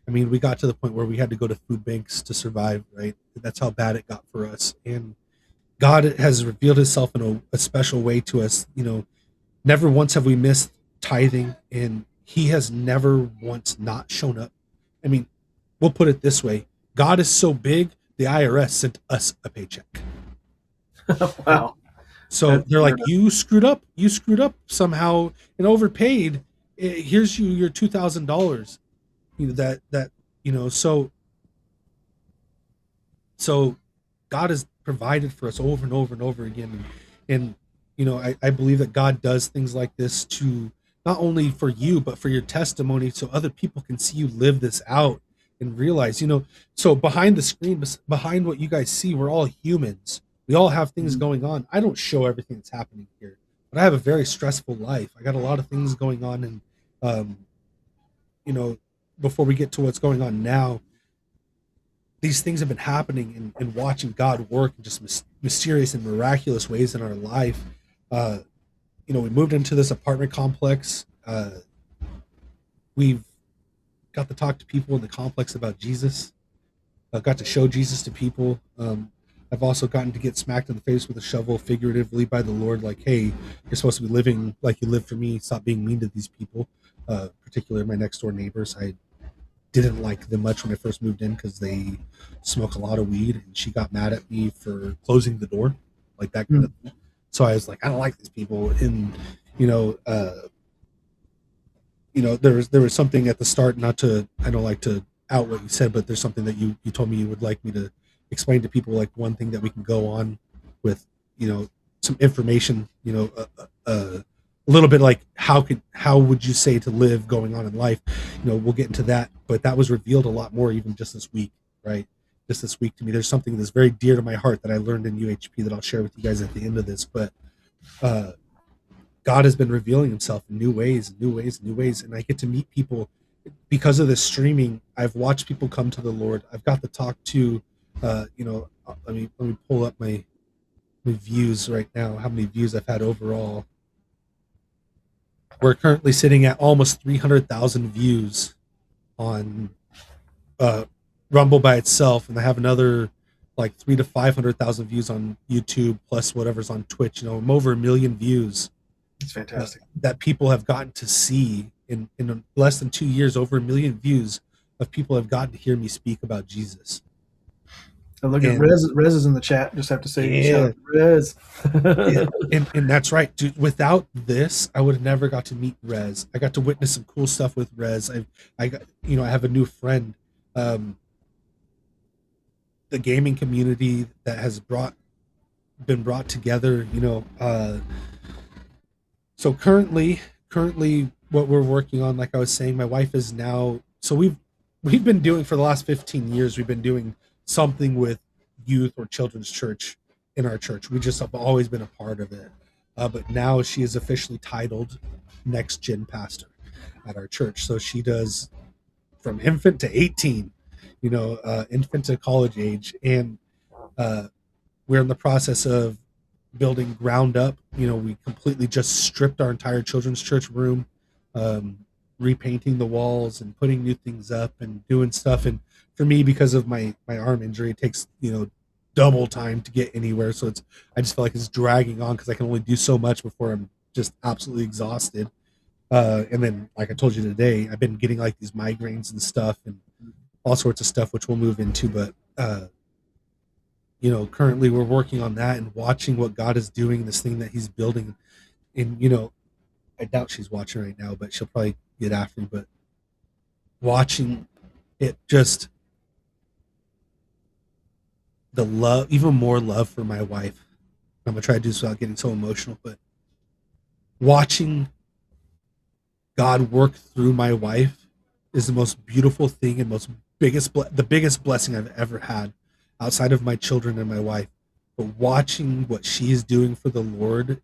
We got to the point where we had to go to food banks to survive, right? That's how bad it got for us. And God has revealed himself in a special way to us. Never once have we missed tithing, and he has never once not shown up. We'll put it this way. God is so big, the IRS sent us a paycheck. Wow. So they're like, you screwed up somehow and overpaid. Here's your $2,000. So God has provided for us over and over and over again. And I believe that God does things like this to not only for you, but for your testimony, so other people can see you live this out and realize, so behind the screen, behind what you guys see, we're all humans. We all have things going on. I don't show everything that's happening here, but I have a very stressful life. I got a lot of things going on. And, before we get to what's going on now, these things have been happening, and watching God work in just mysterious and miraculous ways in our life. We moved into this apartment complex. We've got to talk to people in the complex about Jesus. I've got to show Jesus to people. I've also gotten to get smacked in the face with a shovel figuratively by the Lord, like, hey, you're supposed to be living like you live for me. Stop being mean to these people, particularly my next door neighbors. I didn't like them much when I first moved in because they smoke a lot of weed, and she got mad at me for closing the door, like that kind of thing. So I was like, I don't like these people. And there was something at the start, I don't like to out what you said, but there's something that you told me you would like me to explain to people, like one thing that we can go on with, some information, a little bit like how would you say to live going on in life. We'll get into that, but that was revealed a lot more even just this week, right? Just this week to me. There's something that's very dear to my heart that I learned in UHP that I'll share with you guys at the end of this. But uh, God has been revealing himself in new ways, new ways, new ways. And I get to meet people because of this streaming. I've watched people come to the Lord. I've got to talk to, let me pull up my views right now, how many views I've had overall. We're currently sitting at almost 300,000 views on Rumble by itself, and I have another like 300,000 to 500,000 views on YouTube, plus whatever's on Twitch. I'm over 1 million views. It's fantastic that people have gotten to see in less than 2 years. Over 1 million views of people have gotten to hear me speak about Jesus. And look at Rez. Rez is in the chat. Just have to say, shout out to Rez. And that's right, dude. Without this, I would have never got to meet Rez. I got to witness some cool stuff with Rez. I got, I have a new friend. The gaming community that has been brought together. So currently, what we're working on, like I was saying, my wife is now. So we've been doing for the last 15 years. We've been doing something with youth or children's church in our church. We just have always been a part of it. But now she is officially titled Next Gen Pastor at our church. So she does from infant to 18, infant to college age. And we're in the process of building ground up. We completely just stripped our entire children's church room, repainting the walls and putting new things up and doing stuff. And for me, because of my arm injury, it takes double time to get anywhere. So I just feel like it's dragging on because I can only do so much before I'm just absolutely exhausted. And then, like I told you today, I've been getting like these migraines and stuff and all sorts of stuff, which we'll move into. But currently we're working on that and watching what God is doing, this thing that he's building. And I doubt she's watching right now, but she'll probably get after me. But watching it, just the love, even more love for my wife. I'm gonna try to do this without getting so emotional, but watching God work through my wife is the most beautiful thing and the biggest blessing I've ever had, outside of my children and my wife. But watching what she is doing for the Lord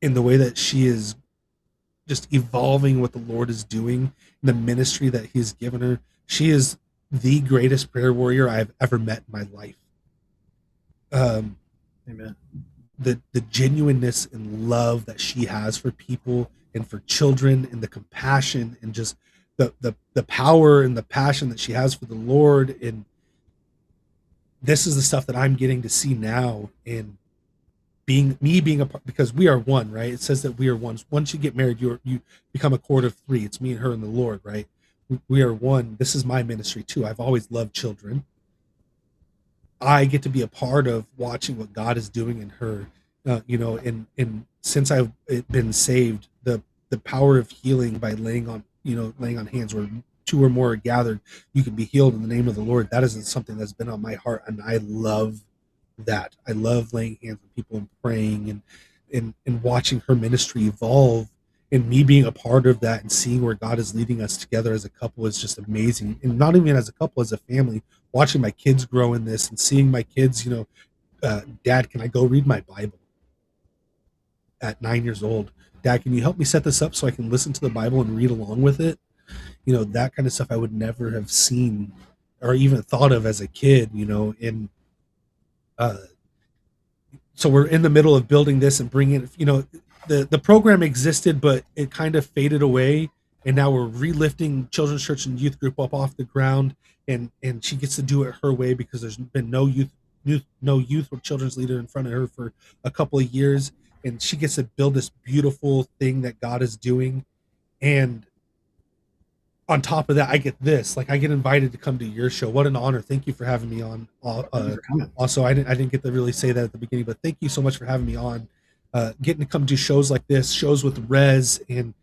in the way that she is just evolving what the Lord is doing in the ministry that he's given her. She is the greatest prayer warrior I've ever met in my life. Amen. The genuineness and love that she has for people and for children, and the compassion and just the power and the passion that she has for the Lord. And this is the stuff that I'm getting to see now, and being a part, because we are one, right? It says that we are one. Once you get married, you become a cord of three. It's me and her and the Lord, right? We are one. This is my ministry too. I've always loved children. I get to be a part of watching what God is doing in her, and since I've been saved, the power of healing by laying on hands, where two or more are gathered, you can be healed in the name of the Lord. That is something that's been on my heart, and I love that. I love laying hands on people and praying and watching her ministry evolve, and me being a part of that and seeing where God is leading us together as a couple is just amazing. And not even as a couple, as a family, watching my kids grow in this and seeing my kids, Dad, can I go read my Bible? At 9 years old, Dad, can you help me set this up so I can listen to the Bible and read along with it? That kind of stuff I would never have seen or even thought of as a kid, and so we're in the middle of building this and bringing, the program existed, but it kind of faded away. And now we're relifting children's church and youth group up off the ground. And she gets to do it her way, because there's been no youth or children's leader in front of her for a couple of years. And she gets to build this beautiful thing that God is doing. And on top of that, I get this, like I get invited to come to your show. What an honor. Thank you for having me on. Also, I didn't get to really say that at the beginning, but thank you so much for having me on. Getting to come do shows like this, shows with Rez and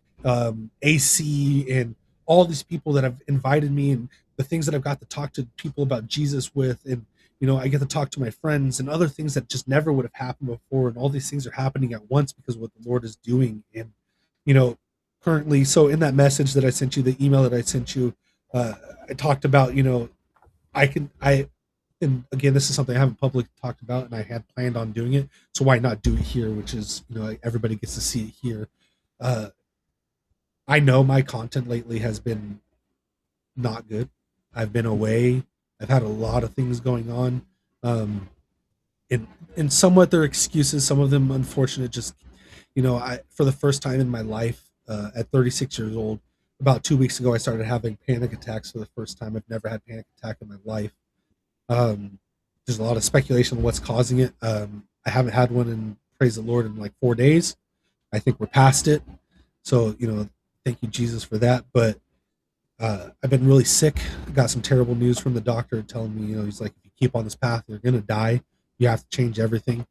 AC and all these people that have invited me, and the things that I've got to talk to people about Jesus with, and I get to talk to my friends and other things that just never would have happened before, and all these things are happening at once because of what the Lord is doing. And currently, so in that message that I sent you, the email that I sent you, I talked about, and again, this is something I haven't publicly talked about, and I had planned on doing it. So why not do it here? Which is, everybody gets to see it here. I know my content lately has been not good. I've been away. I've had a lot of things going on. And somewhat they're excuses. Some of them unfortunate. Just, for the first time in my life, at 36 years old, about 2 weeks ago, I started having panic attacks for the first time. I've never had panic attack in my life. There's a lot of speculation on what's causing it. I haven't had one in, praise the Lord, in like 4 days. I think we're past it. So, thank you, Jesus, for that. But I've been really sick. I got some terrible news from the doctor telling me, he's like, if you keep on this path, you're going to die. You have to change everything.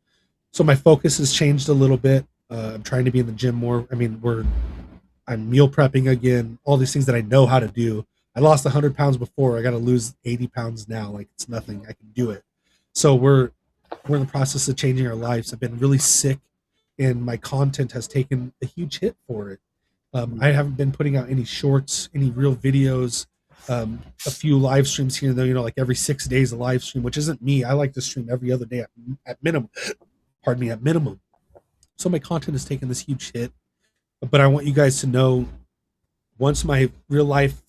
So my focus has changed a little bit. I'm trying to be in the gym more. I mean, I'm meal prepping again, all these things that I know how to do. I lost 100 pounds before. I got to lose 80 pounds now. Like, it's nothing. I can do it. So we're in the process of changing our lives. I've been really sick, and my content has taken a huge hit for it. I haven't been putting out any shorts, any real videos, a few live streams here and there, like every 6 days a live stream, which isn't me. I like to stream every other day at minimum. Pardon me, at minimum. So my content has taken this huge hit. But I want you guys to know, once my real life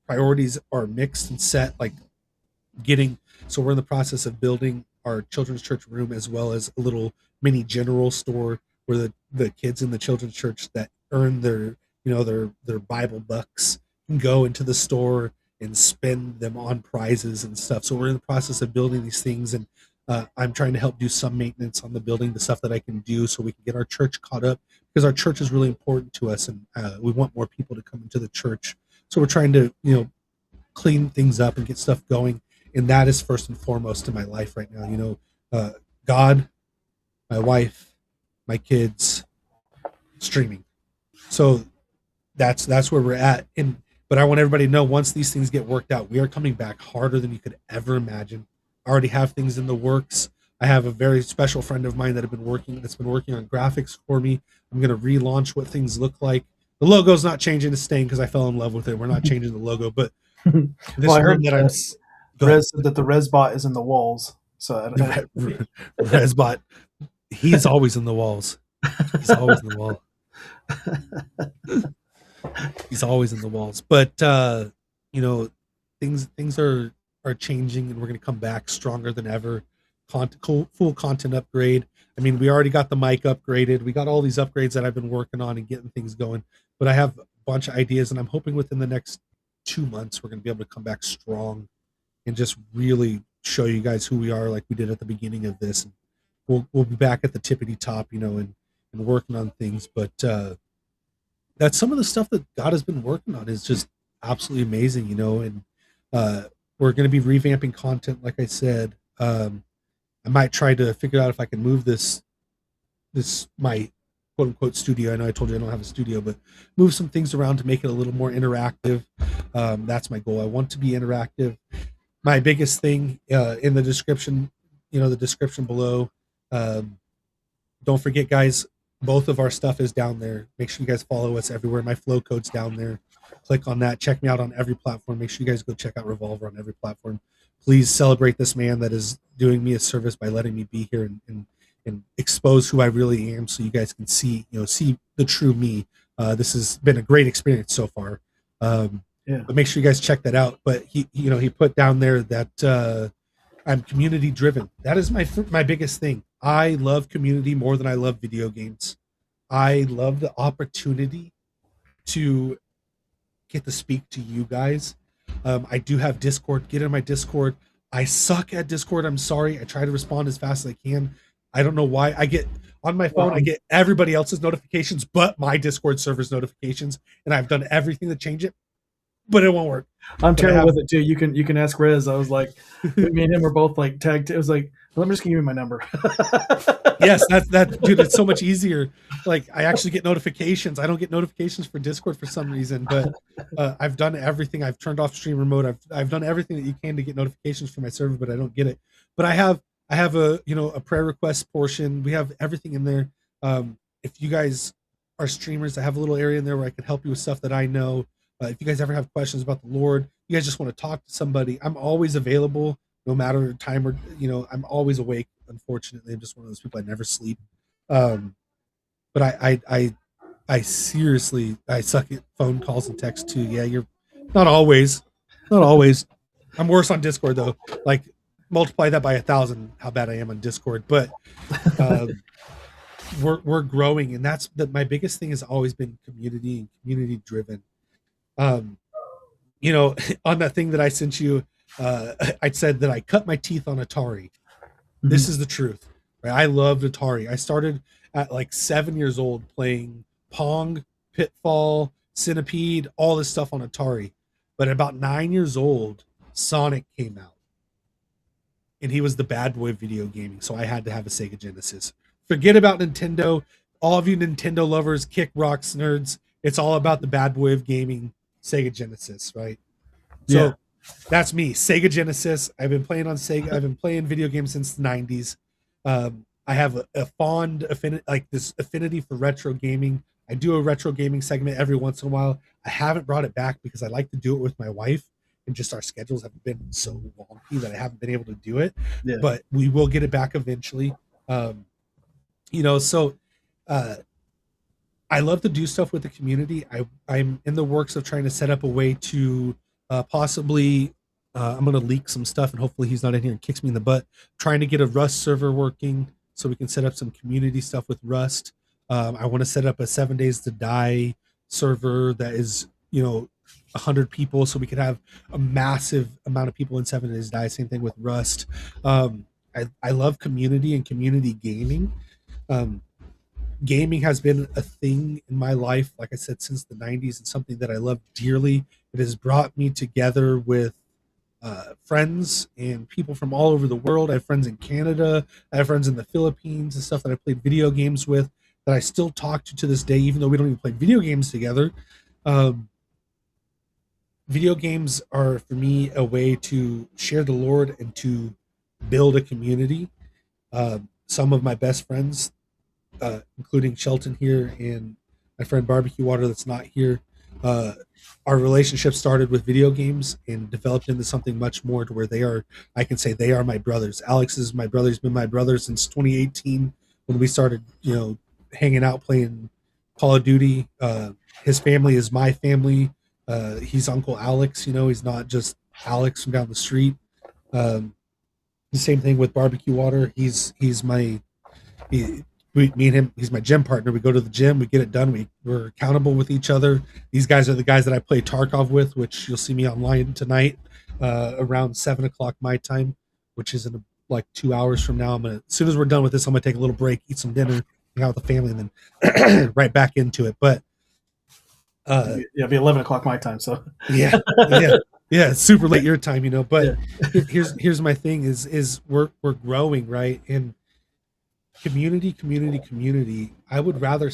priorities are mixed and set, so we're in the process of building our children's church room, as well as a little mini general store where the kids in the children's church that earn their Bible bucks can go into the store and spend them on prizes and stuff. So we're in the process of building these things, and I'm trying to help do some maintenance on the building, the stuff that I can do, so we can get our church caught up, because our church is really important to us, and we want more people to come into the church. So we're trying to clean things up and get stuff going, and that is first and foremost in my life right now. God, my wife, my kids, streaming. So that's where we're at. But I want everybody to know, once these things get worked out, we are coming back harder than you could ever imagine. I already have things in the works. I have a very special friend of mine that's been working on graphics for me. I'm going to relaunch what things look like. The logo's not changing, it's staying because I fell in love with it. We're not changing the logo, but well, I heard that Rez said that the Rezbot is in the walls. So Rezbot, he's always in the walls. He's always in the wall. He's always in the walls. But things are changing, and we're going to come back stronger than ever. Full content upgrade. I mean, we already got the mic upgraded. We got all these upgrades that I've been working on and getting things going. But I have a bunch of ideas, and I'm hoping within the next 2 months we're going to be able to come back strong and just really show you guys who we are, like we did at the beginning of this. And we'll be back at the tippity top, and working on things. But that's some of the stuff that God has been working on is just absolutely amazing, and we're going to be revamping content, like I said. I might try to figure out if I can move this my quote unquote studio. I know I told you I don't have a studio, but move some things around to make it a little more interactive. That's my goal. I want to be interactive. My biggest thing in the description, the description below. Don't forget, guys, both of our stuff is down there. Make sure you guys follow us everywhere. My flow code's down there. Click on that. Check me out on every platform. Make sure you guys go check out Revolver on every platform. Please celebrate this man that is doing me a service by letting me be here and expose who I really am, so you guys can see the true me. This has been a great experience so far. But make sure you guys check that out. But he put down there that I'm community driven. That is my biggest thing. I love community more than I love video games. I love the opportunity to get to speak to you guys. I do have Discord. Get in my Discord. I suck at Discord. I'm sorry. I try to respond as fast as I can. I don't know why. I get on my phone, I get everybody else's notifications but my Discord server's notifications, and I've done everything to change it, but it won't work. I'm terrible with it too. You can ask Rez. I was like, me and him were both like tagged. It was like Let me just give you my number. Yes, that dude. It's so much easier. Like I actually get notifications. I don't get notifications for Discord for some reason, but I've done everything. I've turned off streamer mode. I've done everything that you can to get notifications for my server, but I don't get it. But I have a a prayer request portion. We have everything in there. If you guys are streamers, I have a little area in there where I can help you with stuff that I know. If you guys ever have questions about the Lord, you guys just want to talk to somebody, I'm always available, no matter time or I'm always awake. Unfortunately, I'm just one of those people. I never sleep. But I seriously, I suck at phone calls and texts too. Yeah, you're not always. I'm worse on Discord though. Like multiply that by 1,000, how bad I am on Discord. But we're growing, and that's my biggest thing has always been community and community driven. On that thing that I sent you, I said that I cut my teeth on Atari. Mm-hmm. This is the truth. Right? I loved Atari. I started at like 7 years old playing Pong, Pitfall, Centipede, all this stuff on Atari. But at about 9 years old, Sonic came out. And he was the bad boy of video gaming, so I had to have a Sega Genesis. Forget about Nintendo. All of you Nintendo lovers, kick rocks, nerds. It's all about the bad boy of gaming, Sega Genesis, right? So yeah. That's me, Sega Genesis. I've been playing on Sega. I've been playing video games since the 90s. I have a fond affinity for retro gaming. I do a retro gaming segment every once in a while. I haven't brought it back because I like to do it with my wife, and just our schedules have been so wonky that I haven't been able to do it. Yeah. But we will get it back eventually. I love to do stuff with the community. I'm in the works of trying to set up a way to possibly I'm going to leak some stuff, and hopefully he's not in here and kicks me in the butt, trying to get a Rust server working so we can set up some community stuff with Rust. I want to set up a 7 Days to Die server that is 100 people, so we could have a massive amount of people in 7 Days to Die. Same thing with Rust. I love community and community gaming. Gaming has been a thing in my life, like I said, since the 90s, and something that I love dearly. It has brought me together with friends and people from all over the world. I have friends in Canada. I have friends in the Philippines and stuff that I played video games with that I still talk to this day, even though we don't even play video games together. Video games are, for me, a way to share the Lord and to build a community. Some of my best friends, including Shelton here and my friend Barbecue Water that's not here, our relationship started with video games and developed into something much more, to where I can say they are my brothers. Alex is my brother. He's been my brother since 2018 when we started, hanging out playing Call of Duty. His family is my family. He's Uncle Alex, he's not just Alex from down the street. The same thing with Barbecue Water. He's my me and him, he's my gym partner. We go to the gym, we get it done, we're accountable with each other. These guys are the guys that I play Tarkov with, which you'll see me online tonight around 7:00 my time, which is in like 2 hours from now. As soon as we're done with this, I'm gonna take a little break, eat some dinner, hang out with the family, and then right back into it. But it'll be 11:00 my time, so yeah, it's super late your time, but yeah. here's my thing is we're growing, right? And community. I would rather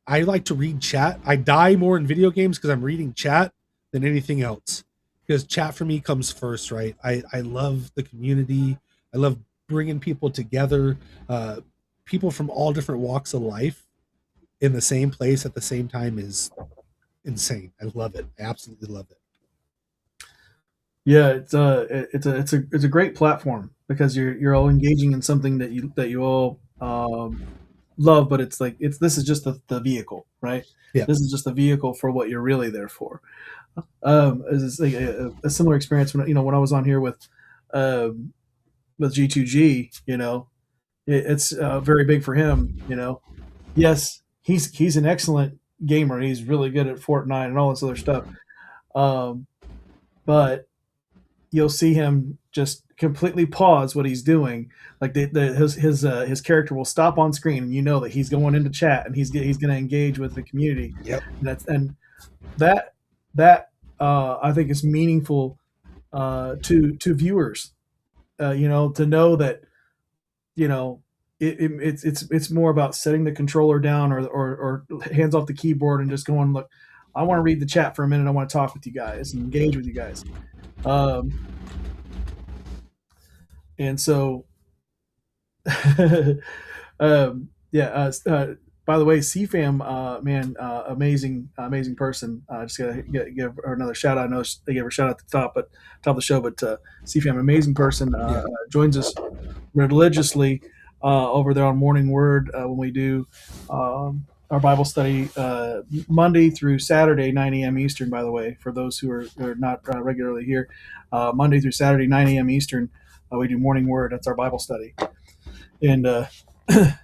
I like to read chat. I die more in video games because I'm reading chat than anything else, because chat for me comes first, right? I love the community. I love bringing people together, people from all different walks of life in the same place at the same time is insane. I love it. I absolutely love it. Yeah, it's a great platform because you're all engaging in something that you all love, but this is just the vehicle, right? Yeah. This is just the vehicle for what you're really there for. It's like a similar experience when I was on here with G2G. It's very big for him. Yes, he's an excellent gamer. He's really good at Fortnite and all this other stuff. But you'll see him just completely pause what he's doing. Like his character will stop on screen, and that he's going into chat and he's going to engage with the community. Yep. And that I think is meaningful to viewers. To know that you know, it's more about setting the controller down or hands off the keyboard and just going, look, I want to read the chat for a minute. I want to talk with you guys and engage with you guys. And so, by the way, CFAM, man, amazing person. Just gotta give her another shout out. I know they gave her a shout out at the top of the show, but CFAM, amazing person, joins us religiously over there on Morning Word when we do our Bible study Monday through Saturday, 9 a.m. Eastern. By the way, for those who are not regularly here, Monday through Saturday, 9 a.m. Eastern, we do Morning Word. That's our Bible study, and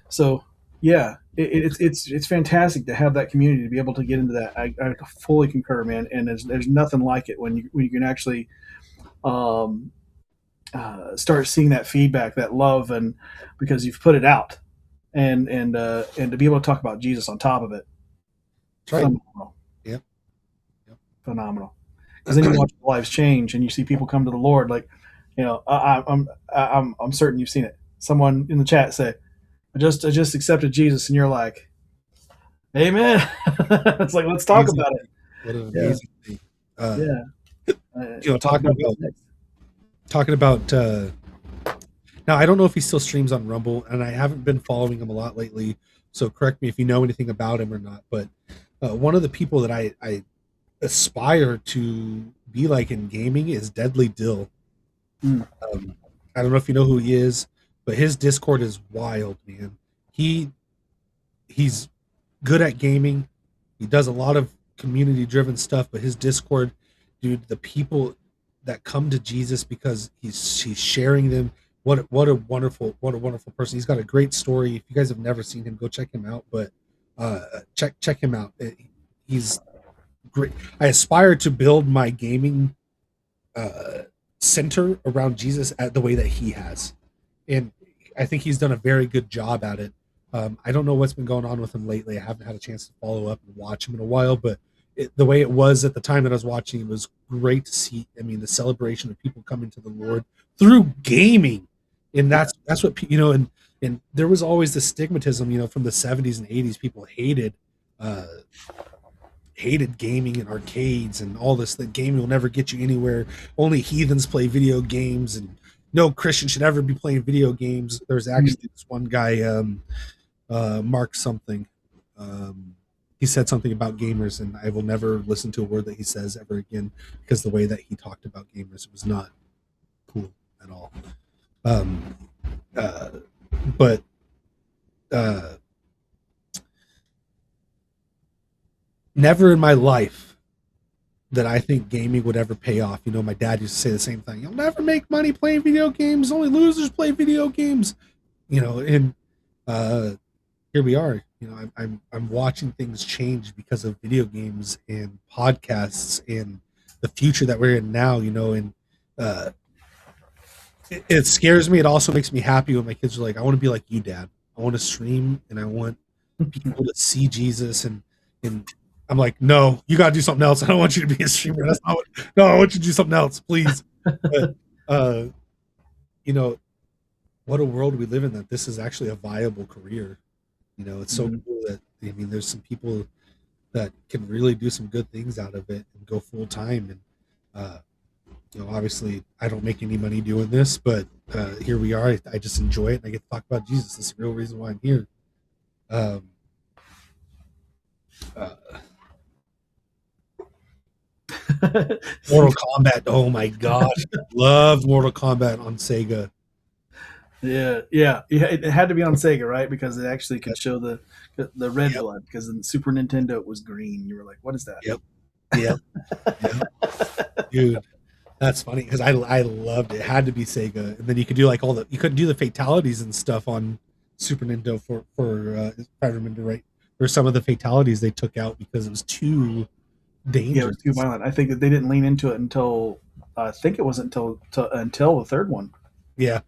so yeah, it's fantastic to have that community to be able to get into that. I fully concur, man. And there's nothing like it when you can actually start seeing that feedback, that love, and because you've put it out, and to be able to talk about Jesus on top of it, That's right. phenomenal. Yep. Phenomenal. Because then you watch lives change, and you see people come to the Lord. Like, I'm certain you've seen it. Someone in the chat say, I just accepted Jesus, and you're like, Amen. It's like, let's talk about it. What an amazing thing. Talking about now, I don't know if he still streams on Rumble, and I haven't been following him a lot lately, so correct me if you know anything about him or not, but one of the people that I aspire to be like in gaming is Deadly Dill. I don't know if you know who he is, but his Discord is wild, man. He's good at gaming. He does a lot of community-driven stuff, but his Discord, dude, the people that come to Jesus because he's sharing them. What a wonderful person. He's got a great story. If you guys have never seen him, go check him out. But check him out. He's great. I aspire to build my gaming center around Jesus at the way that he has, and I think he's done a very good job at it. I don't know what's been going on with him lately. I haven't had a chance to follow up and watch him in a while, but the way it was at the time that I was watching, it was great to see. I mean, the celebration of people coming to the Lord through gaming, and that's what and there was always the stigmatism, from the 70s and 80s. People hated gaming and arcades and all this. That gaming will never get you anywhere. Only heathens play video games, and no Christian should ever be playing video games. There's actually this one guy, Mark something. He said something about gamers, and I will never listen to a word that he says ever again, because the way that he talked about gamers was not cool at all. But never in my life that I think gaming would ever pay off. My dad used to say the same thing. You'll never make money playing video games. Only losers play video games. And here we are. I'm watching things change because of video games and podcasts and the future that we're in now. And it scares me. It also makes me happy when my kids are like, "I want to be like you, Dad. I want to stream, and I want people to see Jesus." And I'm like, "No, you got to do something else. I don't want you to be a streamer. That's not no, I want you to do something else, please." But what a world we live in, that this is actually a viable career. It's so cool that, there's some people that can really do some good things out of it and go full time. And obviously I don't make any money doing this, but here we are. I just enjoy it, and I get to talk about Jesus. That's the real reason why I'm here. Mortal Kombat. Oh my gosh, loved Mortal Kombat on Sega. Yeah. It had to be on Sega, right? Because it actually could show the red blood. Because in Super Nintendo it was green. You were like, "What is that?" Yep. Dude, that's funny because I loved it. It had to be Sega, and then you could do you couldn't do the fatalities and stuff on Super Nintendo for if I remember right. There's some of the fatalities they took out because it was too dangerous. Yeah, it was too violent. I think that they didn't lean into it until until the third one. Yeah.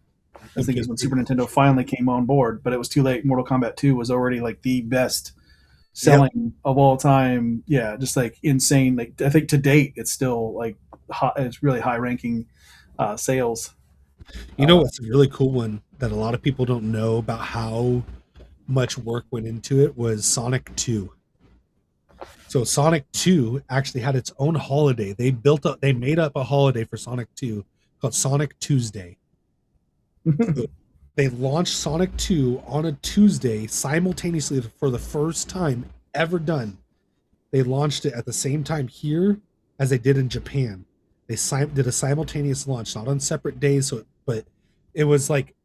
I think it's when Super Nintendo finally came on board, but it was too late. Mortal Kombat 2 was already like the best selling of all time. Yeah, just like insane. Like, I think to date, it's still like it's really high ranking sales. What's a really cool one? that a lot of people don't know about how much work went into it was Sonic 2. So Sonic 2 actually had its own holiday. They made up a holiday for Sonic 2 called Sonic Tuesday. So they launched Sonic 2 on a Tuesday simultaneously for the first time ever done. They launched it at the same time here as they did in Japan. They did a simultaneous launch, not on separate days, but it was like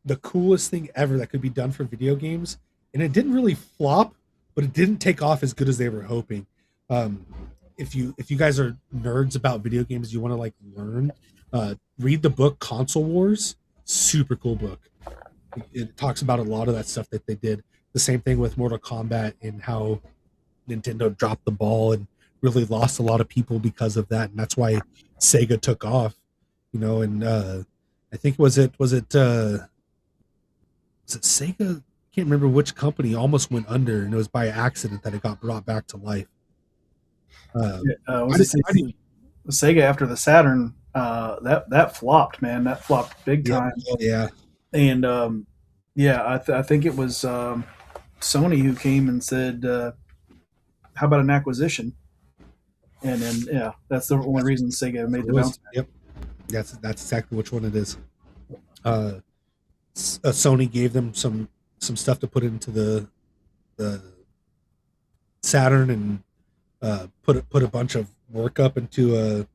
the coolest thing ever that could be done for video games. And it didn't really flop, but it didn't take off as good as they were hoping. If you guys are nerds about video games, you want to like learn, read the book Console Wars. Super cool book. It talks about a lot of that stuff that they did. The same thing with Mortal Kombat and how Nintendo dropped the ball and really lost a lot of people because of that, and that's why Sega took off. And I think was it Sega? I can't remember which company almost went under, and it was by accident that it got brought back to life. Sega after the Saturn, that flopped, man. That flopped big time. Yeah. And I think it was Sony who came and said, "How about an acquisition?" And then that's the only reason Sega made the bounce back. Yep, that's exactly which one it is. Sony gave them some stuff to put into the Saturn and put a bunch of work up into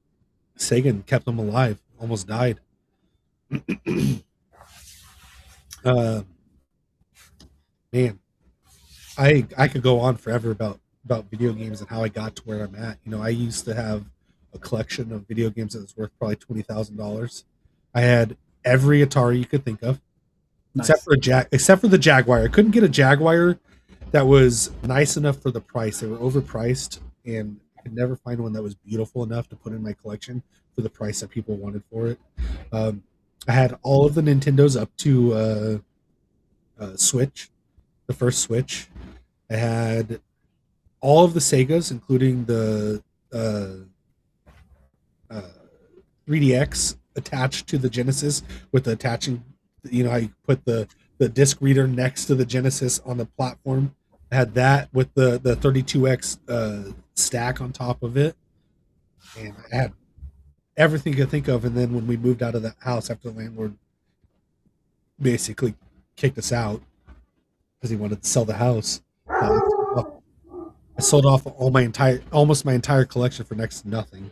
Sega and kept them alive. Almost died. Man, I could go on forever about video games and how I got to where I'm at. I used to have a collection of video games that was worth probably $20,000. I had every Atari you could think of, nice. except for the Jaguar. I couldn't get a Jaguar that was nice enough for the price. They were overpriced, and I could never find one that was beautiful enough to put in my collection for the price that people wanted for it. I had all of the Nintendos up to Switch, the first Switch. I had all of the Segas, including the 3DX attached to the Genesis with the attaching, how you put the disc reader next to the Genesis on the platform. I had that with the 32X stack on top of it. And I had everything you could think of. And then when we moved out of that house after the landlord basically kicked us out because he wanted to sell the house, I sold off almost my entire collection for next to nothing.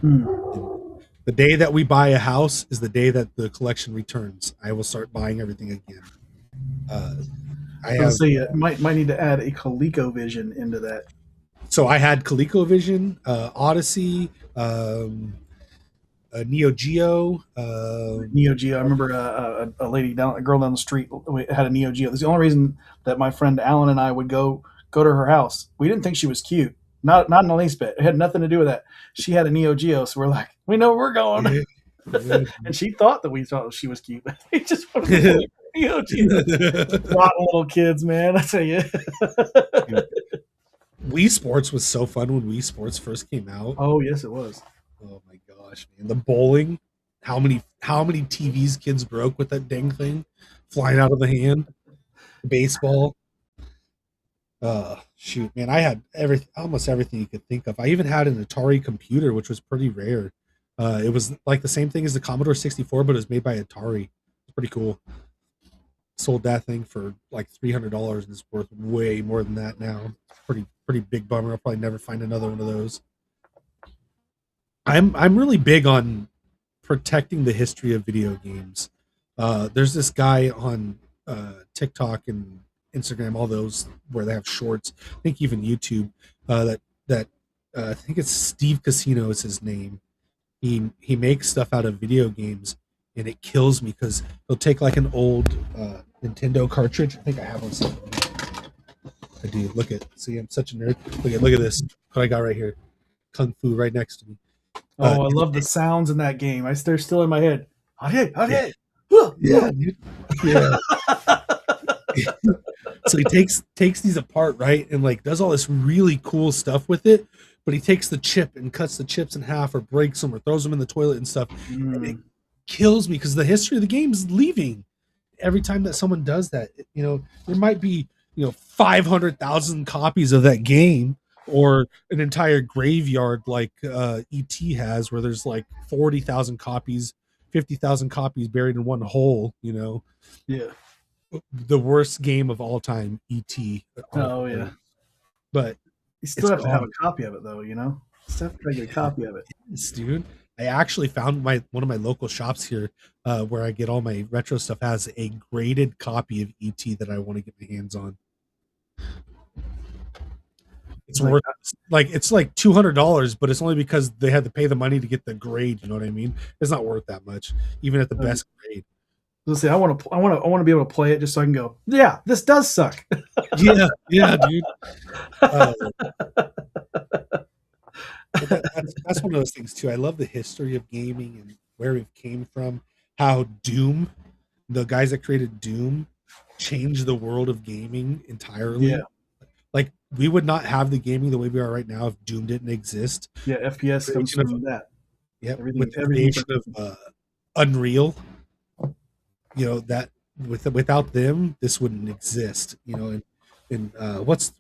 The day that we buy a house is the day that the collection returns. I will start buying everything again. You might need to add a ColecoVision into that. So I had ColecoVision, Odyssey, Neo Geo. Neo Geo. I remember a girl down the street had a Neo Geo. That's the only reason that my friend Alan and I would go to her house. We didn't think she was cute. Not in the least bit. It had nothing to do with that. She had a Neo Geo, so we're like, we know where we're going. And she thought that we thought she was cute. We just wanted to Neo Geo. Rotten little kids, man. I tell you. Wii Sports was so fun when Wii Sports first came out. Oh yes, it was. Oh my gosh, man! The bowling. How many TVs kids broke with that dang thing flying out of the hand? Baseball. Shoot, man, I had almost everything you could think of. I even had an Atari computer, which was pretty rare. It was like the same thing as the Commodore 64, but it was made by Atari. It's pretty cool. Sold that thing for like $300, and it's worth way more than that now. It's pretty big bummer. I'll probably never find another one of those. I'm really big on protecting the history of video games. There's this guy on TikTok and Instagram, all those where they have shorts. I think even YouTube. I think it's Steve Casino is his name. He makes stuff out of video games, and it kills me because he'll take like an old Nintendo cartridge. I think I have one somewhere. I do. See, I'm such a nerd. Look at this. What I got right here. Kung Fu right next to me. I love the sounds in that game. They're still in my head. Yeah, dude. Yeah. So he takes these apart, right, and like does all this really cool stuff with it. But he takes the chip and cuts the chips in half, or breaks them, or throws them in the toilet and stuff. And it kills me because the history of the game is leaving. every time that someone does that, there might be 500,000 copies of that game, or an entire graveyard like ET has, where there's like 40,000 copies, 50,000 copies buried in one hole. Yeah. The worst game of all time, ET. Oh yeah. But you still have to have a copy of it, though. Still have to get a copy of it. Yes, dude. I actually found one of my local shops here, where I get all my retro stuff, has a graded copy of ET that I want to get my hands on. It's worth it's like $200, but it's only because they had to pay the money to get the grade. You know what I mean? It's not worth that much, even at the best grade. Let's see. I want to be able to play it just so I can go, yeah, this does suck. yeah, dude. That's one of those things too. I love the history of gaming and where we've came from. How Doom, the guys that created Doom, changed the world of gaming entirely. Yeah. Like, we would not have the gaming the way we are right now if Doom didn't exist. Yeah, FPS comes from that. Yeah, with the creation of Unreal, that without them, this wouldn't exist. And what's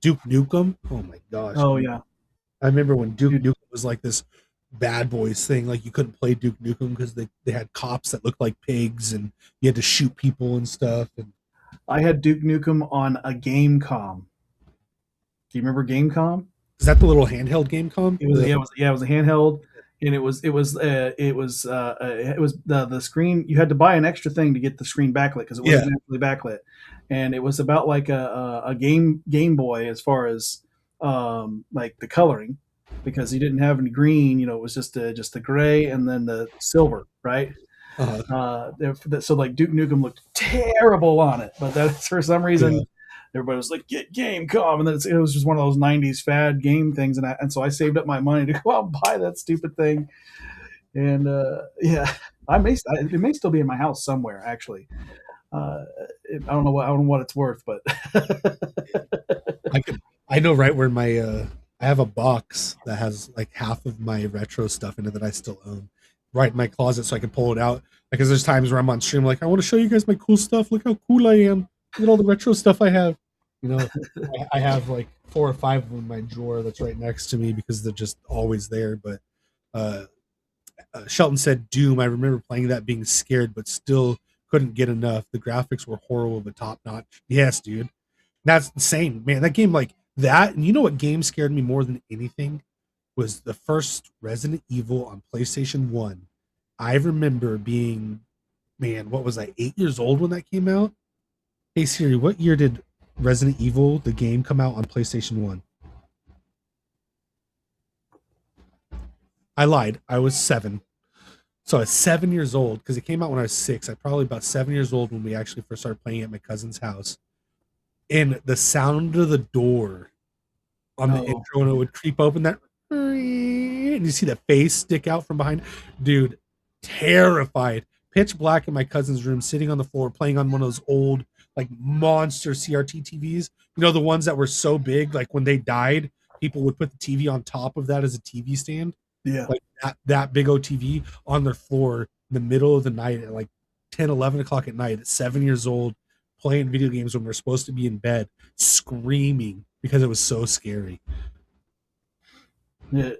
Duke Nukem? Oh my gosh! Oh yeah, I remember when Duke Nukem was like this bad boys thing. Like, you couldn't play Duke Nukem because they had cops that looked like pigs, and you had to shoot people and stuff. And I had Duke Nukem on a Gamecom. Do you remember Gamecom? Is that the little handheld Gamecom? It was a handheld, and it was the screen. You had to buy an extra thing to get the screen backlit because it wasn't actually backlit, and it was about like a Game Boy as far as like the coloring, because you didn't have any green. It was just the gray and then the silver, right? So like Duke Nukem looked terrible on it, but that's for some reason. Everybody was like, get Gamecom, and then it was just one of those 90s fad game things, and so I saved up my money to go out and buy that stupid thing. And it may still be in my house somewhere, actually. I don't know what it's worth, but I know right where my I have a box that has like half of my retro stuff in it that I still own, right in my closet, so I can pull it out. Because there's times where I'm on stream, like, I want to show you guys my cool stuff. Look how cool I am. Look at all the retro stuff I have. I have like 4 or 5 of them in my drawer that's right next to me because they're just always there. But Shelton said Doom. I remember playing that, being scared, but still couldn't get enough. The graphics were horrible, but top notch. Yes, dude. That's insane, man. That game, like that. And you know what game scared me more than anything was the first Resident Evil on PlayStation 1. I remember being, man, what was I, 8 years old when that came out? Hey Siri, what year did Resident Evil, the game, come out on PlayStation 1? I lied. I was 7. So I was 7 years old, because it came out when I was 6. I was probably about 7 years old when we actually first started playing at my cousin's house. And the sound of the door on the intro, and it would creep open, that, and you see the face stick out from behind. Dude, terrified. Pitch black in my cousin's room, sitting on the floor, playing on one of those old, like, monster CRT TVs. The ones that were so big, like when they died, people would put the TV on top of that as a TV stand. Yeah. Like that big old TV on their floor in the middle of the night at like 10, 11 o'clock at night at 7 years old, playing video games when we're supposed to be in bed, screaming because it was so scary. Yeah,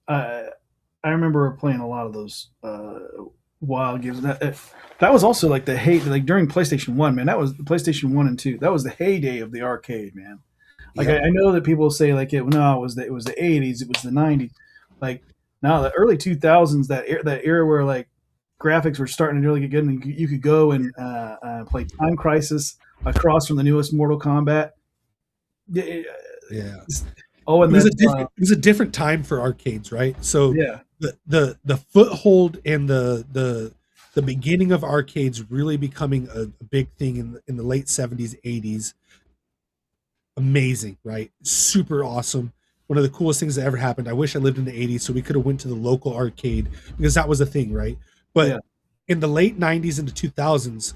I remember playing a lot of those wild games. That was also like like during PlayStation 1, man. That was the PlayStation 1 and 2. That was the heyday of the arcade, man. Like, I know that people say like it was the 80s, it was the 90s. Like, now the early 2000s, that era where like graphics were starting to really get good, and you could go and play Time Crisis across from the newest Mortal Kombat. Yeah. Oh, and it was a different time for arcades, right? So yeah, the foothold and the beginning of arcades really becoming a big thing in the late 70s, 80s. Amazing, right? Super awesome. One of the coolest things that ever happened. I wish I lived in the 80s so we could have went to the local arcade, because that was a thing, right? But in the late 90s into 2000s,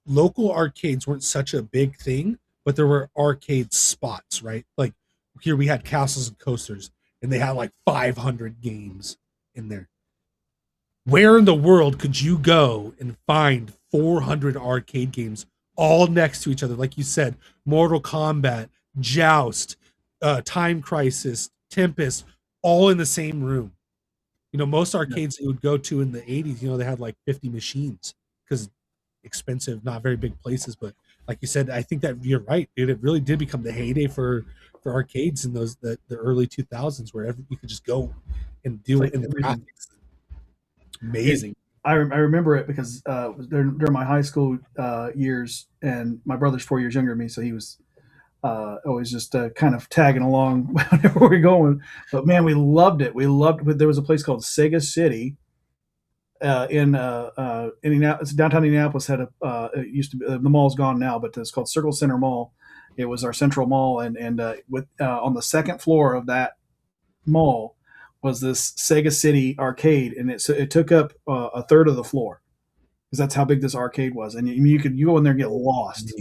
local arcades weren't such a big thing, but there were arcade spots, right? Like, here we had Castles and Coasters, and they had like 500 games in there. Where in the world could you go and find 400 arcade games all next to each other? Like you said, Mortal Kombat, Joust, Time Crisis, Tempest, all in the same room. You know, most arcades you would go to in the 80s, you know, they had like 50 machines because expensive, not very big places. But like you said, I think that you're right, dude. It really did become the heyday for arcades in those the early 2000s, where you could just go and do it in the graphics. Amazing. I remember it because it was during my high school years, and my brother's 4 years younger than me, so he was always just kind of tagging along whenever we were going. But man, we loved it. We loved. There was a place called Sega City in Indianapolis. Downtown Indianapolis had it used to be, the mall's gone now, but it's called Circle Center Mall. It was our central mall, and with on the second floor of that mall was this Sega City arcade, and it took up a third of the floor because that's how big this arcade was. And you could go in there and get lost.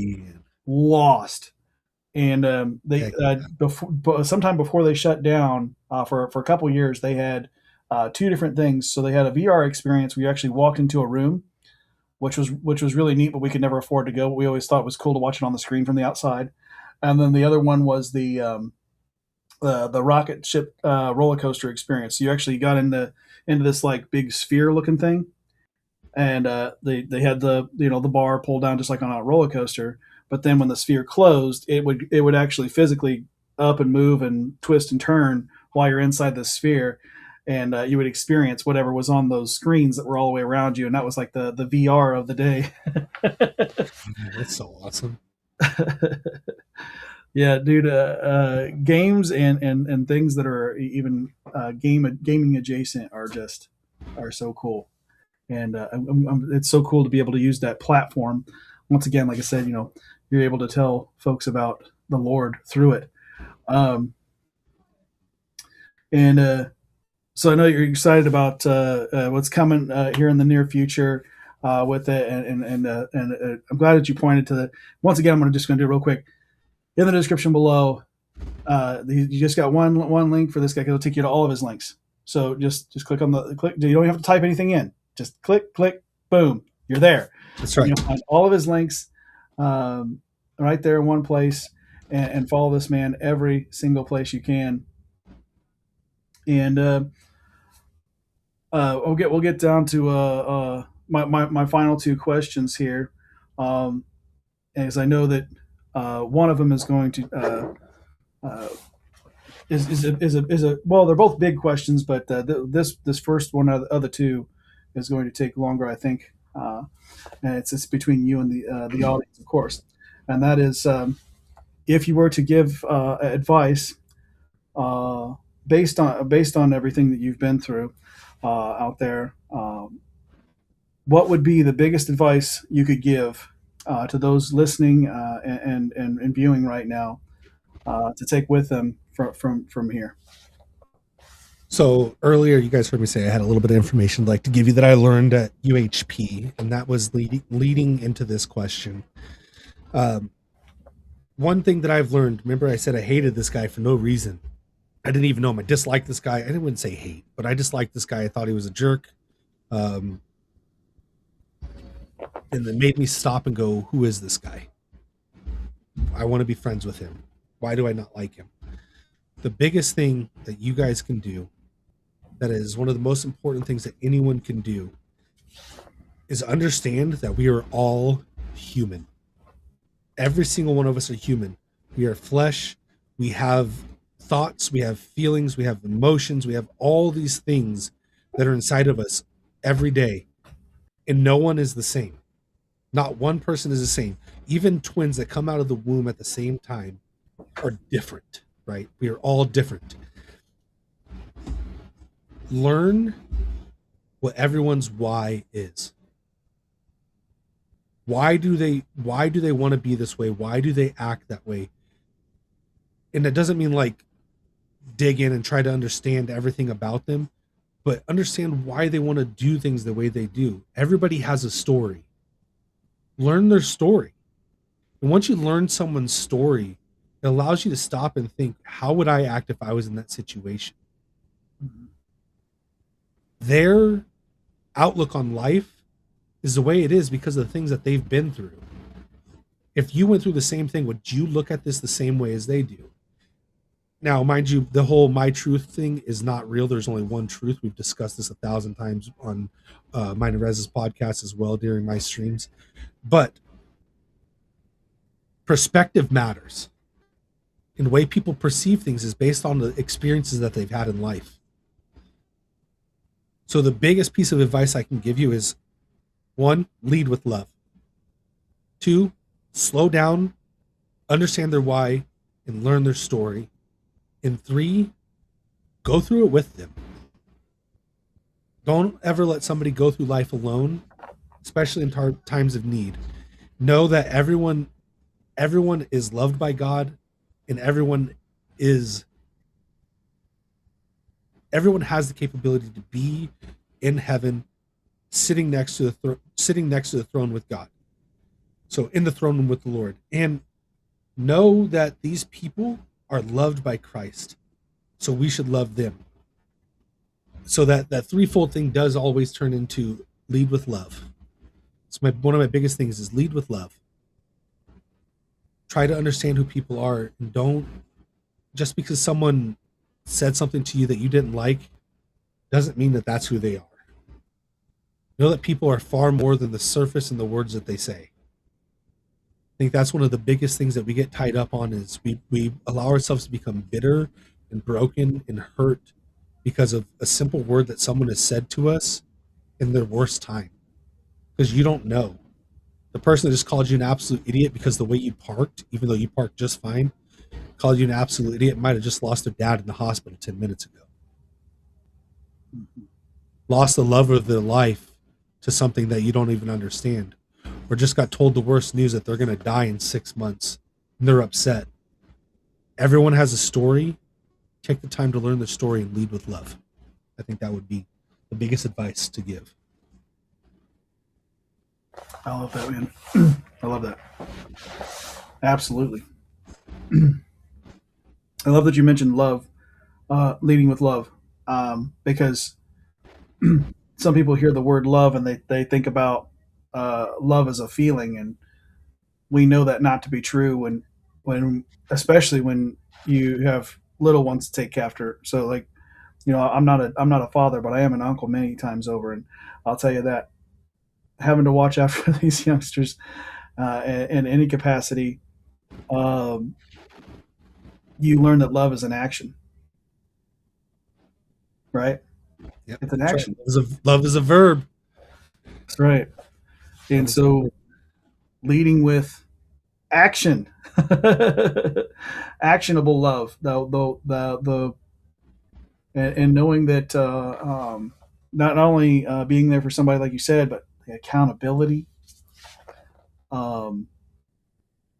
And they sometime before they shut down for a couple years, they had two different things. So they had a VR experience where you actually walked into a room, which was really neat, but we could never afford to go. We always thought it was cool to watch it on the screen from the outside. And then the other one was the rocket ship roller coaster experience. So you actually got into this like big sphere looking thing, and they had the bar pulled down just like on a roller coaster. But then when the sphere closed, it would actually physically up and move and twist and turn while you're inside the sphere, and you would experience whatever was on those screens that were all the way around you, and that was like the VR of the day. That's so awesome. Yeah, dude. Games and things that are even gaming adjacent are so cool, and it's so cool to be able to use that platform. Once again, like I said, you're able to tell folks about the Lord through it, and so I know you're excited about what's coming here in the near future with it, and I'm glad that you pointed to the. Once again, I'm just going to do it real quick. In the description below, you just got one link for this guy because it'll take you to all of his links. So just click on the click. You don't have to type anything in. Just click, boom, you're there. That's right. You'll find all of his links right there in one place, and follow this man every single place you can. And we'll get down to my final two questions here, as I know that one of them is going to is a well, they're both big questions, but this first one of the two is going to take longer, I think, and it's between you and the audience, of course, and that is if you were to give advice based on everything that you've been through out there, what would be the biggest advice you could give to those listening and viewing right now to take with them from here? So earlier, you guys heard me say I had a little bit of information I'd like to give you that I learned at UHP, and that was leading into this question. One thing that I've learned, remember I said I hated this guy for no reason. I didn't even know him. I disliked this guy. I wouldn't say hate, but I disliked this guy. I thought he was a jerk. And then made me stop and go, who is this guy? I want to be friends with him. Why do I not like him? The biggest thing that you guys can do, that is one of the most important things that anyone can do, is understand that we are all human. Every single one of us are human. We are flesh. We have thoughts. We have feelings. We have emotions. We have all these things that are inside of us every day. And no one is the same. Not one person is the same. Even twins that come out of the womb at the same time are different, right? We are all different. Learn what everyone's why is. Why do they want to be this way? Why do they act that way? And that doesn't mean like dig in and try to understand everything about them, but understand why they want to do things the way they do. Everybody has a story. Learn their story. And once you learn someone's story, it allows you to stop and think, how would I act if I was in that situation? Their outlook on life is the way it is because of the things that they've been through. If you went through the same thing, would you look at this the same way as they do? Now, mind you, the whole my truth thing is not real. There's only one truth. We've discussed this 1,000 times on mine and Rez's podcast as well during my streams. But perspective matters. And the way people perceive things is based on the experiences that they've had in life. So the biggest piece of advice I can give you is, 1, lead with love. 2, slow down, understand their why, and learn their story. And 3, go through it with them. Don't ever let somebody go through life alone, especially in times of need. Know that everyone is loved by God, and everyone has the capability to be in heaven, sitting next to the throne with God. So in the throne room with the Lord. And know that these people are loved by Christ. So we should love them. So that threefold thing does always turn into lead with love. So one of my biggest things is lead with love. Try to understand who people are, and don't, just because someone said something to you that you didn't like doesn't mean that that's who they are. Know that people are far more than the surface and the words that they say. I think that's one of the biggest things that we get tied up on, is we allow ourselves to become bitter and broken and hurt because of a simple word that someone has said to us in their worst time. Because you don't know. The person that just called you an absolute idiot because the way you parked, even though you parked just fine, called you an absolute idiot, might have just lost their dad in the hospital 10 minutes ago. Lost the love of their life to something that you don't even understand. Or just got told the worst news that they're going to die in 6 months, and they're upset. Everyone has a story. Take the time to learn the story and lead with love. I think that would be the biggest advice to give. I love that, man. I love that. Absolutely. I love that you mentioned love, leading with love, because some people hear the word love and they think about love as a feeling, and we know that not to be true when especially when you have little ones to take after. So, like, I'm not a father, but I am an uncle many times over, and I'll tell you that having to watch after these youngsters in any capacity, you learn that love is an action, right? Yep. It's an action. Right. Love is a verb. That's right. And so leading with action, actionable love, and knowing that not only being there for somebody like you said, but the accountability,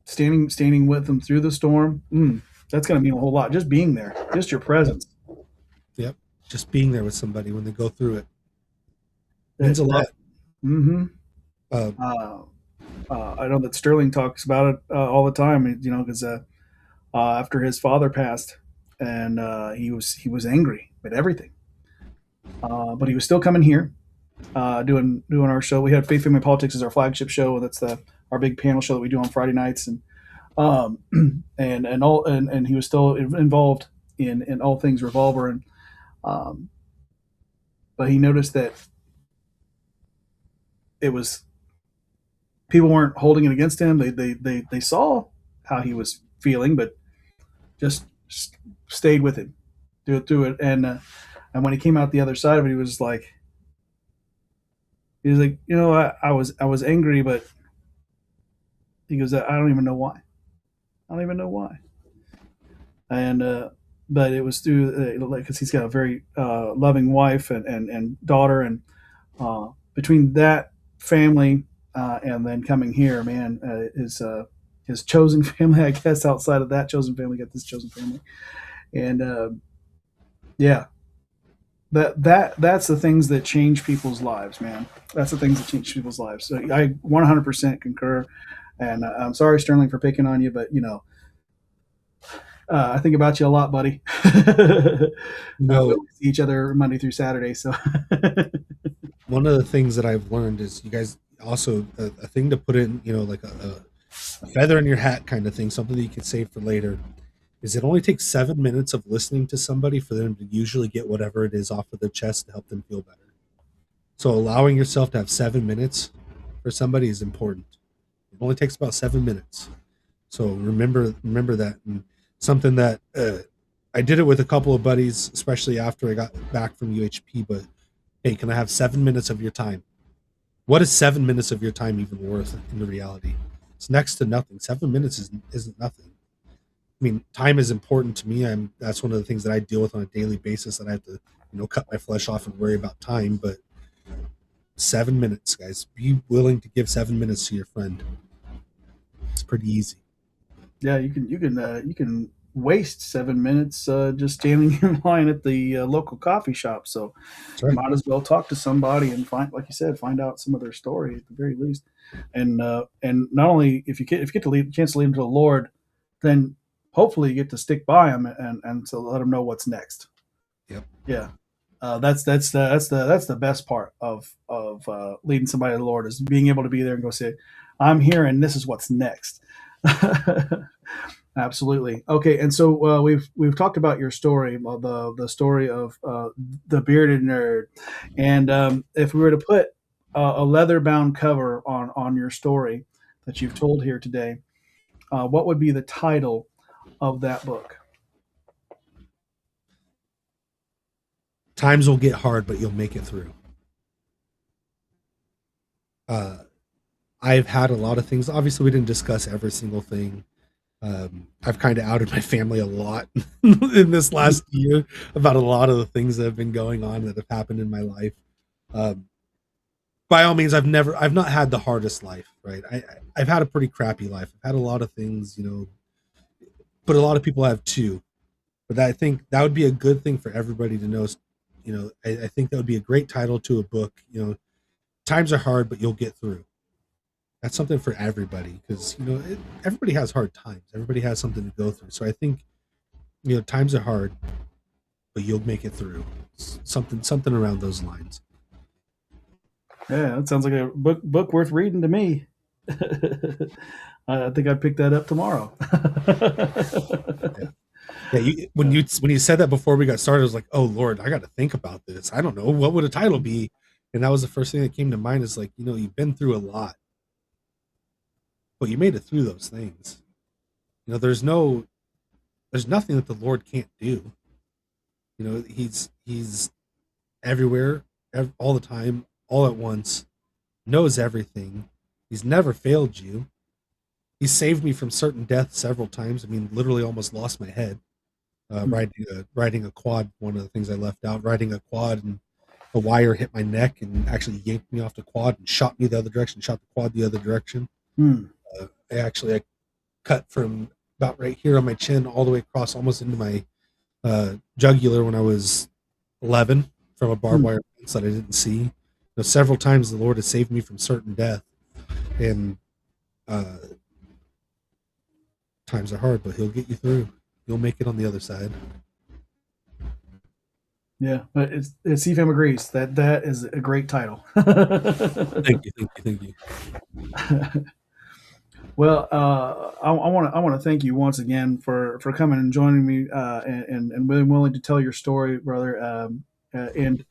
standing with them through the storm. That's going to mean a whole lot. Just being there, just your presence. Yep. Just being there with somebody when they go through it means a lot. Mm-hmm. I know that Sterling talks about it all the time, because after his father passed, and he was angry at everything, but he was still coming here, doing our show. We had Faith, Family, Politics as our flagship show. That's our big panel show that we do on Friday nights, and and he was still involved in all things Revolver, and but he noticed that it was people weren't holding it against him. They saw how he was feeling, but just stayed with him through it. And when he came out the other side of it, he was like, I was angry, but he goes, I don't even know why. And but it was through because he's got a very loving wife and daughter, and between that family and then coming here, man, his chosen family, I guess, outside of that chosen family, got this chosen family, and yeah, that's the things that change people's lives, man. That's the things that change people's lives. So I 100% concur, and I'm sorry, Sterling, for picking on you, but I think about you a lot, buddy. We No, see each other Monday through Saturday, so one of the things that I've learned is you guys also a thing to put in, like a feather in your hat kind of thing, something that you can save for later. Is it only takes 7 minutes of listening to somebody for them to usually get whatever it is off of their chest to help them feel better. So allowing yourself to have 7 minutes for somebody is important. It only takes about 7 minutes. So remember that, and something that I did it with a couple of buddies, especially after I got back from UHP. But hey, can I have 7 minutes of your time? What is 7 minutes of your time even worth in the reality? It's next to nothing. 7 minutes isn't nothing. I mean, time is important to me. That's one of the things that I deal with on a daily basis, that I have to, cut my flesh off and worry about time. But 7 minutes, guys. Be willing to give 7 minutes to your friend. It's pretty easy. yeah, you can waste 7 minutes just standing in line at the local coffee shop. So That's right. might as well talk to somebody and find, like you said, find out some of their story at the very least. And not only if you get to lead, chance to lead them to the Lord, then hopefully you get to stick by them and to let them know what's next. Yep. Yeah. That's the best part of leading somebody to the Lord, is being able to be there and go say, I'm here and this is what's next. Absolutely. Okay, and so we've talked about your story, the story of the bearded nerd, and if we were to put a leather bound cover on your story that you've told here today, what would be the title of that book? Times will get hard, but you'll make it through. I've had a lot of things. Obviously, we didn't discuss every single thing. I've kind of outed my family a lot in this last year about a lot of the things that have been going on that have happened in my life. By all means, I've not had the hardest life, right? I've had a pretty crappy life. I've had a lot of things, but a lot of people have too. But I think that would be a good thing for everybody to know. I think that would be a great title to a book. Times are hard, but you'll get through. That's something for everybody, because everybody has hard times. Everybody has something to go through. So I think times are hard, but you'll make it through. Something around those lines. Yeah, that sounds like a book worth reading to me. I think I'd pick that up tomorrow. Yeah, when you said that before we got started, I was like, oh Lord, I got to think about this. I don't know, what would a title be, and that was the first thing that came to mind. Is like, you've been through a lot, but you made it through those things. There's nothing that the Lord can't do. He's everywhere, all the time, all at once, knows everything. He's never failed you. He saved me from certain death several times. I mean, literally almost lost my head. Riding a quad, one of the things I left out, riding a quad, and a wire hit my neck and actually yanked me off the quad and shot me the other direction, shot the quad the other direction. I cut from about right here on my chin all the way across, almost into my jugular when I was 11 from a barbed wire fence that I didn't see. Several times the Lord has saved me from certain death, and times are hard, but He'll get you through. You'll make it on the other side. Yeah, but CFAM agrees that is a great title. Thank you. Well, I want to thank you once again for coming and joining me and being willing to tell your story, brother. And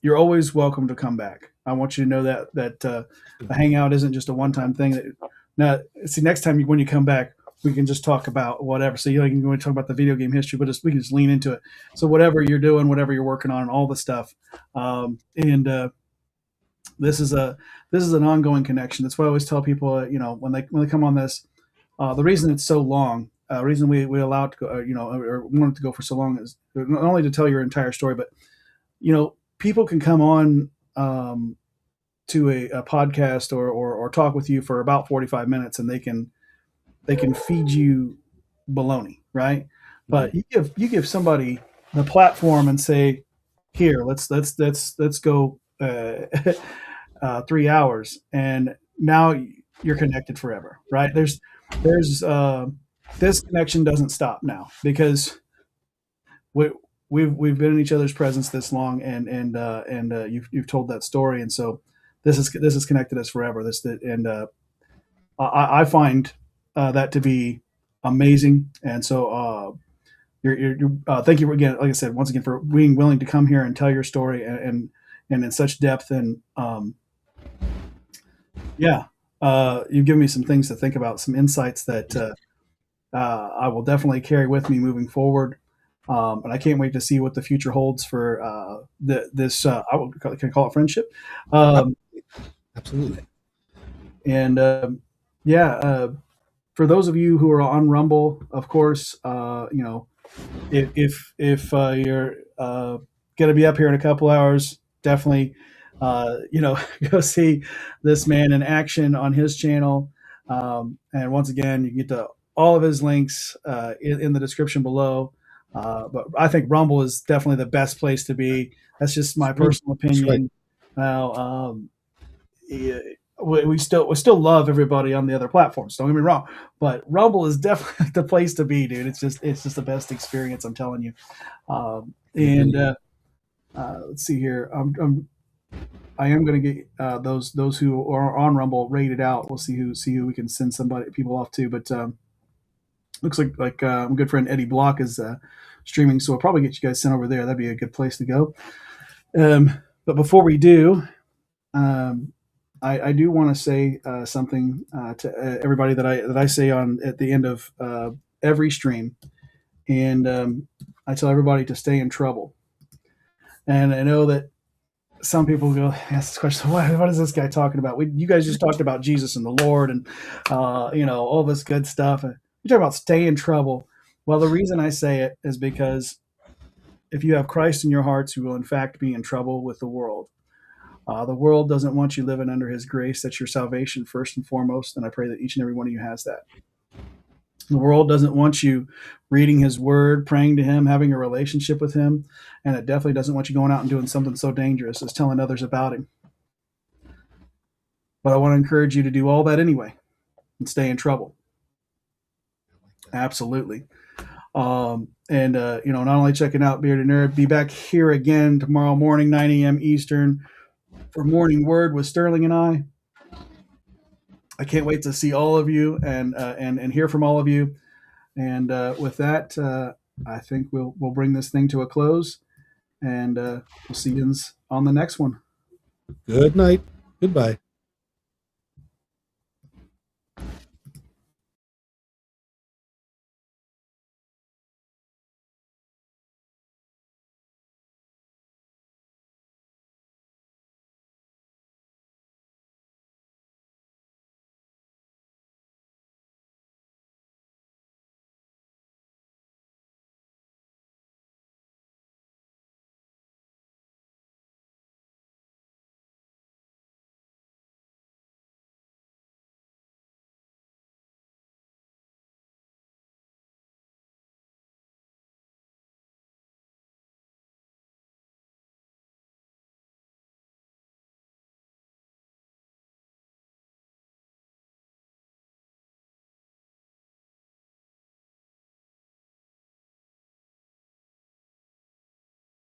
you're always welcome to come back. I want you to know that the hangout isn't just a one-time thing. Now, see, next time when you come back, we can just talk about whatever. So you can go and talk about the video game history, but we can just lean into it. So whatever you're doing, whatever you're working on, all the stuff, this is an ongoing connection. That's why I always tell people, when they come on this, the reason it's so long, the reason we allow it to go, or want it to go for so long, is not only to tell your entire story, but people can come on to a podcast or talk with you for about 45 minutes, and they can feed you baloney, right? But you give somebody the platform and say, here, let's go 3 hours, and now you're connected forever, right? There's this connection doesn't stop now because we've been in each other's presence this long, and you've told that story, and so this has connected us forever. I find that to be amazing, and so thank you again, like I said, once again, for being willing to come here and tell your story, and in such depth, and yeah, you've given me some things to think about, some insights that I will definitely carry with me moving forward. And I can't wait to see what the future holds for this. Can I call it friendship? Absolutely. And yeah, for those of you who are on Rumble, of course, if you're going to be up here in a couple hours, definitely, go see this man in action on his channel. And once again, you can get to all of his links in the description below. But I think Rumble is definitely the best place to be. That's just my personal opinion. Now, yeah, we still love everybody on the other platforms. Don't get me wrong, but Rumble is definitely the place to be, dude. It's just the best experience. I'm telling you. Let's see here. I am going to get those who are on Rumble rated out. We'll see who we can send people off to. But looks like my good friend Eddie Block is streaming, so I'll probably get you guys sent over there. That'd be a good place to go. But before we do, I do want to say something to everybody that I say at the end of every stream, and I tell everybody to stay in trouble. And I know that some people go ask this question: what is this guy talking about? You guys just talked about Jesus and the Lord, and all this good stuff. You talk about stay in trouble. Well, the reason I say it is because if you have Christ in your hearts, you will in fact be in trouble with the world. The world doesn't want you living under his grace. That's your salvation first and foremost, and I pray that each and every one of you has that. The world doesn't want you reading his word, praying to him, having a relationship with him, and it definitely doesn't want you going out and doing something so dangerous as telling others about him. But I want to encourage you to do all that anyway and stay in trouble. Absolutely. Not only checking out Bearded Nerd, be back here again tomorrow morning, 9 a.m. Eastern, for Morning Word with Sterling and I. I can't wait to see all of you and hear from all of you. And with that, I think we'll bring this thing to a close, and we'll see you on the next one. Good night. Goodbye.